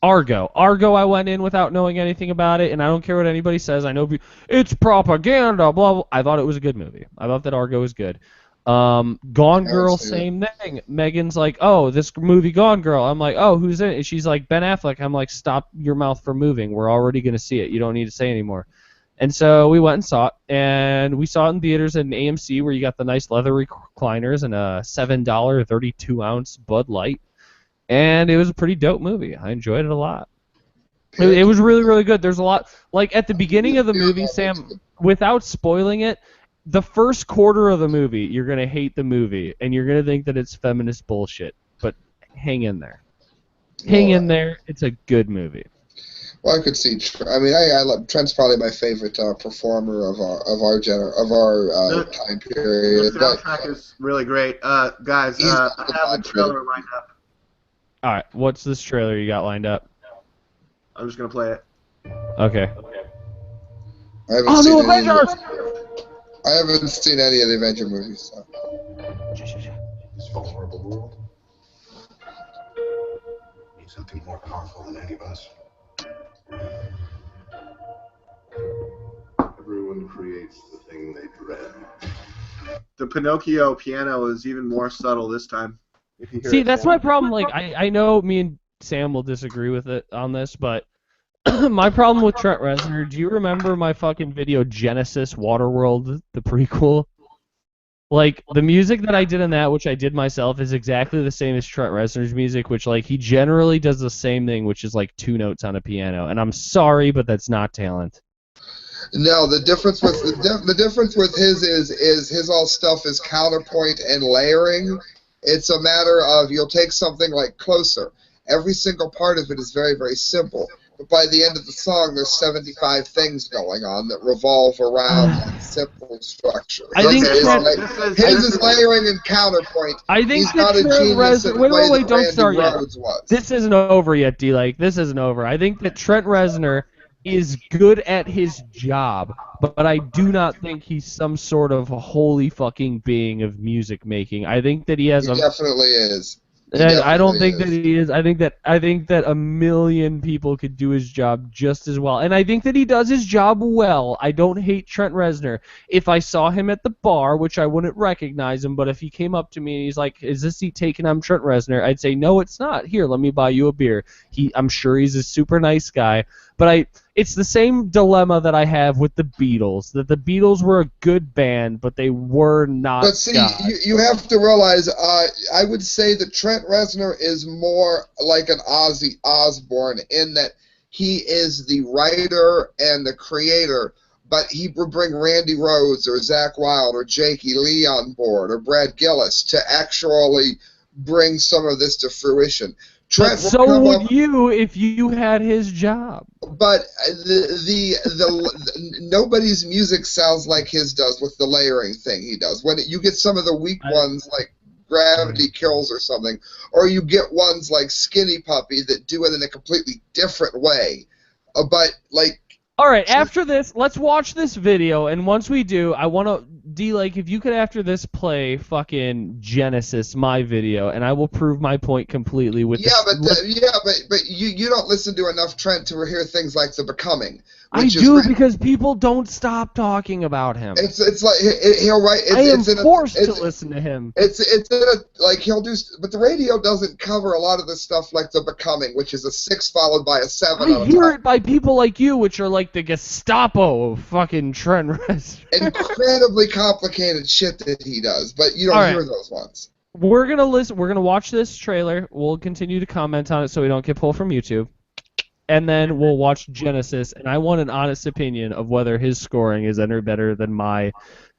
Speaker 1: Argo, I went in without knowing anything about it, and I don't care what anybody says. I know it's propaganda, blah, blah. I thought it was a good movie. I thought that Argo was good. Gone Girl, same thing. Megan's like, oh, this movie Gone Girl. I'm like, oh, who's in it? And she's like, Ben Affleck. I'm like, stop your mouth from moving. We're already going to see it. You don't need to say anymore. And so we went and saw it, and we saw it in theaters at an AMC where you got the nice leather recliners and a $7 32-ounce Bud Light. And it was a pretty dope movie. I enjoyed it a lot. It was really, really good. There's a lot. Like, at the beginning of the movie, Sam, without spoiling it, the first quarter of the movie, you're going to hate the movie, and you're going to think that it's feminist bullshit. But hang in there. Hang in there. It's a good movie.
Speaker 2: Well, I could see. I mean, I love Trent's probably my favorite performer of our time period.
Speaker 3: The soundtrack is really great, guys. I have a trailer lined up.
Speaker 1: All right, what's this trailer you got lined up?
Speaker 3: I'm just gonna play it.
Speaker 1: Okay.
Speaker 2: I haven't seen Avengers! I haven't seen any of the Avenger movies. So.
Speaker 5: This vulnerable world needs something more powerful than any of us. Everyone creates the thing they dread.
Speaker 3: The Pinocchio piano is even more subtle this time.
Speaker 1: See, that's my problem. Like, I know me and Sam will disagree with it on this, but my problem with Trent Reznor, do you remember my fucking video Genesis Waterworld, the prequel? Like, the music that I did in that, which I did myself, is exactly the same as Trent Reznor's music, which, like, he generally does the same thing, which is, like, 2 notes on a piano. And I'm sorry, but that's not talent.
Speaker 2: No, the difference with his is his all stuff is counterpoint and layering. It's a matter of you'll take something like Closer. Every single part of it is very, very simple. But by the end of the song, there's 75 things going on that revolve around that simple structure.
Speaker 1: I think
Speaker 2: his is layering and counterpoint.
Speaker 1: I think
Speaker 2: he's not a genius in the way that Randy Rhoads was.
Speaker 1: This isn't over yet, D-Lake. This isn't over. I think that Trent Reznor is good at his job, but I do not think he's some sort of a holy fucking being of music making. I think that he has
Speaker 2: He definitely is.
Speaker 1: I don't think that he is. I think that a million people could do his job just as well. And I think that he does his job well. I don't hate Trent Reznor. If I saw him at the bar, which I wouldn't recognize him, but if he came up to me and he's like, "Is this seat taken?" I'm Trent Reznor. I'd say, "No, it's not. Here, let me buy you a beer." I'm sure he's a super nice guy. But it's the same dilemma that I have with the Beatles. That the Beatles were a good band, but they were not.
Speaker 2: But see, you have to realize, I would say that Trent Reznor is more like an Ozzy Osbourne in that he is the writer and the creator, but he would bring Randy Rhoads or Zakk Wylde or Jakey Lee on board or Brad Gillis to actually bring some of this to fruition.
Speaker 1: But so would you if you had his job.
Speaker 2: But nobody's music sounds like his does with the layering thing he does. When you get some of the weak ones like Gravity Kills or something, or you get ones like Skinny Puppy that do it in a completely different way. But like.
Speaker 1: All right, after this, let's watch this video, and once we do, I want to D-Lake, if you could after this play fucking Genesis, my video, and I will prove my point completely with
Speaker 2: but you don't listen to enough Trent to hear things like The Becoming.
Speaker 1: I do, because people don't stop talking about him.
Speaker 2: It's like he'll write.
Speaker 1: I am forced to listen to him.
Speaker 2: It's in a, like he'll do, but the radio doesn't cover a lot of the stuff like The Becoming, which is a 6 followed by a 7.
Speaker 1: I hear it by people like you, which are like the Gestapo of fucking Trent Reznor.
Speaker 2: Incredibly complicated shit that he does, but you don't hear those ones.
Speaker 1: We're gonna listen. We're gonna watch this trailer. We'll continue to comment on it so we don't get pulled from YouTube. And then we'll watch Genesis, and I want an honest opinion of whether his scoring is any better than my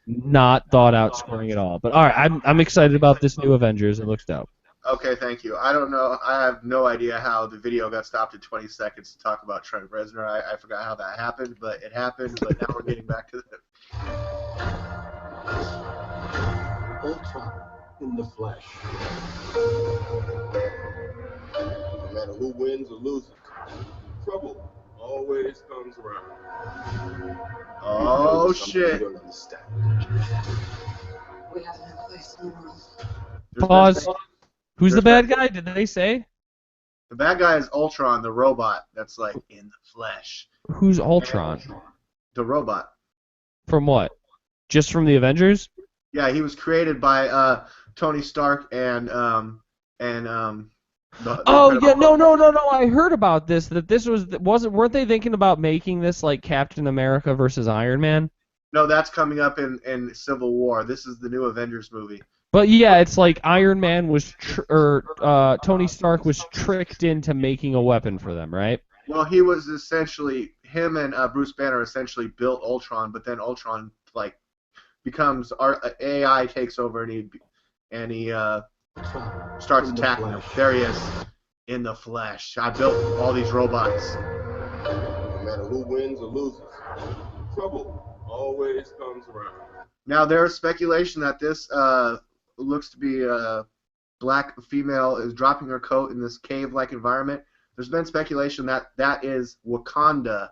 Speaker 1: not thought out scoring at all. But all right, I'm excited about this new Avengers. It looks dope.
Speaker 3: Okay, thank you. I don't know. I have no idea how the video got stopped at 20 seconds to talk about Trent Reznor. I forgot how that happened, but it happened. But now we're getting back to the
Speaker 5: Ultron in the flesh. No matter who wins or loses, trouble always comes around.
Speaker 3: Oh shit!
Speaker 5: You don't understand.
Speaker 6: We have no place in the world.
Speaker 1: Pause. Who's the bad guy? Did they say?
Speaker 3: The bad guy is Ultron, the robot that's like in the flesh.
Speaker 1: Who's Ultron?
Speaker 3: The robot.
Speaker 1: From what? Just from the Avengers?
Speaker 3: Yeah, he was created by Tony Stark and
Speaker 1: Oh yeah, no. I heard about this. That this weren't they thinking about making this like Captain America versus Iron Man?
Speaker 3: No, that's coming up in Civil War. This is the new Avengers movie.
Speaker 1: But yeah, it's like Iron Man was, Tony Stark was tricked into making a weapon for them, right?
Speaker 3: Well, he was essentially, him and Bruce Banner essentially built Ultron, but then Ultron like becomes AI takes over and he starts attacking him. There he is, in the flesh. I built all these robots.
Speaker 5: No matter who wins or loses, trouble always comes around.
Speaker 3: Now there's speculation that this looks to be a black female is dropping her coat in this cave-like environment. There's been speculation that that is Wakanda,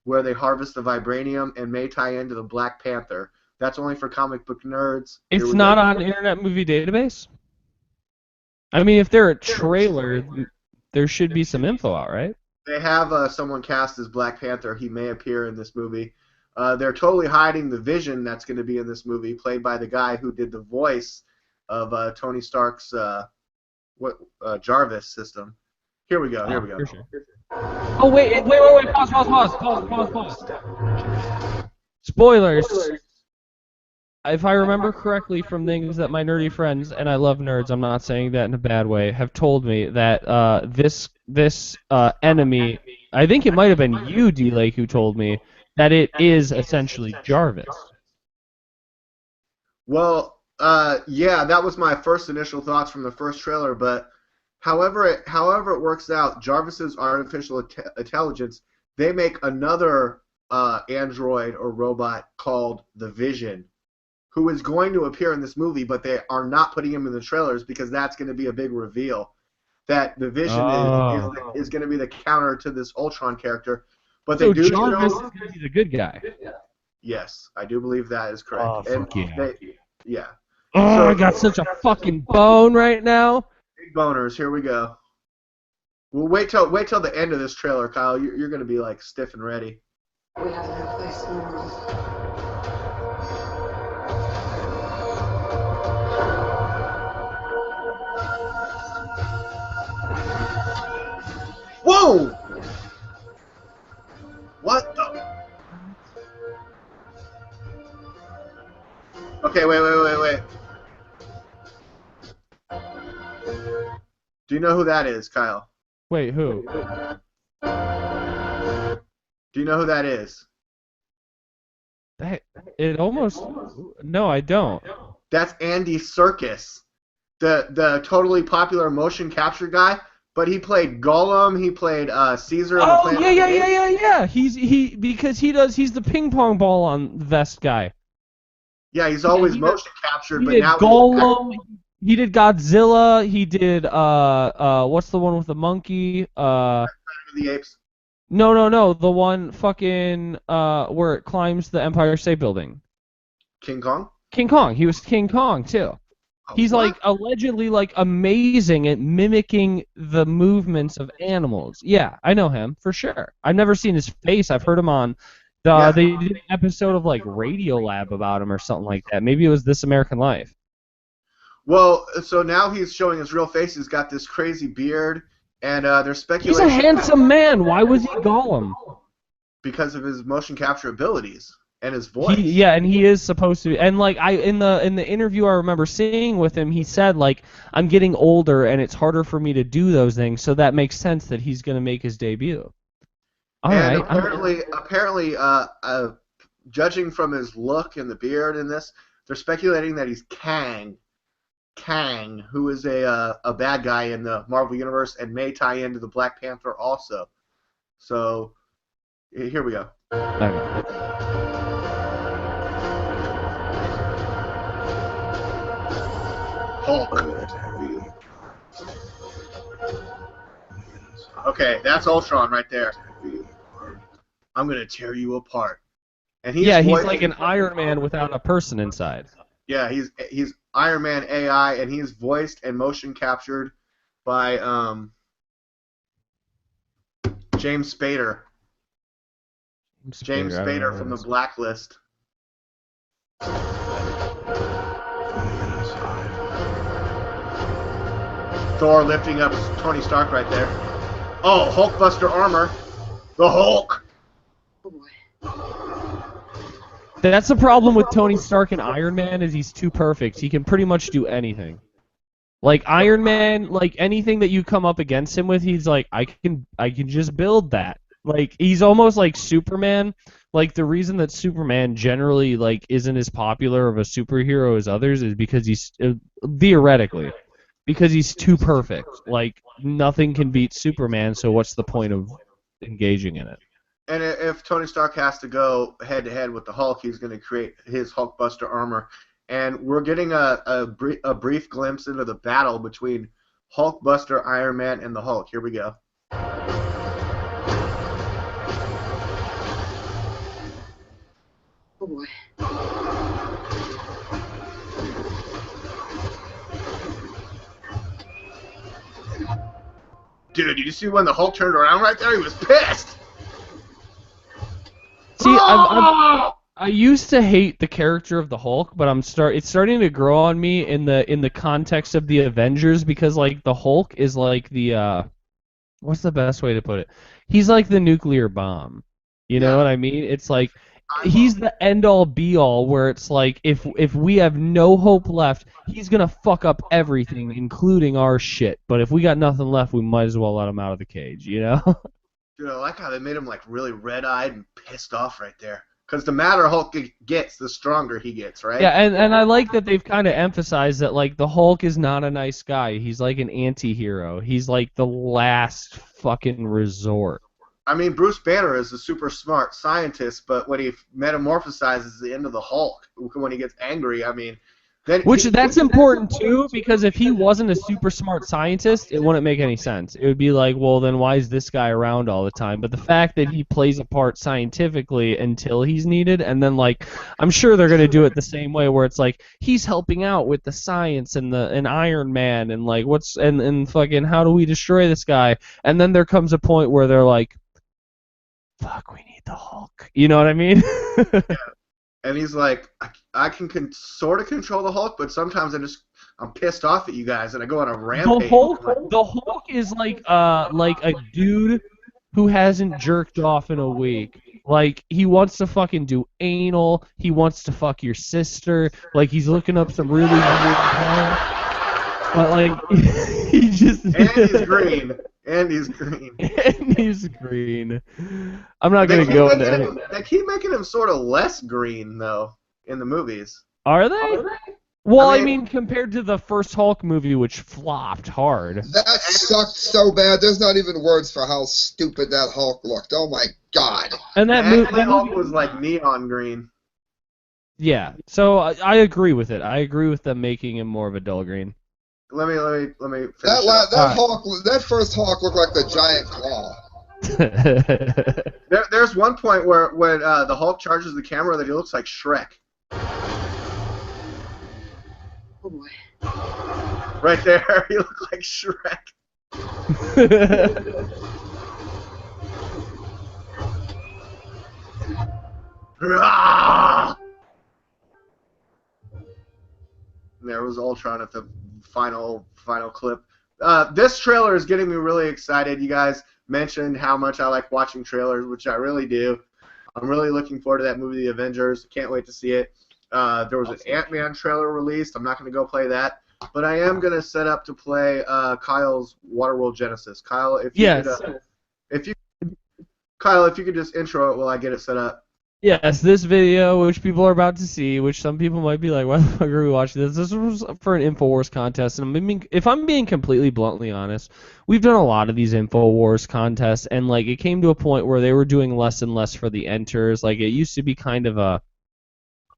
Speaker 3: where they harvest the vibranium and may tie into the Black Panther. That's only for comic book nerds.
Speaker 1: It's not on Internet Movie Database? I mean, if they're a trailer, there should be some info out, right?
Speaker 3: They have someone cast as Black Panther. He may appear in this movie. They're totally hiding the Vision that's going to be in this movie, played by the guy who did the voice of Tony Stark's Jarvis system. Here we go. Here we go.
Speaker 1: Sure. Oh wait! Pause. Spoilers. If I remember correctly from things that my nerdy friends, and I love nerds, I'm not saying that in a bad way, have told me that this enemy, I think it might have been you, D-Lake, who told me that it is essentially Jarvis.
Speaker 3: Well, yeah, that was my first initial thoughts from the first trailer, but however it works out, Jarvis's artificial intelligence, they make another android or robot called the Vision, who is going to appear in this movie, but they are not putting him in the trailers because that's going to be a big reveal. That the Vision is going to be the counter to this Ultron character. But
Speaker 1: so
Speaker 3: they do
Speaker 1: Jarvis is going to be the good guy.
Speaker 3: Yes, I do believe that is correct.
Speaker 1: Oh, fuck yeah.
Speaker 3: Yeah.
Speaker 1: Oh,
Speaker 3: So-
Speaker 1: I got such a fucking bone right now.
Speaker 3: Big boners, here we go. Well, wait till the end of this trailer, Kyle. You're going to be like stiff and ready.
Speaker 6: We have no place in the world.
Speaker 3: Whoa! What the? Okay, wait. Do you know who that is, Kyle?
Speaker 1: Wait, who?
Speaker 3: Do you know who that is?
Speaker 1: It almost... No, I don't.
Speaker 3: That's Andy Serkis, the totally popular motion capture guy. But he played Gollum. He played Caesar. In the
Speaker 1: Oh
Speaker 3: Planet of the Apes.
Speaker 1: yeah. He's the ping pong ball on vest guy.
Speaker 3: Yeah, he's always
Speaker 1: he
Speaker 3: motion captured,
Speaker 1: He
Speaker 3: but
Speaker 1: did
Speaker 3: now
Speaker 1: Gollum. He did Godzilla. He did what's the one with the monkey?
Speaker 3: Planet of the Apes.
Speaker 1: No, the one fucking where it climbs the Empire State Building.
Speaker 3: King Kong.
Speaker 1: King Kong. He was King Kong too. He's
Speaker 3: What?
Speaker 1: like allegedly like amazing at mimicking the movements of animals. Yeah, I know him for sure. I've never seen his face. I've heard him on
Speaker 3: Yeah.
Speaker 1: they did an episode of like Radiolab about him or something like that. Maybe it was This American Life.
Speaker 3: Well, so now he's showing his real face. He's got this crazy beard, and there's
Speaker 1: He's
Speaker 3: speculation
Speaker 1: a handsome man. Why was he Gollum?
Speaker 3: because of his motion capture abilities and his voice.
Speaker 1: And he is supposed to. And like in the interview I remember seeing with him, he said like I'm getting older and it's harder for me to do those things, so that makes sense that he's gonna make his debut. All
Speaker 3: and
Speaker 1: right.
Speaker 3: apparently, judging from his look and the beard in this, they're speculating that he's Kang, who is a bad guy in the Marvel Universe and may tie into the Black Panther also. So here we go.
Speaker 1: Okay.
Speaker 3: Hulk. Okay, that's Ultron right there. I'm gonna tear you apart. And he's
Speaker 1: he's like an Iron Man without a person inside.
Speaker 3: Yeah, he's Iron Man AI, and he's voiced and motion captured by James Spader. James Spader from the Blacklist. Thor lifting up Tony Stark right there. Oh, Hulkbuster armor. The Hulk.
Speaker 6: Oh boy.
Speaker 1: That's the problem with Tony Stark and Iron Man is he's too perfect. He can pretty much do anything. Like Iron Man, like anything that you come up against him with, he's like, I can just build that. Like he's almost like Superman. Like the reason that Superman generally like isn't as popular of a superhero as others is because he's theoretically because he's too perfect. Like nothing can beat Superman, so what's the point of engaging in it?
Speaker 3: And if Tony Stark has to go head-to-head with the Hulk, he's going to create his Hulkbuster armor. And we're getting a brief glimpse into the battle between Hulkbuster, Iron Man, and the Hulk. Here we go.
Speaker 6: Oh boy.
Speaker 3: Dude, did you see when the Hulk turned around right there? He was pissed!
Speaker 1: See, I used to hate the character of the Hulk, but it's starting to grow on me in the context of the Avengers because like the Hulk is like the what's the best way to put it? He's like the nuclear bomb. You know what I mean? It's like he's the end all be all where it's like if we have no hope left, he's gonna fuck up everything, including our shit. But if we got nothing left, we might as well let him out of the cage, you know?
Speaker 3: Dude, I like how they made him like really red-eyed and pissed off right there. Because the madder Hulk gets, the stronger he gets, right?
Speaker 1: Yeah, and I like that they've kind of emphasized that like the Hulk is not a nice guy. He's like an anti-hero. He's like the last fucking resort.
Speaker 3: I mean, Bruce Banner is a super smart scientist, but when he metamorphosizes into the Hulk, when he gets angry, I mean...
Speaker 1: That's important too, because if he wasn't a super smart scientist, it wouldn't make any sense. It would be like, well, then why is this guy around all the time? But the fact that he plays a part scientifically until he's needed, and then like, I'm sure they're gonna do it the same way, where it's like he's helping out with the science and Iron Man and like and fucking how do we destroy this guy? And then there comes a point where they're like, fuck, we need the Hulk. You know what I mean?
Speaker 3: Yeah. And he's like, I can sort of control the Hulk, but sometimes I'm pissed off at you guys, and I go on a rampage.
Speaker 1: The Hulk is like a dude who hasn't jerked off in a week. Like he wants to fucking do anal. He wants to fuck your sister. Like he's looking up some really weird porn. But like he just
Speaker 3: and he's green. And he's green.
Speaker 1: And he's green. I'm not gonna go into it.
Speaker 3: They keep making him sort of less green though in the movies.
Speaker 1: Are they? Well, I mean, compared to the first Hulk movie, which flopped hard.
Speaker 2: That sucked so bad. There's not even words for how stupid that Hulk looked. Oh my god.
Speaker 1: And that
Speaker 3: Hulk was like neon green.
Speaker 1: Yeah. So I agree with it. I agree with them making him more of a dull green.
Speaker 3: Let me finish
Speaker 2: that first Hulk looked like the giant claw.
Speaker 3: There's one point where when the Hulk charges the camera that he looks like Shrek.
Speaker 6: Oh boy.
Speaker 3: Right there, you look like Shrek. There was Ultron at the final clip. This trailer is getting me really excited. You guys mentioned how much I like watching trailers, which I really do. I'm really looking forward to that movie, The Avengers. Can't wait to see it. There was an Ant-Man trailer released. I'm not going to go play that, but I am going to set up to play Kyle's Waterworld Genesis. Kyle, if you could just intro it while I get it set up.
Speaker 1: Yes, this video, which people are about to see, which some people might be like, why the fuck are we watching this? This was for an InfoWars contest, and I mean, if I'm being completely bluntly honest, we've done a lot of these InfoWars contests, and like it came to a point where they were doing less and less for the enters. Like it used to be kind of a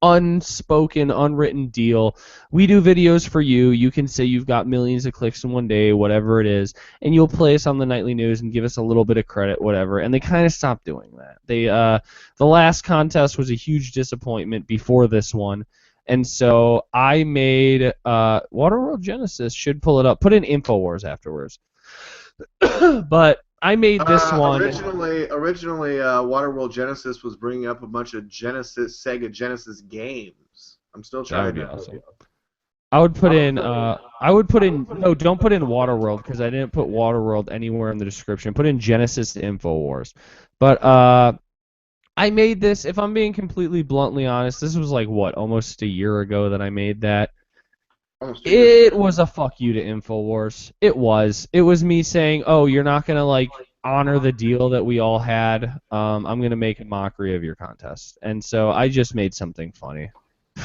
Speaker 1: unspoken, unwritten deal. We do videos for you. You can say you've got millions of clicks in one day, whatever it is, and you'll play us on the nightly news and give us a little bit of credit, whatever. And they kind of stopped doing that. The last contest was a huge disappointment before this one, and so I made Waterworld Genesis. Should pull it up. Put in InfoWars afterwards. But I made this one.
Speaker 3: Originally, Waterworld Genesis was bringing up a bunch of Sega Genesis games. I'm still trying to.
Speaker 1: Awesome. I would put in. No, don't put in Waterworld because I didn't put Waterworld anywhere in the description. Put in Genesis InfoWars. But I made this. If I'm being completely bluntly honest, this was like what, almost a year ago that I made that. It was a fuck you to InfoWars. It was. It was me saying, oh, you're not going to, like, honor the deal that we all had. I'm going to make a mockery of your contest. And so I just made something funny.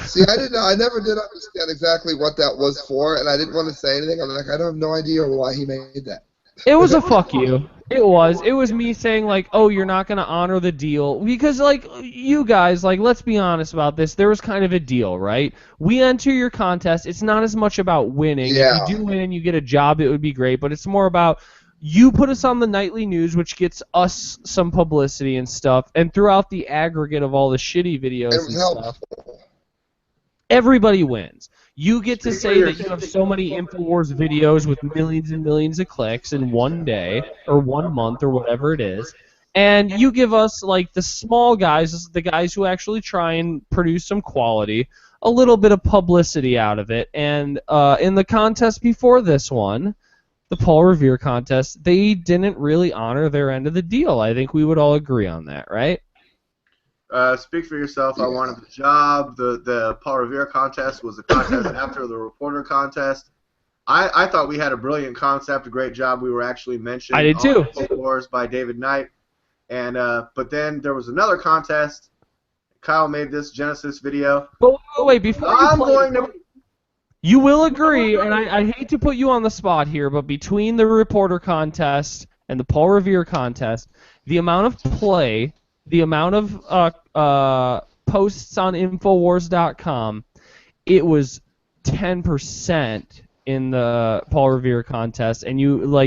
Speaker 2: See, I never did understand exactly what that was for, and I didn't want to say anything. I'm like, I have no idea why he made that.
Speaker 1: It was a fuck you. It was me saying, like, oh, you're not going to honor the deal. Because, like, you guys, like, let's be honest about this. There was kind of a deal, right? We enter your contest. It's not as much about winning.
Speaker 2: Yeah.
Speaker 1: If you do win and you get a job, it would be great. But it's more about you put us on the nightly news, which gets us some publicity and stuff. And throughout the aggregate of all the shitty videos and stuff, everybody wins. You get to say that you have so many InfoWars videos with millions and millions of clicks in one day or 1 month or whatever it is, and you give us, like, the small guys, the guys who actually try and produce some quality, a little bit of publicity out of it. And in the contest before this one, the Paul Revere contest, they didn't really honor their end of the deal. I think we would all agree on that, right?
Speaker 3: Speak for yourself. I wanted the job. The Paul Revere contest was the contest after the reporter contest. I thought we had a brilliant concept, a great job. We were actually mentioned.
Speaker 1: I did too.
Speaker 3: On Wars by David Knight, and but then there was another contest. Kyle made this Genesis video.
Speaker 1: But wait, before you will agree, and I hate to put you on the spot here, but between the reporter contest and the Paul Revere contest, the amount of play, the amount of posts on Infowars.com, it was 10% in the Paul Revere contest, and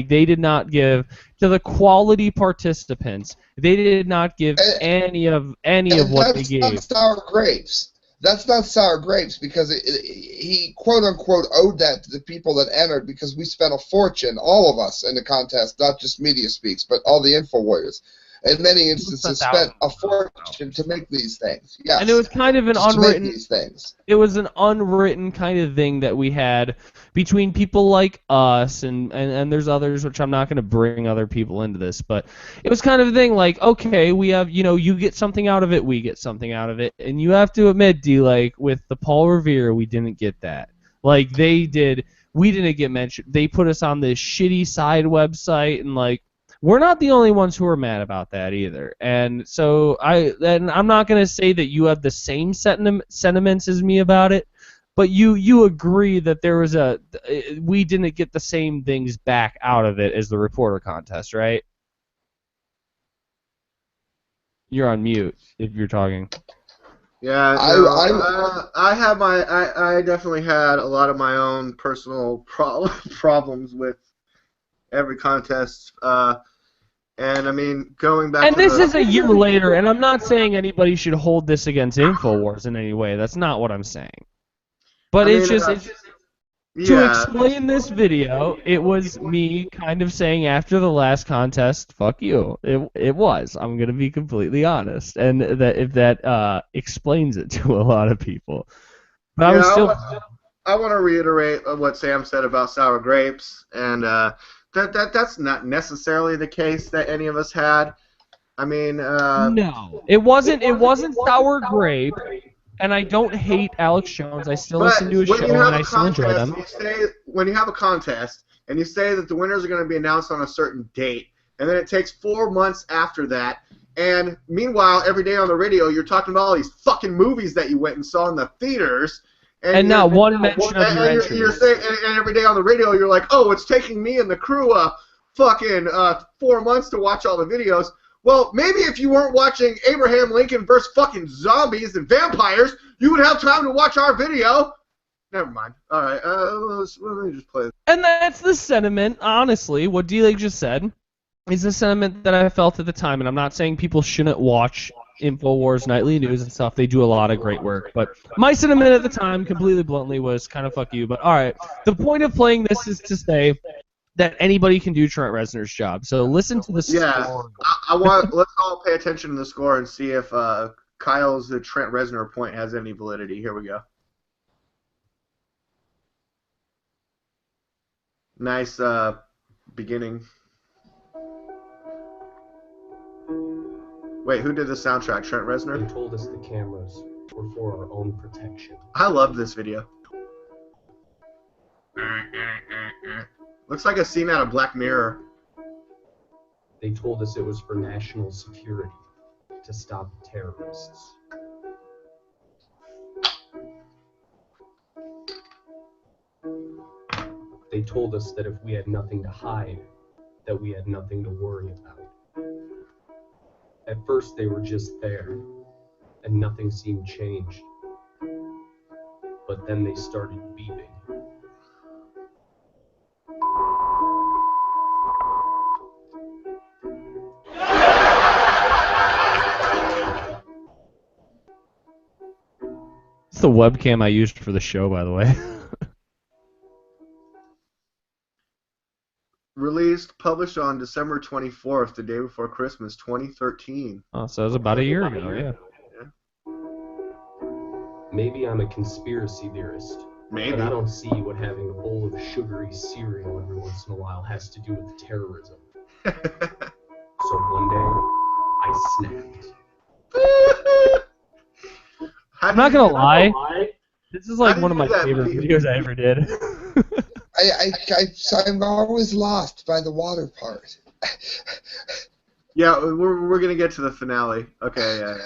Speaker 1: they did not give to the quality participants. They did not give any of what they gave.
Speaker 2: That's not sour grapes. That's not sour grapes because he quote unquote owed that to the people that entered because we spent a fortune, all of us, in the contest, not just Media Speaks, but all the Info Warriors. In many instances, spent a fortune to make these things. Yes.
Speaker 1: And it was kind of an unwritten.
Speaker 2: These things.
Speaker 1: It was an unwritten kind of thing that we had between people like us and there's others, which I'm not going to bring other people into this, but it was kind of a thing like, okay, we have, you get something out of it, we get something out of it, and you have to admit, D, like with the Paul Revere, we didn't get that. Like we didn't get mentioned. They put us on this shitty side website and like. We're not the only ones who are mad about that either, and so I'm not going to say that you have the same sentiments as me about it, but you agree that we didn't get the same things back out of it as the reporter contest, right? You're on mute if you're talking.
Speaker 3: Yeah, I definitely had a lot of my own personal problems with every contest. And I mean, going back.
Speaker 1: And this is a year later, and I'm not saying anybody should hold this against InfoWars in any way. That's not what I'm saying. But it's just To
Speaker 3: Yeah.
Speaker 1: explain this video, it was me kind of saying after the last contest, "Fuck you." It was. I'm gonna be completely honest, and that if that explains it to a lot of people. But I
Speaker 3: Yeah,
Speaker 1: was still.
Speaker 3: I want to reiterate what Sam said about sour grapes, and that's not necessarily the case that any of us had. I mean,
Speaker 1: No, it wasn't. It wasn't sour grape, and I don't hate Alex Jones. I still
Speaker 3: but
Speaker 1: listen to his
Speaker 3: when you
Speaker 1: show, and
Speaker 3: have
Speaker 1: I
Speaker 3: a
Speaker 1: still enjoy
Speaker 3: contest,
Speaker 1: them.
Speaker 3: when you have a contest, and you say that the winners are going to be announced on a certain date, and then it takes 4 months after that, and meanwhile, every day on the radio, you're talking about all these fucking movies that you went and saw in the theaters.
Speaker 1: And not one mention of your entries.
Speaker 3: You're saying, and every day on the radio, you're like, oh, it's taking me and the crew fucking 4 months to watch all the videos. Well, maybe if you weren't watching Abraham Lincoln versus fucking zombies and vampires, you would have time to watch our video. Never mind. All right, let me just play this.
Speaker 1: And that's the sentiment, honestly, what DLAKE just said is the sentiment that I felt at the time. And I'm not saying people shouldn't watch InfoWars Nightly News and stuff. They do a lot of great work. But my sentiment at the time, completely bluntly, was kind of fuck you. But all right, the point of playing this is to say that anybody can do Trent Reznor's job. So listen to the score.
Speaker 3: Let's all pay attention to the score and see if Kyle's the Trent Reznor point has any validity. Here we go. Nice beginning. Wait, who did the soundtrack? Trent Reznor?
Speaker 7: They told us the cameras were for our own protection.
Speaker 3: I love this video. Looks like a scene out of Black Mirror.
Speaker 7: They told us it was for national security, to stop terrorists. They told us that if we had nothing to hide, that we had nothing to worry about. At first they were just there, and nothing seemed changed. But then they started beeping.
Speaker 1: It's the webcam I used for the show, by the way.
Speaker 3: Published on December 24th, the day before Christmas, 2013.
Speaker 1: Oh, so it was about a year ago, yeah.
Speaker 7: Maybe I'm a conspiracy theorist.
Speaker 3: Maybe.
Speaker 7: But I don't see what having a bowl of sugary cereal every once in a while has to do with terrorism. So one day, I snapped.
Speaker 1: I'm not gonna lie. This is like one of my favorite videos I ever did.
Speaker 2: I'm always lost by the water part.
Speaker 3: Yeah, we're gonna get to the finale. Okay, yeah.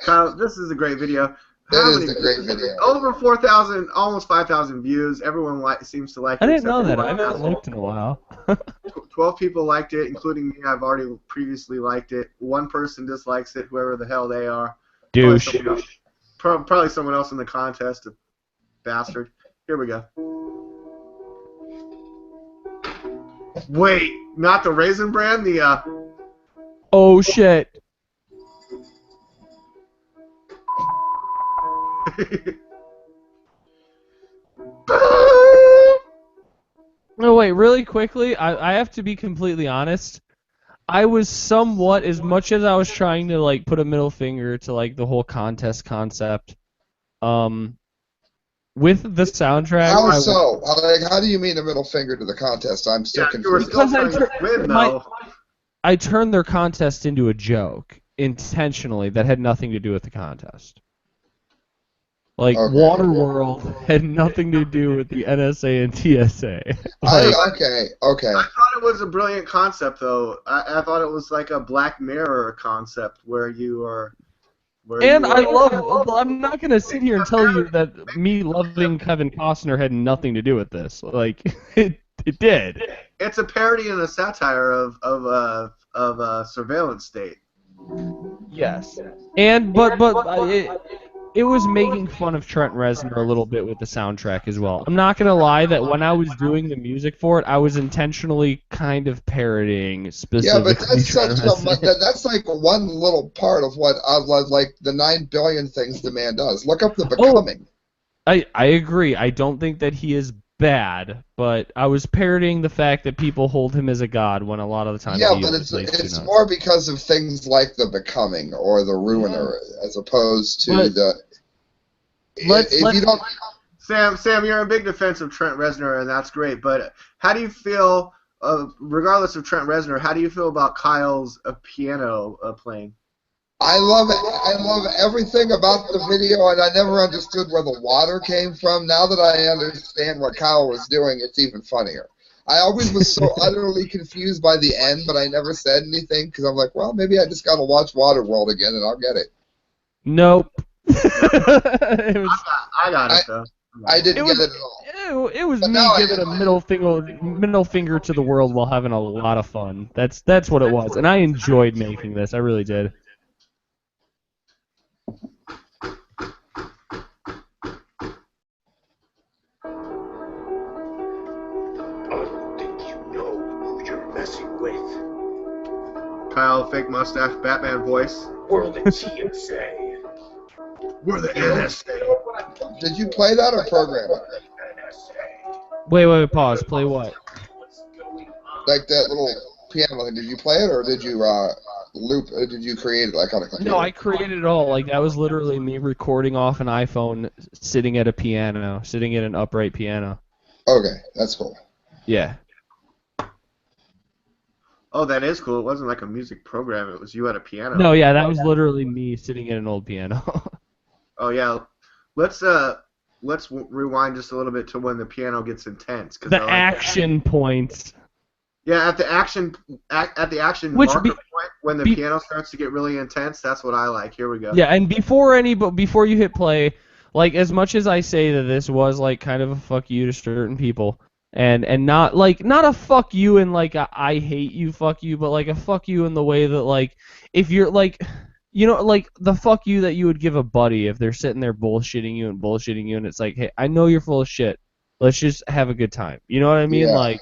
Speaker 3: Kyle, this is a great video.
Speaker 2: It is a great video.
Speaker 3: Over 4,000, almost 5,000 views. Everyone seems to like it.
Speaker 1: I didn't know that. I haven't looked in a while.
Speaker 3: 12 people liked it, including me. I've already previously liked it. One person dislikes it, whoever the hell they are.
Speaker 1: Douche.
Speaker 3: Probably someone else in the contest, a bastard. Here we go. Wait, not the Raisin Bran, the
Speaker 1: Oh shit. No, wait, really quickly, I have to be completely honest. I was somewhat, as much as I was trying to like put a middle finger to like the whole contest concept, with the soundtrack.
Speaker 2: How so? How do you mean a middle finger to the contest? I'm still confused.
Speaker 1: Because I turned their contest into a joke intentionally that had nothing to do with the contest. Like,
Speaker 2: okay.
Speaker 1: Waterworld had nothing to do with the NSA and TSA.
Speaker 2: Okay.
Speaker 3: I thought it was a brilliant concept, though. I thought it was like a Black Mirror concept where you are...
Speaker 1: I'm not going to sit here and tell you that me loving Kevin Costner had nothing to do with this. Like, it did.
Speaker 3: It's a parody and a satire of a surveillance state.
Speaker 1: Yes. It was making fun of Trent Reznor a little bit with the soundtrack as well. I'm not gonna lie that when I was doing the music for it, I was intentionally kind of parodying specifically.
Speaker 2: Yeah, but that's like one little part of what like the 9 billion things the man does. Look up The Becoming.
Speaker 1: I agree. I don't think that he is bad, but I was parroting the fact that people hold him as a god when a lot of the time
Speaker 2: Yeah,
Speaker 1: he
Speaker 2: but
Speaker 1: is
Speaker 2: it's more because of things like the Becoming or the Ruiner, as opposed to if you don't.
Speaker 3: Sam, you're a big defense of Trent Reznor, and that's great. But how do you feel, regardless of Trent Reznor, how do you feel about Kyle's piano playing?
Speaker 2: I love it. I love everything about the video, and I never understood where the water came from. Now that I understand what Kyle was doing, it's even funnier. I always was so utterly confused by the end, but I never said anything because I'm like, well, maybe I just got to watch Waterworld again, and I'll get it.
Speaker 1: Nope.
Speaker 3: I got it, though.
Speaker 2: I didn't get it at all.
Speaker 1: It was me giving a middle finger to the world while having a lot of fun. That's what it was, and I enjoyed making this. I really did.
Speaker 3: Kyle, fake mustache, Batman voice.
Speaker 8: We're the TSA.
Speaker 3: We're the NSA.
Speaker 2: Did you play that or program it?
Speaker 1: Wait, pause. Play what?
Speaker 2: Like that little piano thing. Did you play it or did you loop? Did you create it like on a computer?
Speaker 1: No, I created it all. Like that was literally me recording off an iPhone, sitting at a piano, sitting at an upright piano.
Speaker 2: Okay, that's cool.
Speaker 1: Yeah.
Speaker 3: Oh, that is cool. It wasn't like a music program. It was you at a piano.
Speaker 1: No, yeah, that was literally me sitting at an old piano.
Speaker 3: Oh yeah, let's rewind just a little bit to when the piano gets intense.
Speaker 1: The action points.
Speaker 3: Yeah, at the action marker point when the piano starts to get really intense. That's what I like. Here we go.
Speaker 1: Yeah, and before you hit play, like as much as I say that this was like kind of a fuck you to certain people. And not a fuck you in like a I hate you fuck you, but like a fuck you in the way that like if you're like, you know, like the fuck you that you would give a buddy if they're sitting there bullshitting you and it's like, hey, I know you're full of shit. Let's just have a good time. You know what I mean?
Speaker 2: Yeah.
Speaker 1: Like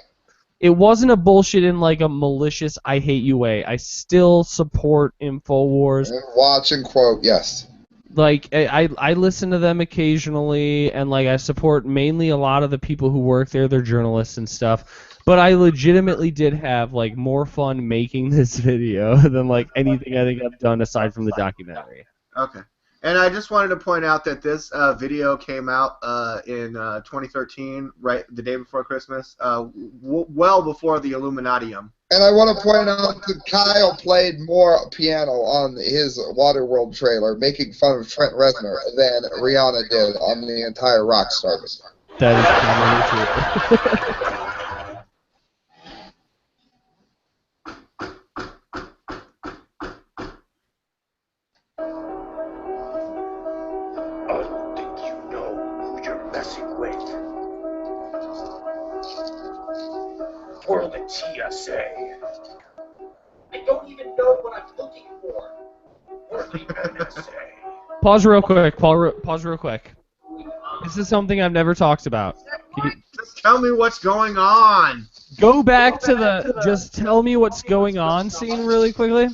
Speaker 1: it wasn't a bullshit in like a malicious I hate you way. I still support InfoWars.
Speaker 2: Watch and quote, yes.
Speaker 1: Like I listen to them occasionally, and like I support mainly a lot of the people who work there. They're journalists and stuff. But I legitimately did have like more fun making this video than like anything I think I've done aside from the documentary.
Speaker 3: Okay. And I just wanted to point out that this video came out in 2013, right the day before Christmas, well before the Illuminatiam.
Speaker 2: And I want to point out that Kyle played more piano on his Waterworld trailer, making fun of Trent Reznor, than Rihanna did on the entire Rockstar video.
Speaker 1: That is completely true.
Speaker 8: I don't think you know who you're messing with. We're the TSA. I don't even know what I'm looking for. We're the NSA.
Speaker 1: Pause real quick. Pause real quick. This is something I've never talked about.
Speaker 3: Just tell me what's going on.
Speaker 1: Go back to the just tell me what's going on scene really quickly,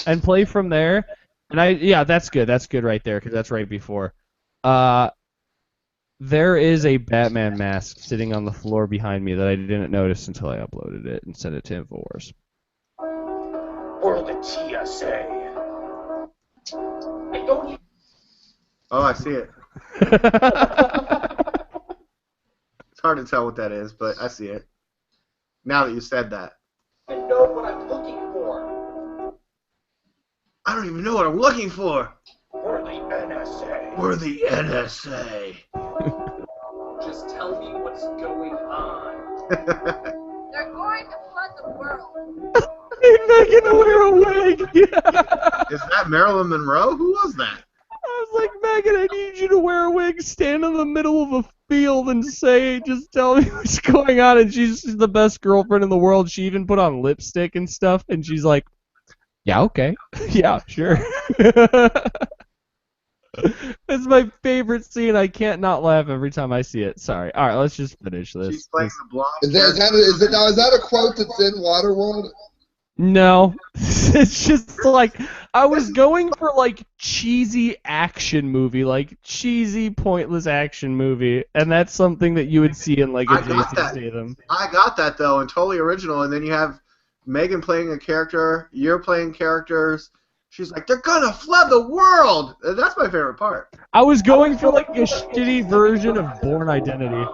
Speaker 1: and play from there. And yeah, that's good. That's good right there because that's right before. There is a Batman mask sitting on the floor behind me that I didn't notice until I uploaded it and sent it to InfoWars.
Speaker 8: We're the TSA. I don't even...
Speaker 3: Oh, I see it. It's hard to tell what that is, but I see it. Now that you said that.
Speaker 8: I know what I'm looking for.
Speaker 3: I don't even know what I'm looking for.
Speaker 8: We're the NSA.
Speaker 3: We're the NSA.
Speaker 8: Just tell me what's going on.
Speaker 6: They're going to flood the world.
Speaker 1: He's making her wear a wig.
Speaker 3: Is that Marilyn Monroe? Who was that?
Speaker 1: I was like, Megan, I need you to wear a wig, stand in the middle of a field and say, just tell me what's going on. And she's the best girlfriend in the world. She even put on lipstick and stuff. And she's like, yeah, okay. Yeah, sure. It's my favorite scene. I can't not laugh every time I see it. Sorry. All right, let's just finish this.
Speaker 3: She's playing the blonde.
Speaker 2: Is that a quote that's in Waterworld?
Speaker 1: No, it's just like I was going for like cheesy action movie, like cheesy pointless action movie, and that's something that you would see in like a
Speaker 3: I got
Speaker 1: Jason
Speaker 3: that.
Speaker 1: Statham.
Speaker 3: I got that though, and totally original. And then you have Megan playing a character, you're playing characters. She's like, they're gonna flood the world. That's my favorite part.
Speaker 1: I was going for like a shitty version of Born Identity.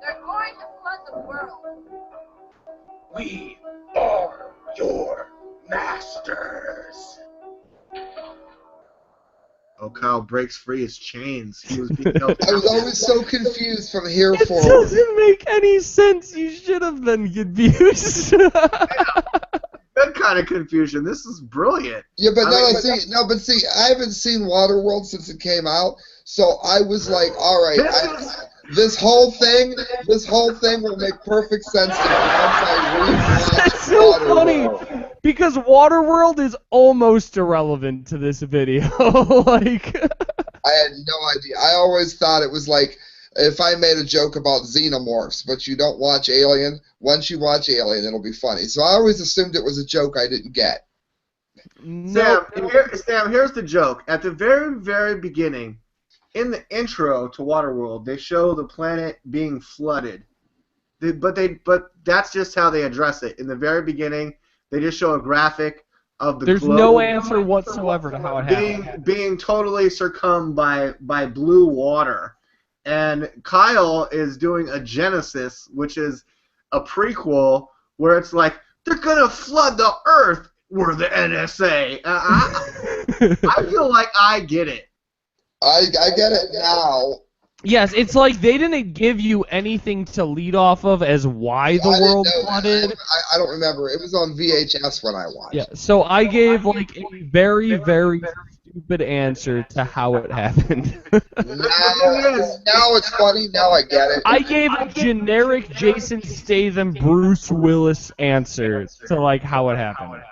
Speaker 6: They're going to flood the world.
Speaker 8: We are your masters.
Speaker 3: Oh, Kyle breaks free his chains. He was being held
Speaker 2: I was always so confused from here
Speaker 1: It
Speaker 2: forward.
Speaker 1: doesn't make any sense. You should have been confused.
Speaker 3: That kind of confusion. This is brilliant.
Speaker 2: Yeah, but
Speaker 3: I mean,
Speaker 2: see, I haven't seen Waterworld since it came out, so I was like, all right, this whole thing will make perfect sense to me once I read
Speaker 1: That's so funny
Speaker 2: Waterworld.
Speaker 1: because Waterworld is almost irrelevant to this video. Like,
Speaker 2: I had no idea. I always thought it was like if I made a joke about xenomorphs, but you don't watch Alien. Once you watch Alien, it'll be funny. So I always assumed it was a joke I didn't get.
Speaker 1: no,
Speaker 3: Sam, here's the joke. At the very, very beginning, in the intro to Waterworld, they show the planet being flooded. But that's just how they address it. In the very beginning, they just show a graphic of the
Speaker 1: there's
Speaker 3: globe
Speaker 1: no answer whatsoever to how it happened.
Speaker 3: being totally succumbed by blue water. And Kyle is doing a Genesis, which is a prequel where it's like, they're going to flood the Earth. We're the NSA. I feel like I get it.
Speaker 2: I get it now.
Speaker 1: Yes, it's like they didn't give you anything to lead off of as why the
Speaker 2: I didn't
Speaker 1: world
Speaker 2: know that.
Speaker 1: flooded.
Speaker 2: I don't remember. It was on VHS when I watched.
Speaker 1: Yeah, so I gave like a very, very stupid answer to how it happened.
Speaker 2: Now it's funny. Now I get it.
Speaker 1: I gave a generic Jason Statham, Bruce Willis answer to like how it happened.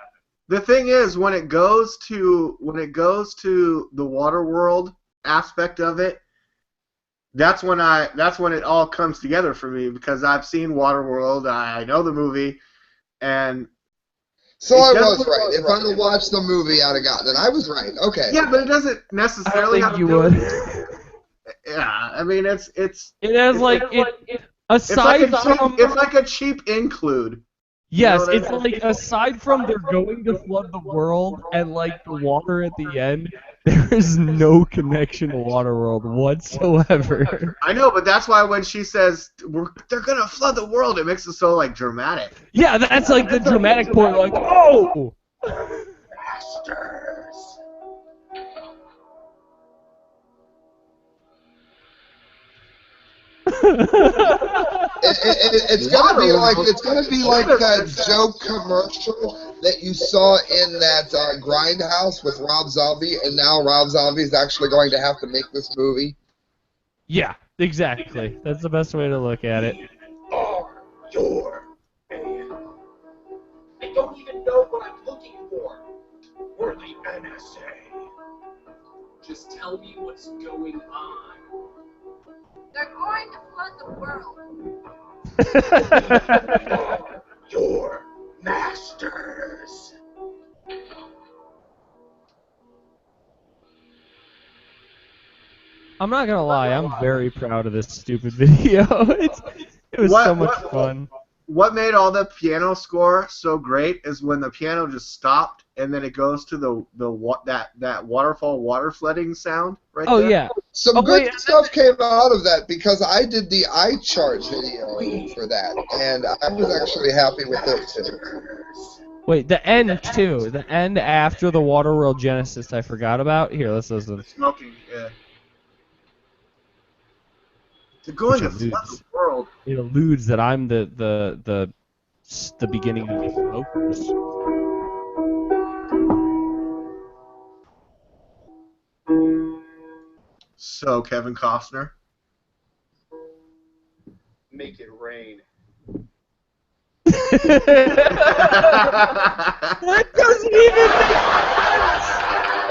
Speaker 3: The thing is, when it goes to the Waterworld aspect of it, that's when it all comes together for me, because I've seen Waterworld, I know the movie, and
Speaker 2: So I was right. If I'd have watched the movie, I'd have gotten it. I was right. Okay.
Speaker 3: yeah, but it doesn't
Speaker 1: I
Speaker 3: necessarily
Speaker 1: don't
Speaker 3: have
Speaker 1: think
Speaker 3: to
Speaker 1: you
Speaker 3: do
Speaker 1: would.
Speaker 3: it. Yeah, I mean it's
Speaker 1: It has like aside from
Speaker 3: it's like a cheap include.
Speaker 1: yes,
Speaker 3: You know what
Speaker 1: it's
Speaker 3: I mean?
Speaker 1: like aside from they're going to flood the world and like the water at the end, there is no connection to Waterworld whatsoever.
Speaker 3: I know, but that's why when she says they're gonna flood the world, it makes it so like dramatic.
Speaker 1: Yeah, that's like the dramatic point. Like, oh.
Speaker 8: Masters.
Speaker 2: It's gonna be like that joke commercial that you saw in that Grindhouse with Rob Zombie, and now Rob Zombie is actually going to have to make this movie.
Speaker 1: Yeah, exactly. That's the best way to look at it.
Speaker 8: Are your man. I don't even know what I'm looking for. We're the NSA. Just tell me what's going on.
Speaker 6: They're going to flood the world.
Speaker 8: We are your masters.
Speaker 1: I'm not gonna lie, I'm very proud of this stupid video. It was so much fun.
Speaker 3: What made all the piano score so great is when the piano just stopped and then it goes to that waterfall water flooding sound right
Speaker 1: Oh
Speaker 3: there.
Speaker 1: yeah.
Speaker 2: Some
Speaker 1: Oh,
Speaker 2: good
Speaker 1: wait.
Speaker 2: stuff came out of that because I did the eye chart video for that, and I was actually happy with it too.
Speaker 1: Wait, the end too. The end after the Waterworld Genesis I forgot about. Here, let's listen.
Speaker 3: Smoking, yeah. They're going to
Speaker 1: Which
Speaker 3: flood the world.
Speaker 1: It alludes that I'm the beginning of the smokers.
Speaker 3: So, Kevin Costner.
Speaker 7: Make it rain.
Speaker 1: That doesn't even make sense.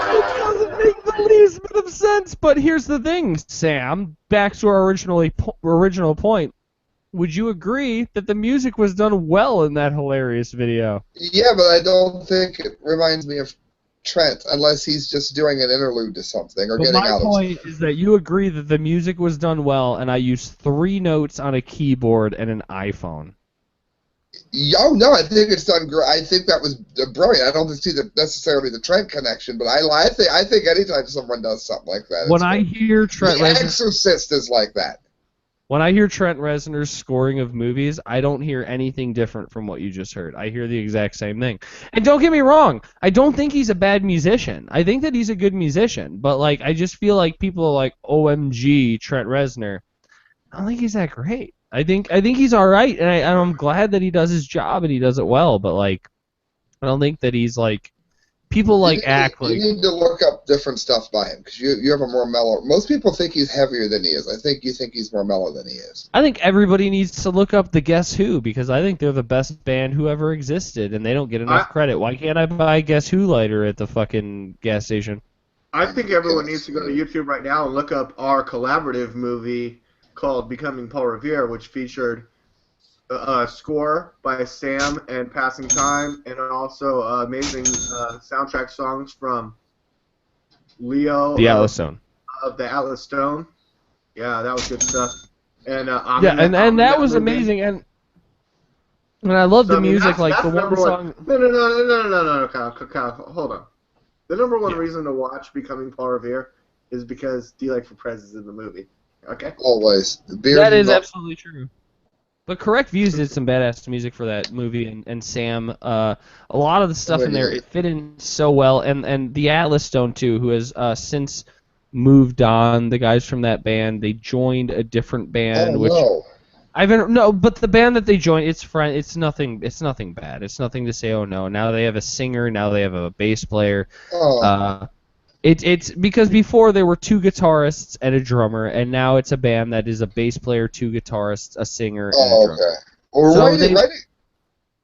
Speaker 1: It doesn't make the least bit of sense. But here's the thing, Sam. Back to our original point. would you agree that the music was done well in that hilarious video?
Speaker 2: Yeah, but I don't think it reminds me of Trent, unless he's just doing an interlude to something or
Speaker 1: But
Speaker 2: getting
Speaker 1: my
Speaker 2: out of.
Speaker 1: point is that you agree that the music was done well, and I used 3 notes on a keyboard and an iPhone.
Speaker 2: Oh no, I think it's done great. I think that was brilliant. I don't see necessarily the Trent connection, but I think anytime someone does something like that,
Speaker 1: When I hear Trent
Speaker 2: The
Speaker 1: Reznor,
Speaker 2: Exorcist is like that.
Speaker 1: when I hear Trent Reznor's scoring of movies, I don't hear anything different from what you just heard. I hear the exact same thing. And don't get me wrong, I don't think he's a bad musician. I think that he's a good musician, but like I just feel like people are like, OMG, Trent Reznor. I don't think he's that great. I think he's all right, and I'm glad that he does his job and he does it well. But like, I don't think that he's like people like act like.
Speaker 2: You need to look up different stuff by him because you have a more mellow. Most people think he's heavier than he is. I think you think he's more mellow than he is.
Speaker 1: I think everybody needs to look up the Guess Who because I think they're the best band who ever existed, and they don't get enough credit. Why can't I buy a Guess Who lighter at the fucking gas station?
Speaker 3: I think everyone needs to go to YouTube right now and look up our collaborative movie called Becoming Paul Revere, which featured a score by Sam and Passing Time, and also amazing soundtrack songs from Leo.
Speaker 1: The Atlas Stone.
Speaker 3: Of the Atlas Stone. Yeah, that was good stuff. And
Speaker 1: and that was amazing. And I love the music, like the one song.
Speaker 3: No, Kyle, hold on. The number one reason to watch Becoming Paul Revere is because DLAKE for PREZ is in the movie. Okay.
Speaker 2: Always.
Speaker 1: That is absolutely true. But Correct Views did some badass music for that movie, and Sam, a lot of the stuff in there, it fit in so well, and the Atlas Stone too, who has since moved on. The guys from that band, they joined a different band, but the band that they joined, it's nothing bad. It's nothing to say, oh no. Now they have a singer, now they have a bass player. It's because before there were 2 guitarists and a drummer, and now it's a band that is a bass player, 2 guitarists, a singer, and a drummer.
Speaker 2: Okay. Well,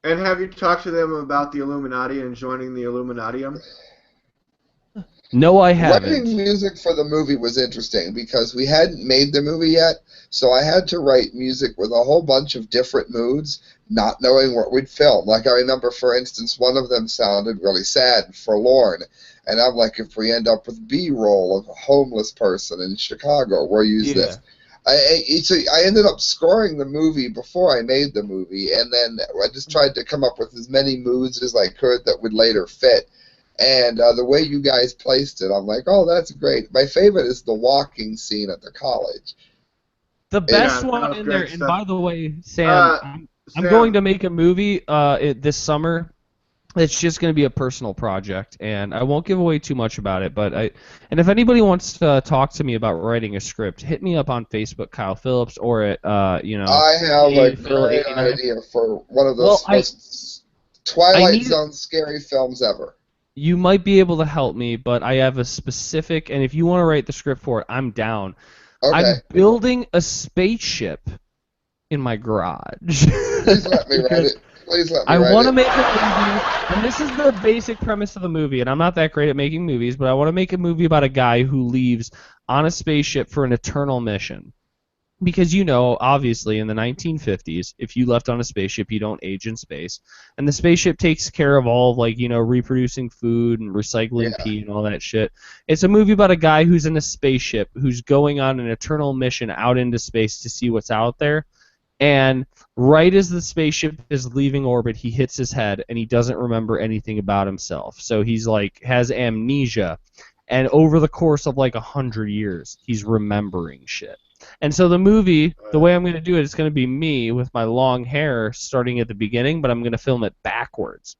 Speaker 3: And have you talked to them about the Illuminati and joining the Illuminatiam?
Speaker 1: No, I haven't.
Speaker 2: Writing music for the movie was interesting because we hadn't made the movie yet, so I had to write music with a whole bunch of different moods, not knowing what we'd film. Like I remember, for instance, one of them sounded really sad and forlorn, and I'm like, if we end up with B-roll of a homeless person in Chicago, we'll use this. I ended up scoring the movie before I made the movie, and then I just tried to come up with as many moods as I could that would later fit. And the way you guys placed it, I'm like, oh, that's great. My favorite is the walking scene at the college.
Speaker 1: The best one in there, and by the way, Sam, I'm going to make a movie this summer. It's just going to be a personal project, and I won't give away too much about it. And if anybody wants to talk to me about writing a script, hit me up on Facebook, Kyle Phillips, or at
Speaker 2: I have a great idea for one of those most Twilight Zone scary films ever.
Speaker 1: You might be able to help me, but I have a specific, and if you want to write the script for it, I'm down. Okay. I'm building a spaceship in my garage.
Speaker 2: Please let me write it.
Speaker 1: I want to make a movie, and this is the basic premise of the movie, and I'm not that great at making movies, but I want to make a movie about a guy who leaves on a spaceship for an eternal mission. Because, obviously, in the 1950s, if you left on a spaceship, you don't age in space. And the spaceship takes care of all of, reproducing food and recycling pee and all that shit. It's a movie about a guy who's in a spaceship, who's going on an eternal mission out into space to see what's out there. And right as the spaceship is leaving orbit, he hits his head, and he doesn't remember anything about himself. So he's, has amnesia. And over the course of, 100 years, he's remembering shit. And so the movie, the way I'm going to do it, it's going to be me with my long hair starting at the beginning, but I'm going to film it backwards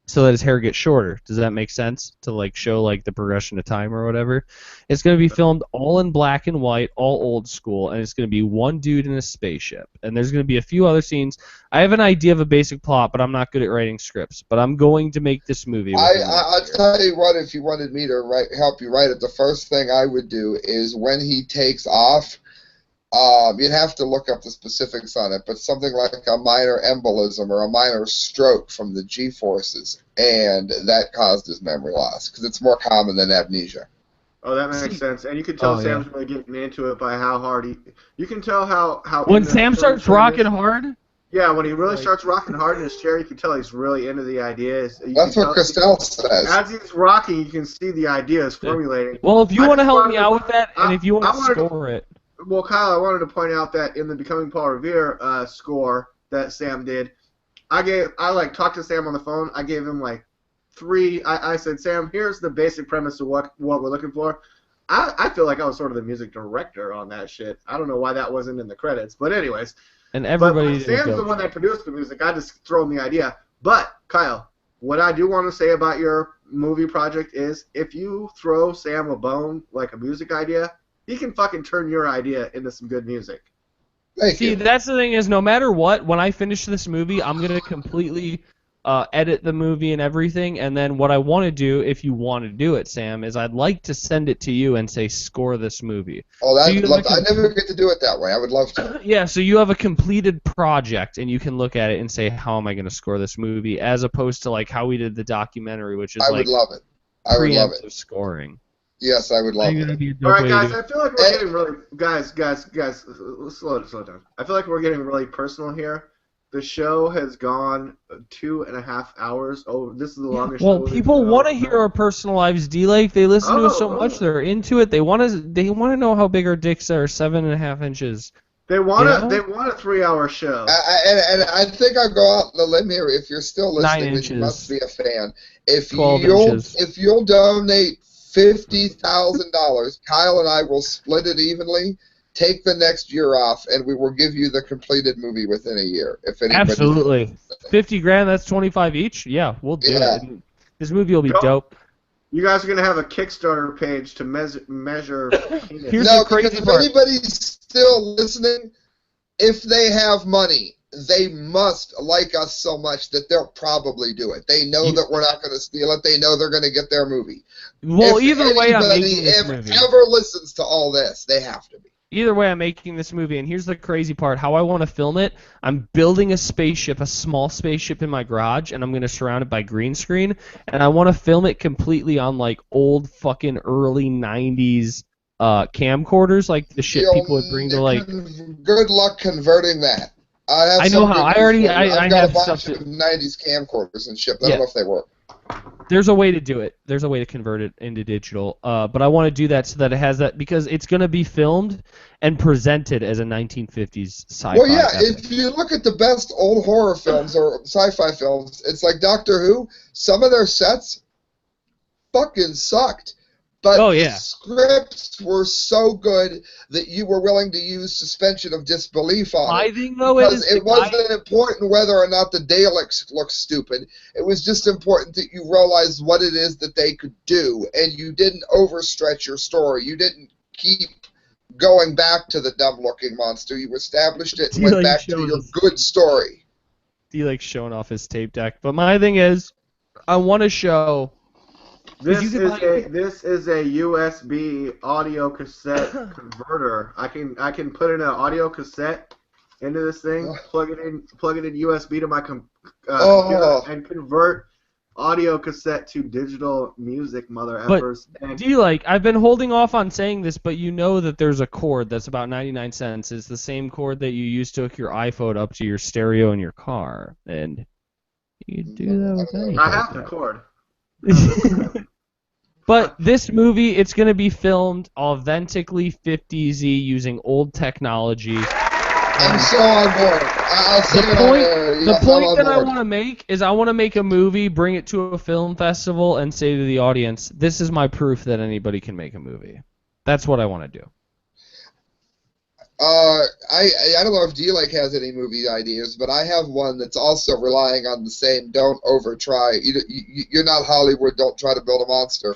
Speaker 1: so that his hair gets shorter. Does that make sense? To show the progression of time or whatever. It's going to be filmed all in black and white, all old school, and it's going to be one dude in a spaceship. And there's going to be a few other scenes. I have an idea of a basic plot, but I'm not good at writing scripts. But I'm going to make this movie.
Speaker 2: I'll tell you what, if you wanted me to help you write it, the first thing I would do is when he takes off, you'd have to look up the specifics on it, but something like a minor embolism or a minor stroke from the G-forces, and that caused his memory loss, because it's more common than amnesia.
Speaker 3: Oh, that makes sense. And you can tell Sam's really getting into it by how hard you can tell how
Speaker 1: when Sam starts rocking hard.
Speaker 3: Yeah, when he really starts rocking hard in his chair, you can tell he's really into the ideas.
Speaker 2: That's what Christelle says.
Speaker 3: As he's rocking, you can see the ideas formulating.
Speaker 1: Well, if you want to help me out with that, and if you want to score it.
Speaker 3: Well, Kyle, I wanted to point out that in the Becoming Paul Revere score that Sam did, I talked to Sam on the phone. I gave him like 3. I said, Sam, here's the basic premise of what we're looking for. I feel like I was sort of the music director on that shit. I don't know why that wasn't in the credits, but anyways.
Speaker 1: And everybody.
Speaker 3: But Sam's the one that produced the music. I just throw him the idea. But Kyle, what I do want to say about your movie project is, if you throw Sam a bone like a music idea, he can fucking turn your idea into some good music.
Speaker 1: See, that's the thing is, no matter what, when I finish this movie, I'm gonna completely edit the movie and everything, and then what I want to do, if you want to do it, Sam, is I'd like to send it to you and say, score this movie.
Speaker 2: Oh, I never get to do it that way. I would love to.
Speaker 1: Yeah, so you have a completed project, and you can look at it and say, how am I going to score this movie, as opposed to like how we did the documentary, which is
Speaker 2: I would love it. I would love it.
Speaker 1: Scoring.
Speaker 2: Yes, I would love it.
Speaker 3: All right, guys, I feel like we're getting really... Guys, slow down. I feel like we're getting really personal here. The show has gone 2.5 hours. Oh, this is the longest show.
Speaker 1: Well, people want to hear our personal lives, D-Lake. They listen to us so much. They're into it. They want to know how big our dicks are, 7.5 inches.
Speaker 3: They want a 3-hour show.
Speaker 2: And I think I'll go out on the limb here. If you're still listening, then you must be a fan. If you'll donate $50,000, Kyle and I will split it evenly. Take the next year off, and we will give you the completed movie within a year. If
Speaker 1: absolutely, $50,000, that's 25 each. Yeah, we'll do it. This movie will be dope.
Speaker 3: You guys are gonna have a Kickstarter page to measure.
Speaker 1: Here's the crazy
Speaker 2: part. If anybody's still listening, if they have money, they must like us so much that they'll probably do it. They know that we're not going to steal it. They know they're going to get their movie.
Speaker 1: Well, either way, I'm making this movie.
Speaker 2: If ever listens to all this, they have to be.
Speaker 1: Either way, I'm making this movie, and here's the crazy part. How I want to film it, I'm building a spaceship, a small spaceship in my garage, and I'm going to surround it by green screen, and I want to film it completely on, like, old fucking early 90s camcorders, like the shit people would bring to, like...
Speaker 2: Good luck converting that.
Speaker 1: I know how. I
Speaker 2: got a bunch of 90s camcorders and shit. I don't know if they work.
Speaker 1: There's a way to do it. There's a way to convert it into digital. But I want to do that so that it has that, because it's going to be filmed and presented as a 1950s sci-fi.
Speaker 2: Well, yeah, if you look at the best old horror films or sci-fi films, it's like Doctor Who. Some of their sets fucking sucked. But the scripts were so good that you were willing to use suspension of disbelief on it.
Speaker 1: I think, though,
Speaker 2: because it wasn't important whether or not the Daleks looked stupid. It was just important that you realized what it is that they could do, and you didn't overstretch your story. You didn't keep going back to the dumb-looking monster. You established it and went back to your good story.
Speaker 1: He likes showing off his tape deck. But my thing is, I want to show...
Speaker 3: This is a USB audio cassette converter. I can put in an audio cassette into this thing, plug it in USB to my computer, and convert audio cassette to digital music, mother effers.
Speaker 1: But I've been holding off on saying this, but you know that there's a cord that's about 99 cents. It's the same cord that you use to hook your iPhone up to your stereo in your car, and you do that with anything.
Speaker 3: I have the cord.
Speaker 1: But this movie, it's going to be filmed authentically 50Z using old technology.
Speaker 2: I'm so on board.
Speaker 1: The point that I want to make is I want to make a movie, bring it to a film festival, and say to the audience, this is my proof that anybody can make a movie. That's what I want to do.
Speaker 2: I don't know if DLAKE has any movie ideas, but I have one that's also relying on the same don't over-try. You're not Hollywood, don't try to build a monster.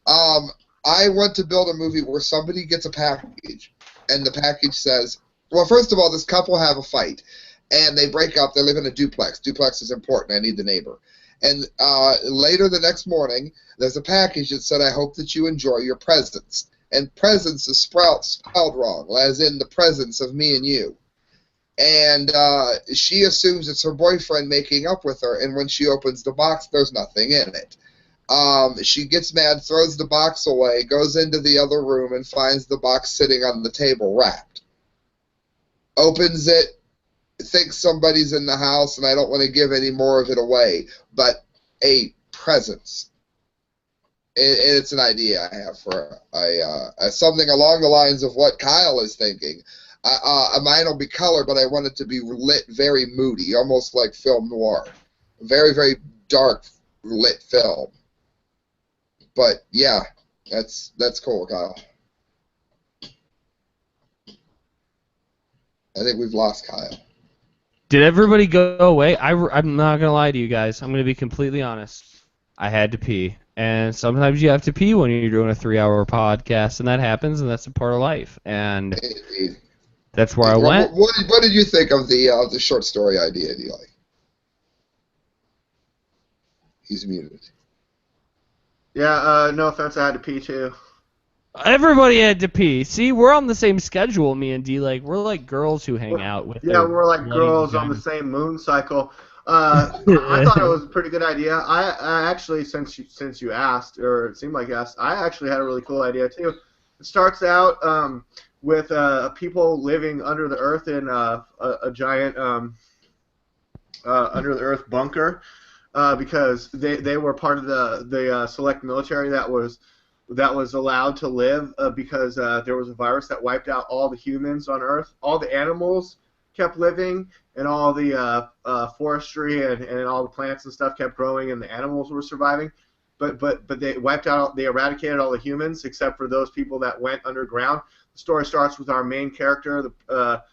Speaker 2: I want to build a movie where somebody gets a package, and the package says, well, first of all, this couple have a fight, and they break up. They live in a duplex. Duplex is important. I need the neighbor. And later the next morning, there's a package that said, I hope that you enjoy your presents. And presence is spelled wrong, as in the presence of me and you. And she assumes it's her boyfriend making up with her, and when she opens the box, there's nothing in it. She gets mad, throws the box away, goes into the other room, and finds the box sitting on the table wrapped. Opens it, thinks somebody's in the house, and I don't want to give any more of it away, but a presence. And it's an idea I have for something along the lines of what Kyle is thinking. Mine will be color, but I want it to be lit very moody, almost like film noir. Very, very dark lit film. But yeah, that's cool, Kyle. I think we've lost Kyle.
Speaker 1: Did everybody go away? I'm not gonna lie to you guys. I'm gonna be completely honest. I had to pee, and sometimes you have to pee when you're doing a 3-hour podcast, and that happens, and that's a part of life. And that's where I went.
Speaker 2: What did you think of the short story idea, Eli? He's muted.
Speaker 3: Yeah, no offense, I had to pee too.
Speaker 1: Everybody had to pee. See, we're on the same schedule, me and D-Lake. We're like girls who hang out with.
Speaker 3: Yeah, we're like girls on the same moon cycle. I thought it was a pretty good idea. I actually, since you asked, or it seemed like you asked, I actually had a really cool idea too. It starts out with people living under the earth in a giant under the earth bunker because they were part of the select military that was allowed to live because there was a virus that wiped out all the humans on Earth. All the animals kept living, and all the forestry and all the plants and stuff kept growing, and the animals were surviving. But they eradicated all the humans except for those people that went underground. The story starts with our main character, the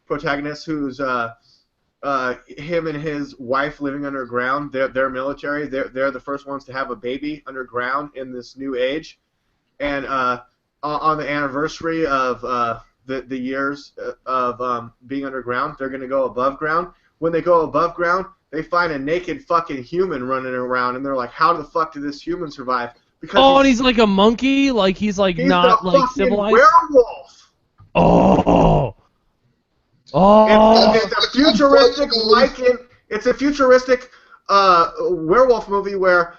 Speaker 3: protagonist, who's him and his wife living underground. They're military. They're the first ones to have a baby underground in this new age. And on the anniversary of the years of being underground, they're going to go above ground. When they go above ground, they find a naked fucking human running around, and they're like, how the fuck did this human survive? Because
Speaker 1: and he's like a monkey? Like he's not like civilized?
Speaker 3: Werewolf!
Speaker 1: Oh!
Speaker 3: It's a futuristic It's a futuristic werewolf movie where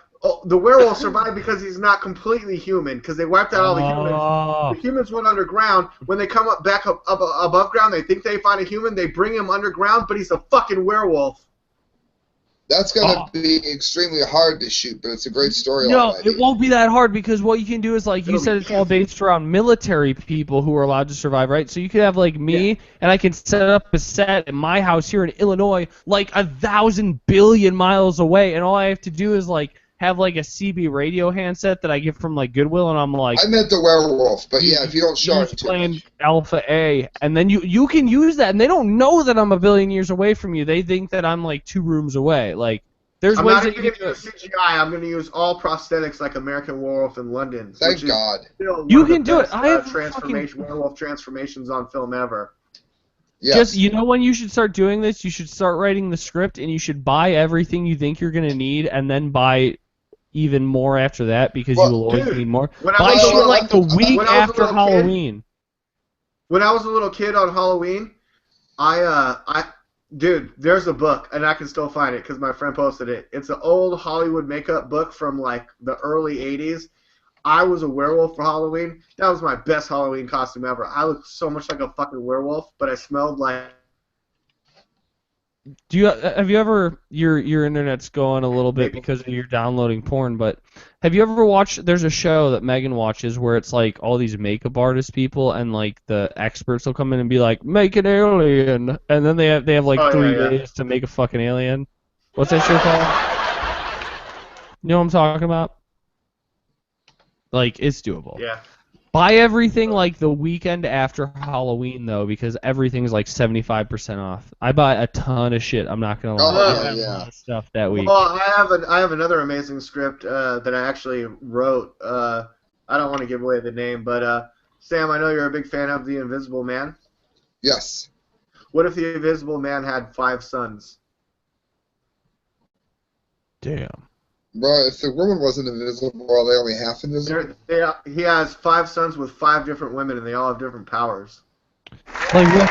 Speaker 3: the werewolf survived because he's not completely human, because they wiped out all the humans. The humans went underground. When they come back up above ground, they think they find a human. They bring him underground, but he's a fucking werewolf.
Speaker 2: That's going to be extremely hard to shoot, but it's a great story.
Speaker 1: No, it won't be that hard because what you can do is, like you said, it's all based around military people who are allowed to survive, right? So you could have, like, me, and I can set up a set in my house here in Illinois, like 1,000 billion miles away, and all I have to do is, like, have like a CB radio handset that I get from like Goodwill, and I'm like,
Speaker 2: I meant the werewolf, but yeah, if you don't show it
Speaker 1: playing Alpha A, and then you can use that, and they don't know that I'm a billion years away from you. They think that I'm like 2 rooms away. Like there's
Speaker 3: I'm
Speaker 1: ways
Speaker 3: not
Speaker 1: that
Speaker 3: even going to use CGI. I'm going to use all prosthetics like American Werewolf in London.
Speaker 2: Thank God.
Speaker 1: You can do it. I have
Speaker 3: werewolf transformations on film ever.
Speaker 2: Yes.
Speaker 1: Just, you know when you should start doing this? You should start writing the script, and you should buy everything you think you're going to need, and then buy even more after that, because you will always need more. Buy shit like the week after Halloween.
Speaker 3: When I was a little kid on Halloween, dude, there's a book, and I can still find it because my friend posted it. It's an old Hollywood makeup book from like the early 80s. I was a werewolf for Halloween. That was my best Halloween costume ever. I looked so much like a fucking werewolf, but I smelled like...
Speaker 1: Have you ever, your internet's going a little bit because of you're downloading porn, but have you ever watched, there's a show that Megan watches where it's like all these makeup artist people, and like the experts will come in and be like, make an alien, and then they have like 3 days to make a fucking alien. What's that show called? You know what I'm talking about? Like, it's doable.
Speaker 3: Yeah.
Speaker 1: Buy everything like the weekend after Halloween, though, because everything's like 75% off. I buy a ton of shit. I'm not gonna lie. I have a lot of stuff that week.
Speaker 3: Well, I have another amazing script that I actually wrote. I don't want to give away the name, but Sam, I know you're a big fan of The Invisible Man.
Speaker 2: Yes.
Speaker 3: What if The Invisible Man had 5 sons?
Speaker 1: Damn.
Speaker 2: Bro, if the woman wasn't invisible, are they only half invisible?
Speaker 3: He has 5 sons with 5 different women, and they all have different powers.
Speaker 1: Like what?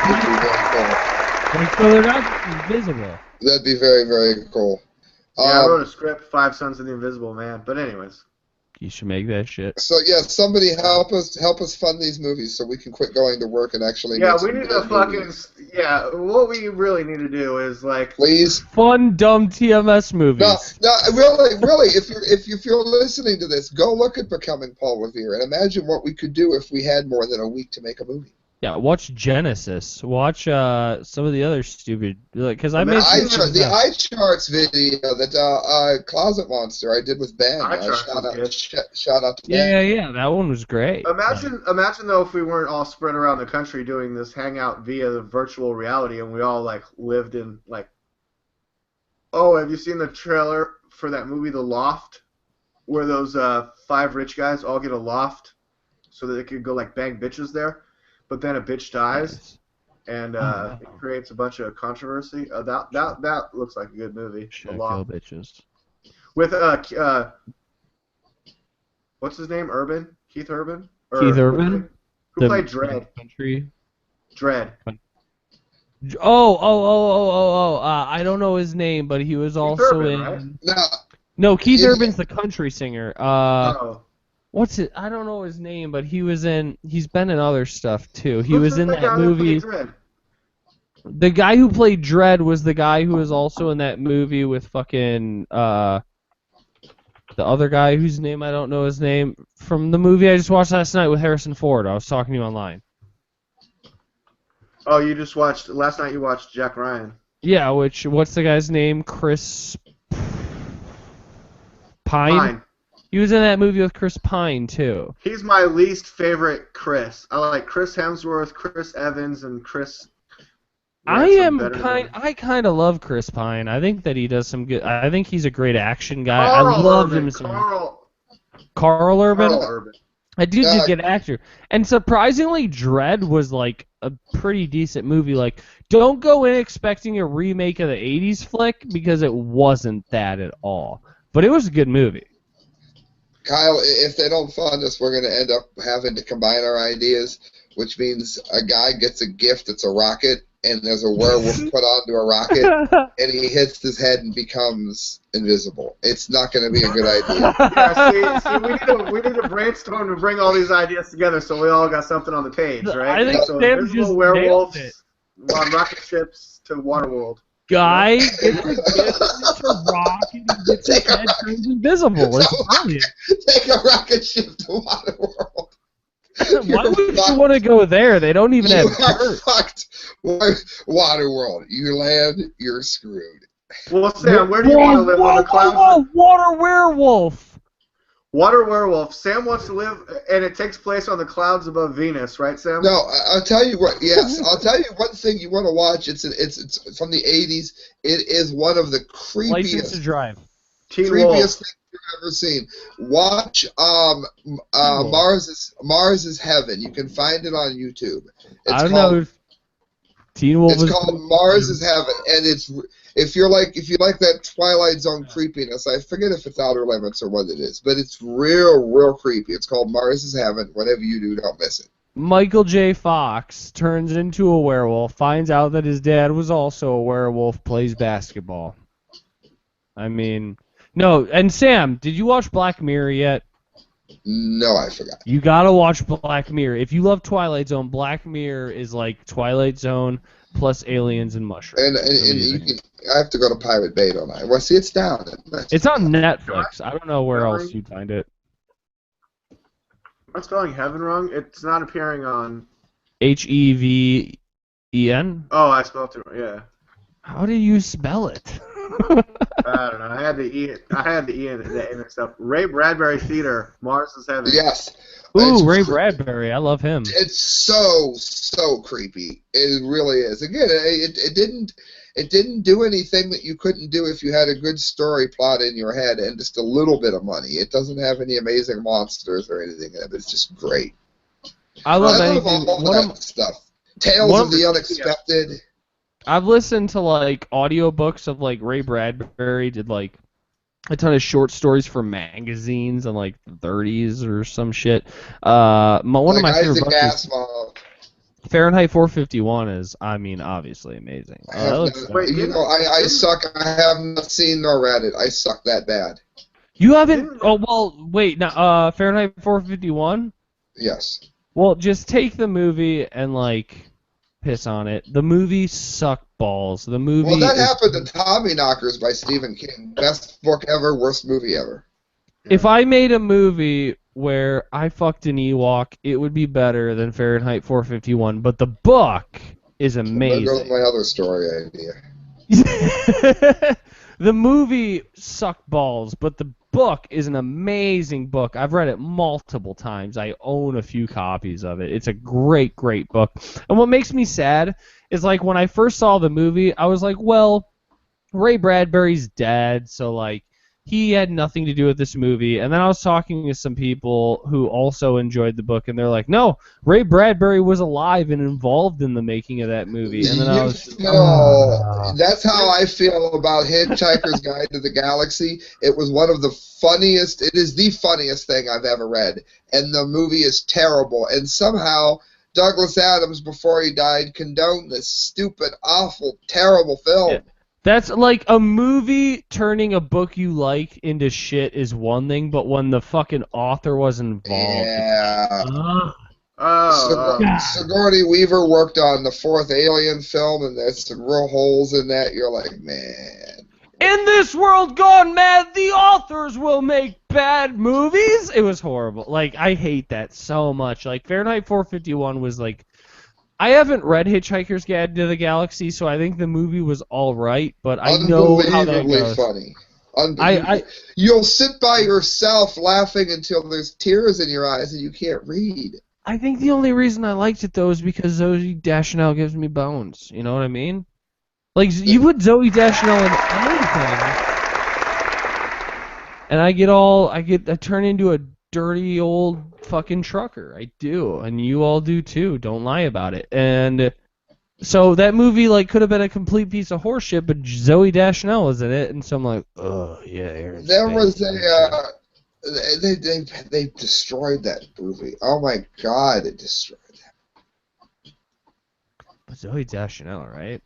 Speaker 1: Like, so they're not invisible.
Speaker 2: That'd be very, very cool.
Speaker 3: Yeah, I wrote a script, Five Sons of the Invisible Man. But anyways.
Speaker 1: You should make that shit.
Speaker 2: So yeah, somebody help us fund these movies so we can quit going to work and actually.
Speaker 3: Yeah,
Speaker 2: make
Speaker 3: we
Speaker 2: some
Speaker 3: need
Speaker 2: good
Speaker 3: to fucking
Speaker 2: movies.
Speaker 3: What we really need to do is like.
Speaker 2: Please.
Speaker 1: Fun, dumb TMS movies.
Speaker 2: No, really, if you're listening to this, go look at Becoming Paul Revere and imagine what we could do if we had more than a week to make a movie.
Speaker 1: Yeah, watch Genesis. Watch some of the other stupid, because I made
Speaker 2: the iCharts video that Closet Monster I did with Ben. Shout out to Ben.
Speaker 1: Yeah, that one was great.
Speaker 3: Imagine though if we weren't all spread around the country doing this hangout via the virtual reality, and we all like lived in like. Oh, have you seen the trailer for that movie, The Loft, where those 5 rich guys all get a loft so that they could go like bang bitches there? But then a bitch dies, and it creates a bunch of controversy. That looks like a good movie.
Speaker 1: Should I kill bitches?
Speaker 3: With what's his name? Keith Urban.
Speaker 1: Keith Urban.
Speaker 3: Who played Dredd?
Speaker 1: Country.
Speaker 3: Dredd.
Speaker 1: I don't know his name, but he was also
Speaker 3: Urban,
Speaker 1: in.
Speaker 3: Right?
Speaker 1: No, Keith Urban's the country singer. What's it? I don't know his name, but he's been in other stuff too. He was in that movie. The guy who played Dredd was the guy who was also in that movie with fucking the other guy whose name I don't know his name from the movie I just watched last night with Harrison Ford. I was talking to you online.
Speaker 3: Oh, you just watched last night. You watched Jack Ryan.
Speaker 1: Yeah, what's the guy's name? Chris Pine. He was in that movie with Chris Pine, too.
Speaker 3: He's my least favorite Chris. I like Chris Hemsworth, Chris Evans, and Chris...
Speaker 1: I kind of love Chris Pine. I think that he does some good... I think he's a great action guy. I love him. Carl Urban? I do a good actor. And surprisingly, Dredd was like a pretty decent movie. Like, don't go in expecting a remake of the 80s flick, because it wasn't that at all. But it was a good movie.
Speaker 2: Kyle, if they don't fund us, we're going to end up having to combine our ideas, which means a guy gets a gift that's a rocket, and there's a werewolf put onto a rocket, and he hits his head and becomes invisible. It's not going to be a good idea.
Speaker 3: Yeah, we need to brainstorm to bring all these ideas together so we all got something on the page, right?
Speaker 1: I think
Speaker 3: so
Speaker 1: Sam
Speaker 3: invisible
Speaker 1: just
Speaker 3: werewolves
Speaker 1: nailed
Speaker 3: on rocket ships to Waterworld.
Speaker 1: Guy gets a gift, it's a rock, and he gets his head turns invisible. It's brilliant.
Speaker 2: Take a rocket ship to Waterworld.
Speaker 1: Why would you want to go there? They don't even have dirt.
Speaker 2: Fucked. Waterworld. You land, you're screwed.
Speaker 3: Well, Sam, where do you want to live on the clouds?
Speaker 1: Water werewolf.
Speaker 3: Water werewolf. Sam wants to live, and it takes place on the clouds above Venus, right, Sam?
Speaker 2: No, I'll tell you what. Yes, I'll tell you one thing you want to watch. It's from the '80s. It is one of the
Speaker 1: License to Drive.
Speaker 2: Creepiest things you've ever seen. Watch Mars is Heaven. You can find it on YouTube.
Speaker 1: I don't know. Teen Wolf.
Speaker 2: It's called Mars is Heaven, and it's if you like that Twilight Zone creepiness. I forget if it's Outer Limits or what it is, but it's real creepy. It's called Mars is Heaven. Whatever you do, don't miss it.
Speaker 1: Michael J. Fox turns into a werewolf, finds out that his dad was also a werewolf, plays basketball. I mean, no. And Sam, did you watch Black Mirror yet?
Speaker 2: No, I forgot.
Speaker 1: You gotta watch Black Mirror. If you love Twilight Zone, Black Mirror is like Twilight Zone plus aliens and mushrooms.
Speaker 2: And you can, I have to go to Pirate Bay, don't I? Well, see, it's down.
Speaker 1: It's on Netflix. I don't know where else you'd find it.
Speaker 3: I'm spelling Heaven wrong. It's not appearing on...
Speaker 1: Heven?
Speaker 3: Oh, I spelled it wrong. Yeah.
Speaker 1: How do you spell it?
Speaker 3: I don't know. I had the E and the A mixed up. Ray Bradbury Theater, Mars is Heaven.
Speaker 2: Yes.
Speaker 1: Ooh, Ray Bradbury. I love him.
Speaker 2: It's so creepy. It really is. Again, it didn't do anything that you couldn't do if you had a good story plot in your head and just a little bit of money. It doesn't have any amazing monsters or anything in it, but it's just great.
Speaker 1: I love
Speaker 2: all that stuff. Tales of the Unexpected.
Speaker 1: Yeah. I've listened to like audiobooks of like Ray Bradbury did like a ton of short stories for magazines in like the 30s or some shit. One of my favorite books. Fahrenheit 451 is, I mean, obviously amazing.
Speaker 2: I have not,
Speaker 3: Wait,
Speaker 2: you know, I suck. I have not seen nor read it. I suck that bad.
Speaker 1: You haven't? Oh well, wait. Now, Fahrenheit 451.
Speaker 2: Yes.
Speaker 1: Well, just take the movie and like piss on it. The movie sucked balls. The movie.
Speaker 2: Well, that
Speaker 1: is,
Speaker 2: happened to Tommy Knockers by Stephen King. Best book ever, worst movie ever.
Speaker 1: If I made a movie where I fucked an Ewok, it would be better than Fahrenheit 451. But the book is
Speaker 2: There goes
Speaker 1: amazing.
Speaker 2: my other story idea.
Speaker 1: The movie sucked balls, but the book is an amazing book. I've read it multiple times. I own a few copies of it. It's a great, great book. And what makes me sad is, like, when I first saw the movie, I was like, well, Ray Bradbury's dead, so, like, he had nothing to do with this movie. And then I was talking to some people who also enjoyed the book, and they're like, no, Ray Bradbury was alive and involved in the making of that movie. And then I was just,
Speaker 2: That's how I feel about Hitchhiker's Guide to the Galaxy. It was one of the funniest, it is the funniest thing I've ever read. And the movie is terrible. And somehow Douglas Adams, before he died, condoned this stupid, awful, terrible film.
Speaker 1: Yeah. That's like a movie turning a book you like into shit is one thing, but when the fucking author was involved.
Speaker 2: Yeah. Sigourney Weaver worked on the fourth Alien film, and there's some real holes in that. You're like, man.
Speaker 1: In this world gone mad, the authors will make bad movies. It was horrible. Like, I hate that so much. Like, Fahrenheit 451 was like, I haven't read Hitchhiker's Guide to the Galaxy, so I think the movie was all right, but I know how that goes.
Speaker 2: Funny. You'll sit by yourself laughing until there's tears in your eyes and you can't read.
Speaker 1: I think the only reason I liked it, though, is because Zoe Deschanel gives me bones. You know what I mean? Like, you put Zoe Deschanel in anything, and I turn into a dirty old fucking trucker. I do, and you all do too. Don't lie about it. And so that movie, like, could have been a complete piece of horseshit, but Zoe Deschanel was in it, and so I'm like, oh yeah.
Speaker 2: There was they destroyed that movie. Oh my god, it destroyed that.
Speaker 1: But Zoe Deschanel, right?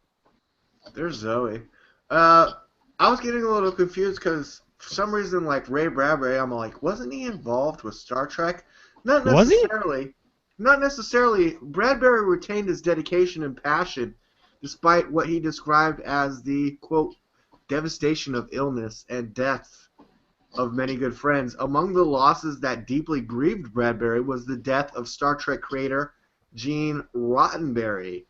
Speaker 3: There's Zoe. I was getting a little confused because for some reason, like Ray Bradbury, I'm like, wasn't he involved with Star Trek? Not necessarily. Was he? Not necessarily. Bradbury retained his dedication and passion, despite what he described as the quote devastation of illness and death of many good friends. Among the losses that deeply grieved Bradbury was the death of Star Trek creator Gene Roddenberry.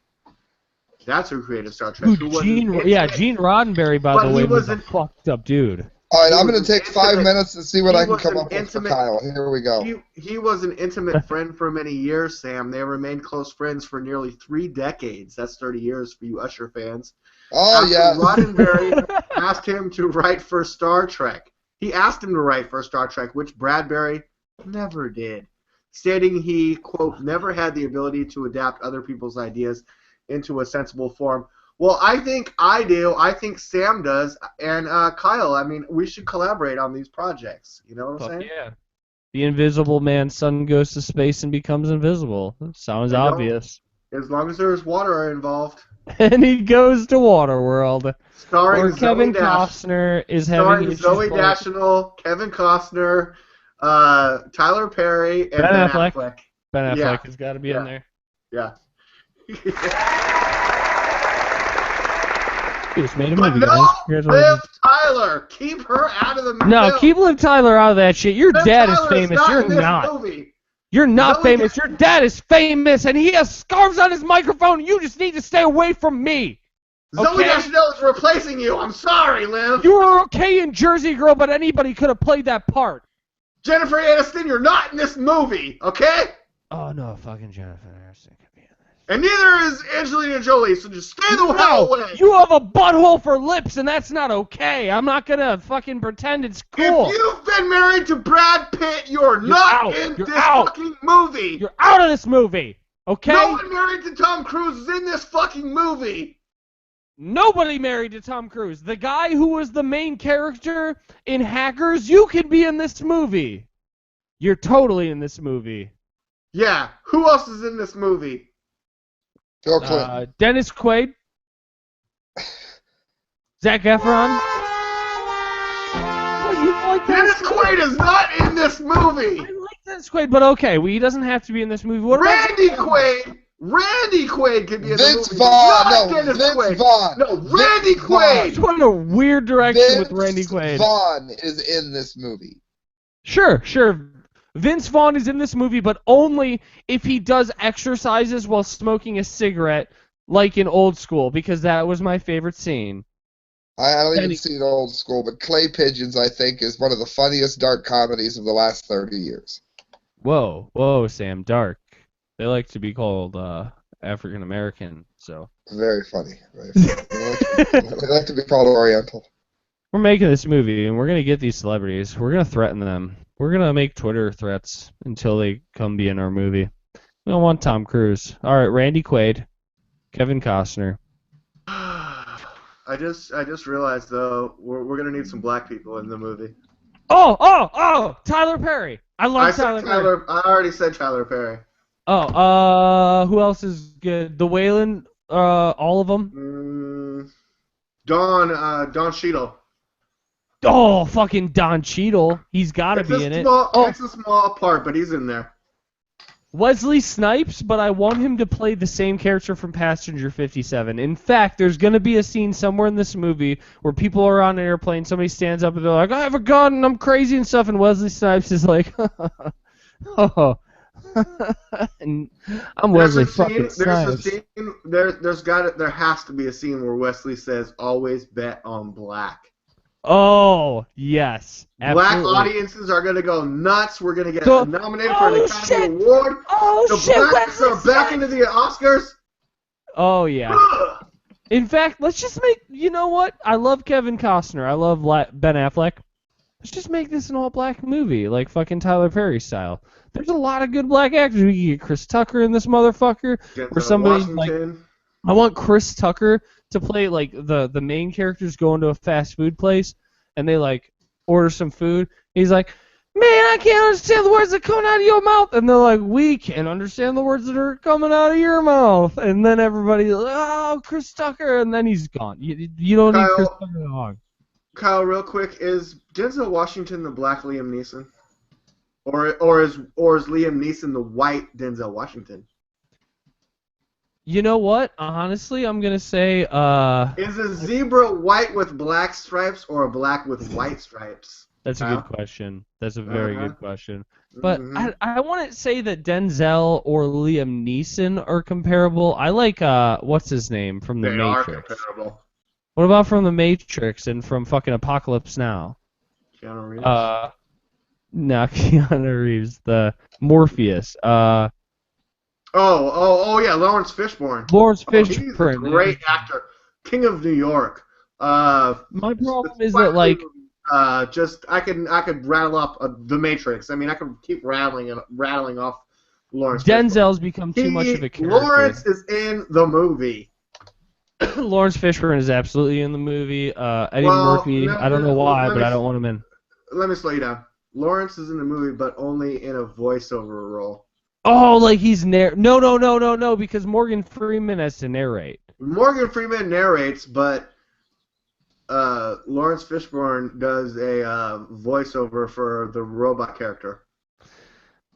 Speaker 3: That's who created Star Trek.
Speaker 1: Gene Roddenberry, by the way, was a fucked up dude.
Speaker 2: All right, I'm going to take 5 minutes to see what I can come up with for Kyle. Here we go.
Speaker 3: He was an intimate friend for many years, Sam. They remained close friends for nearly 3 decades. That's 30 years for you Usher fans.
Speaker 2: Oh, yeah.
Speaker 3: Roddenberry asked him to write for Star Trek. He asked him to write for Star Trek, which Bradbury never did, stating he, quote, never had the ability to adapt other people's ideas into a sensible form. Well, I think I do. I think Sam does. And Kyle, I mean, we should collaborate on these projects. You know what I'm saying?
Speaker 1: Yeah. The Invisible Man's son goes to space and becomes invisible. Sounds obvious.
Speaker 3: As long as there's water involved.
Speaker 1: And he goes to Waterworld.
Speaker 3: Starring
Speaker 1: where Kevin Costner is having
Speaker 3: Zoe Deschanel, Kevin Costner, Tyler Perry, and Ben Affleck.
Speaker 1: Ben Affleck has got to be in there.
Speaker 3: Yeah.
Speaker 1: Just made a movie,
Speaker 3: guys. Liv Tyler, keep her out of the movie.
Speaker 1: No, keep Liv Tyler out of that shit. Your dad is famous. You're not. You're not famous. Your dad is famous, and he has scarves on his microphone. You just need to stay away from me.
Speaker 3: Zoe Deschanel is replacing you. I'm sorry, Liv.
Speaker 1: You were okay in Jersey Girl, but anybody could have played that part.
Speaker 3: Jennifer Aniston, you're not in this movie, okay?
Speaker 1: Oh no, fucking Jennifer Aniston could be in this.
Speaker 3: And neither is Angelina Jolie, so just stay the hell away.
Speaker 1: You have a butthole for lips, and that's not okay. I'm not gonna fucking pretend it's cool.
Speaker 3: If you've been married to Brad Pitt, you're not in this fucking movie.
Speaker 1: You're out of this movie, okay?
Speaker 3: No one married to Tom Cruise is in this fucking movie.
Speaker 1: Nobody married to Tom Cruise. The guy who was the main character in Hackers, you could be in this movie. You're totally in this movie.
Speaker 3: Yeah, who else is in this movie?
Speaker 2: Bill Clinton.
Speaker 1: Dennis Quaid. Zac Efron. What, you don't like
Speaker 3: Dennis Quaid is not in this movie.
Speaker 1: I like Dennis Quaid, but okay, well, he doesn't have to be in this movie. What about
Speaker 3: Randy Quaid. Randy Quaid could be in
Speaker 2: Vince
Speaker 3: the movie.
Speaker 2: Vaughn.
Speaker 3: Not
Speaker 2: No,
Speaker 3: Dennis
Speaker 2: Vince
Speaker 3: Quaid.
Speaker 2: Vaughn.
Speaker 3: No, Randy
Speaker 2: Vince
Speaker 3: Quaid.
Speaker 1: Just went in a weird direction with Randy
Speaker 2: Vince
Speaker 1: Quaid.
Speaker 2: Vaughn is in this movie.
Speaker 1: Sure. Vince Vaughn is in this movie, but only if he does exercises while smoking a cigarette, like in Old School, because that was my favorite scene.
Speaker 2: I don't even see it Old School, but Clay Pigeons, I think, is one of the funniest dark comedies of the last 30 years.
Speaker 1: Whoa, Sam, dark. They like to be called African American, so.
Speaker 2: Very funny. Very funny. They like to be called Oriental.
Speaker 1: We're making this movie, and we're going to get these celebrities. We're going to threaten them. We're going to make Twitter threats until they come be in our movie. We don't want Tom Cruise. All right, Randy Quaid, Kevin Costner.
Speaker 3: I just realized, though, we're going to need some black people in the movie.
Speaker 1: Oh, Tyler Perry. I love Tyler Perry.
Speaker 3: I already said Tyler Perry.
Speaker 1: Oh, who else is good? The Wayland, all of them?
Speaker 3: Don Cheadle.
Speaker 1: Oh, fucking Don Cheadle. He's got to be in it.
Speaker 3: It's a small part, but he's in there.
Speaker 1: Wesley Snipes, but I want him to play the same character from Passenger 57. In fact, there's going to be a scene somewhere in this movie where people are on an airplane, somebody stands up and they're like, I have a gun and I'm crazy and stuff, and Wesley Snipes is like, oh. And I'm Wesley fucking Snipes.
Speaker 3: There has to be a scene where Wesley says, always bet on black.
Speaker 1: Oh, yes. Absolutely.
Speaker 3: Black audiences are going to go nuts. We're going to get nominated for an Academy Award. The blacks are back into the Oscars.
Speaker 1: Oh, yeah. In fact, let's just make, you know what? I love Kevin Costner. I love Ben Affleck. Let's just make this an all-black movie, like fucking Tyler Perry style. There's a lot of good black actors. We can get Chris Tucker in this motherfucker. Or somebody like, I want Chris Tucker to play like the main characters go into a fast food place and they like order some food. He's like, man, I can't understand the words that come out of your mouth. And they're like, we can't understand the words that are coming out of your mouth. And then everybody's like, oh, Chris Tucker, and then he's gone. You don't need Chris Tucker long.
Speaker 3: Kyle, real quick, is Denzel Washington the black Liam Neeson? Or is Liam Neeson the white Denzel Washington?
Speaker 1: You know what? Honestly, I'm going to say...
Speaker 3: Is a zebra white with black stripes or a black with white stripes?
Speaker 1: That's a good question. That's a very good question. But I want to say that Denzel or Liam Neeson are comparable. I like, what's his name from The Matrix?
Speaker 3: They are comparable.
Speaker 1: What about from The Matrix and from fucking Apocalypse Now?
Speaker 3: Keanu Reeves?
Speaker 1: No, Keanu Reeves. The Morpheus.
Speaker 3: Oh yeah, Lawrence Fishburne.
Speaker 1: Lawrence Fishburne.
Speaker 3: He's a great actor. King of New York.
Speaker 1: My problem is that, like...
Speaker 3: I could rattle up The Matrix. I mean, I could keep rattling off Lawrence
Speaker 1: Denzel's become too much of a character.
Speaker 3: Lawrence is in the movie.
Speaker 1: Lawrence Fishburne is absolutely in the movie. Eddie Murphy, I don't know why, but I don't want him in.
Speaker 3: Let me slow you down. Lawrence is in the movie, but only in a voiceover role.
Speaker 1: Oh, like he's No, because Morgan Freeman has to narrate.
Speaker 3: Morgan Freeman narrates, but Lawrence Fishburne does a voiceover for the robot character.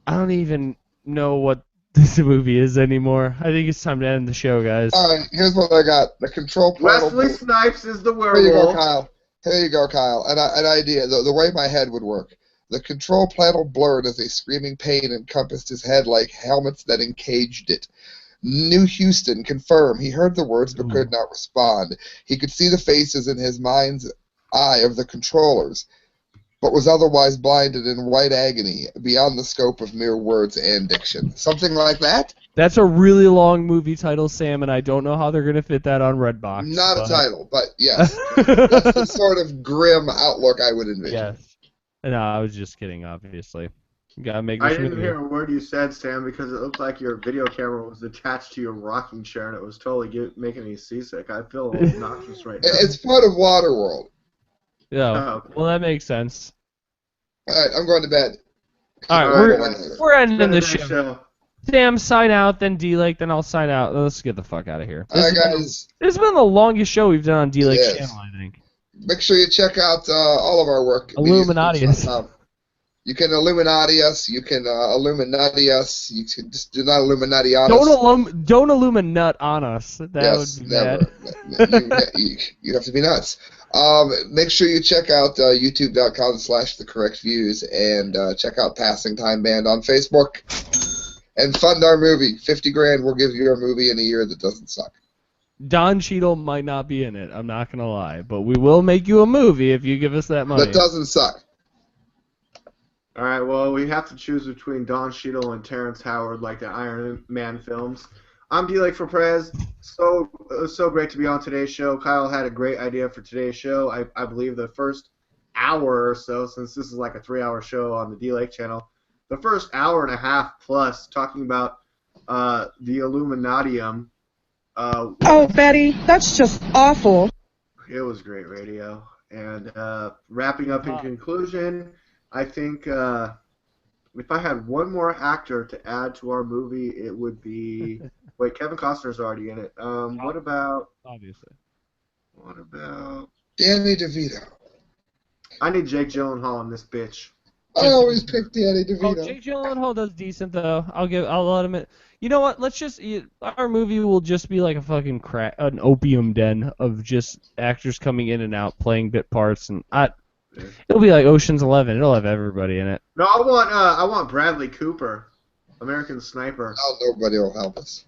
Speaker 1: I don't even know what this movie is anymore. I think it's time to end the show, guys.
Speaker 2: All right, here's what I got. The control panel.
Speaker 3: Wesley Snipes is the werewolf.
Speaker 2: Here you go, Kyle. An idea. The way my head would work. The control panel blurred as a screaming pain encompassed his head like helmets that encaged it. New Houston confirmed. He heard the words but could not respond. He could see the faces in his mind's eye of the controllers, but was otherwise blinded in white agony beyond the scope of mere words and diction. Something like that?
Speaker 1: That's a really long movie title, Sam, and I don't know how they're going to fit that on Redbox.
Speaker 2: Not a title, but yes. That's the sort of grim outlook I would envision.
Speaker 1: Yes. No, I was just kidding, obviously. You gotta make
Speaker 3: I
Speaker 1: this
Speaker 3: didn't
Speaker 1: movie.
Speaker 3: hear a word you said, Sam, because it looked like your video camera was attached to your rocking chair, and it was totally making me seasick. I feel a little nauseous right now.
Speaker 2: It's part of Waterworld.
Speaker 1: Yeah,
Speaker 3: okay.
Speaker 1: Well, that makes sense.
Speaker 2: All right, I'm going to bed.
Speaker 1: All right, we're ending the show. Sam, sign out, then D-Lake, then I'll sign out. Let's get the fuck out of here.
Speaker 2: All right, guys.
Speaker 1: This has been the longest show we've done on D-Lake's
Speaker 2: Yes.
Speaker 1: channel, I think.
Speaker 2: Make sure you check out all of our work.
Speaker 1: Illuminatius.
Speaker 2: You can Illuminati us. You can Illuminati us. You can just do not Illuminati on us.
Speaker 1: Don't Illuminut on us. That
Speaker 2: Yes,
Speaker 1: would be bad.
Speaker 2: never. you have to be nuts. Make sure you check out youtube.com/thecorrectviews and check out Passing Time Band on Facebook. And fund our movie. 50 grand, we'll give you a movie in a year that doesn't suck.
Speaker 1: Don Cheadle might not be in it, I'm not going to lie. But we will make you a movie if you give us that money.
Speaker 2: That doesn't suck.
Speaker 3: All right, well, we have to choose between Don Cheadle and Terrence Howard, like the Iron Man films. I'm D-Lake for PREZ. So great to be on today's show. Kyle had a great idea for today's show. I believe the first hour or so, since this is like a 3-hour show on the D-Lake channel, the first hour and a half plus talking about the Illuminatiam.
Speaker 9: Oh, Betty, that's just awful.
Speaker 3: It was great radio. And wrapping up in conclusion, I think if I had one more actor to add to our movie, it would be... Wait, Kevin Costner's already in it. What about...
Speaker 1: Obviously.
Speaker 3: What about...
Speaker 2: Danny DeVito.
Speaker 3: I need Jake Gyllenhaal in this bitch.
Speaker 2: I always pick Danny DeVito.
Speaker 1: Oh, Jake Gyllenhaal does decent though. I'll let him in. You know what? Our movie will just be like a fucking an opium den of just actors coming in and out playing bit parts, and it'll be like Ocean's 11. It'll have everybody in it.
Speaker 3: No, I want Bradley Cooper, American Sniper.
Speaker 2: Oh, nobody will help us.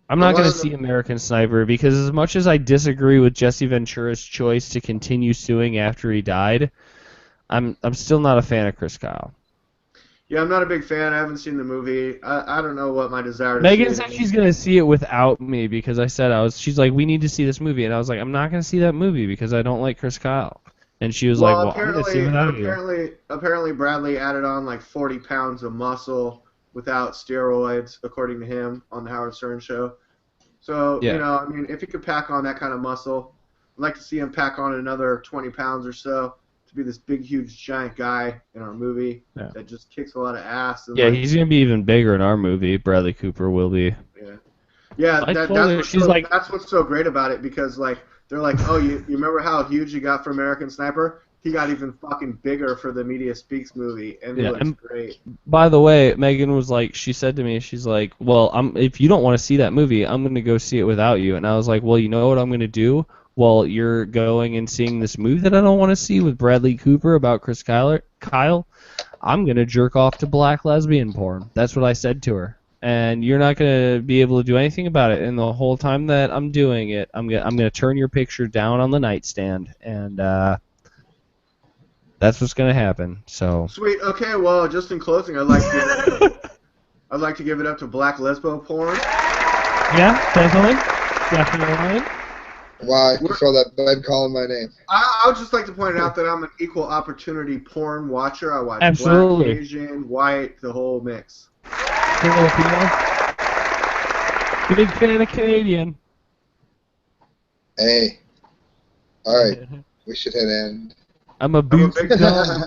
Speaker 1: I'm not going to see American Sniper because as much as I disagree with Jesse Ventura's choice to continue suing after he died, I'm still not a fan of Chris Kyle.
Speaker 3: Yeah, I'm not a big fan. I haven't seen the movie. I don't know what my desire to
Speaker 1: Megan
Speaker 3: see
Speaker 1: said
Speaker 3: it
Speaker 1: she's going to see it without me because I said she's like, we need to see this movie. And I was like, I'm not going to see that movie because I don't like Chris Kyle. And she was like, well, I'm going to see it without you.
Speaker 3: Apparently Bradley added on like 40 pounds of muscle without steroids, according to him, on the Howard Stern show. So,
Speaker 1: yeah.
Speaker 3: You know, I mean, if he could pack on that kind of muscle, I'd like to see him pack on another 20 pounds or so to be this big, huge, giant guy in our movie that just kicks a lot of ass. And
Speaker 1: he's going to be even bigger in our movie. Bradley Cooper will be.
Speaker 3: Yeah, that's what's so great about it because, like, they're like, oh, you remember how huge he got for American Sniper? He got even fucking bigger for the Media Speaks movie, and it looks great.
Speaker 1: By the way, Megan was like, she said to me, she's like, well, if you don't want to see that movie, I'm going to go see it without you. And I was like, well, you know what I'm going to do? Well, you're going and seeing this movie that I don't want to see with Bradley Cooper about Chris Kyle, I'm going to jerk off to black lesbian porn. That's what I said to her. And you're not going to be able to do anything about it. And the whole time that I'm doing it, I'm going to turn your picture down on the nightstand. And that's what's going to happen. So
Speaker 3: sweet. Okay, well, just in closing, I'd like to give it up to black lesbo porn.
Speaker 1: Yeah, definitely.
Speaker 2: Why? You feel that bed calling my name.
Speaker 3: I would just like to point out that I'm an equal opportunity porn watcher. I watch
Speaker 1: Absolutely.
Speaker 3: Black, Asian, white, the whole mix.
Speaker 1: Big fan of Canadian.
Speaker 2: Hey. Alright. We should hit end.
Speaker 1: I'm a big fan.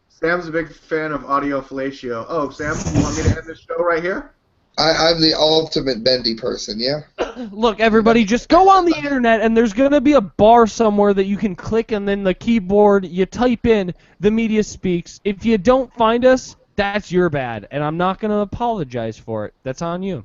Speaker 3: Sam's a big fan of audio fellatio. Oh, Sam, you want me to end this show right here?
Speaker 2: I'm the ultimate bendy person, yeah?
Speaker 1: Look, everybody, just go on the internet, and there's going to be a bar somewhere that you can click, and then the keyboard, you type in The Media Speaks. If you don't find us, that's your bad, and I'm not going to apologize for it. That's on you.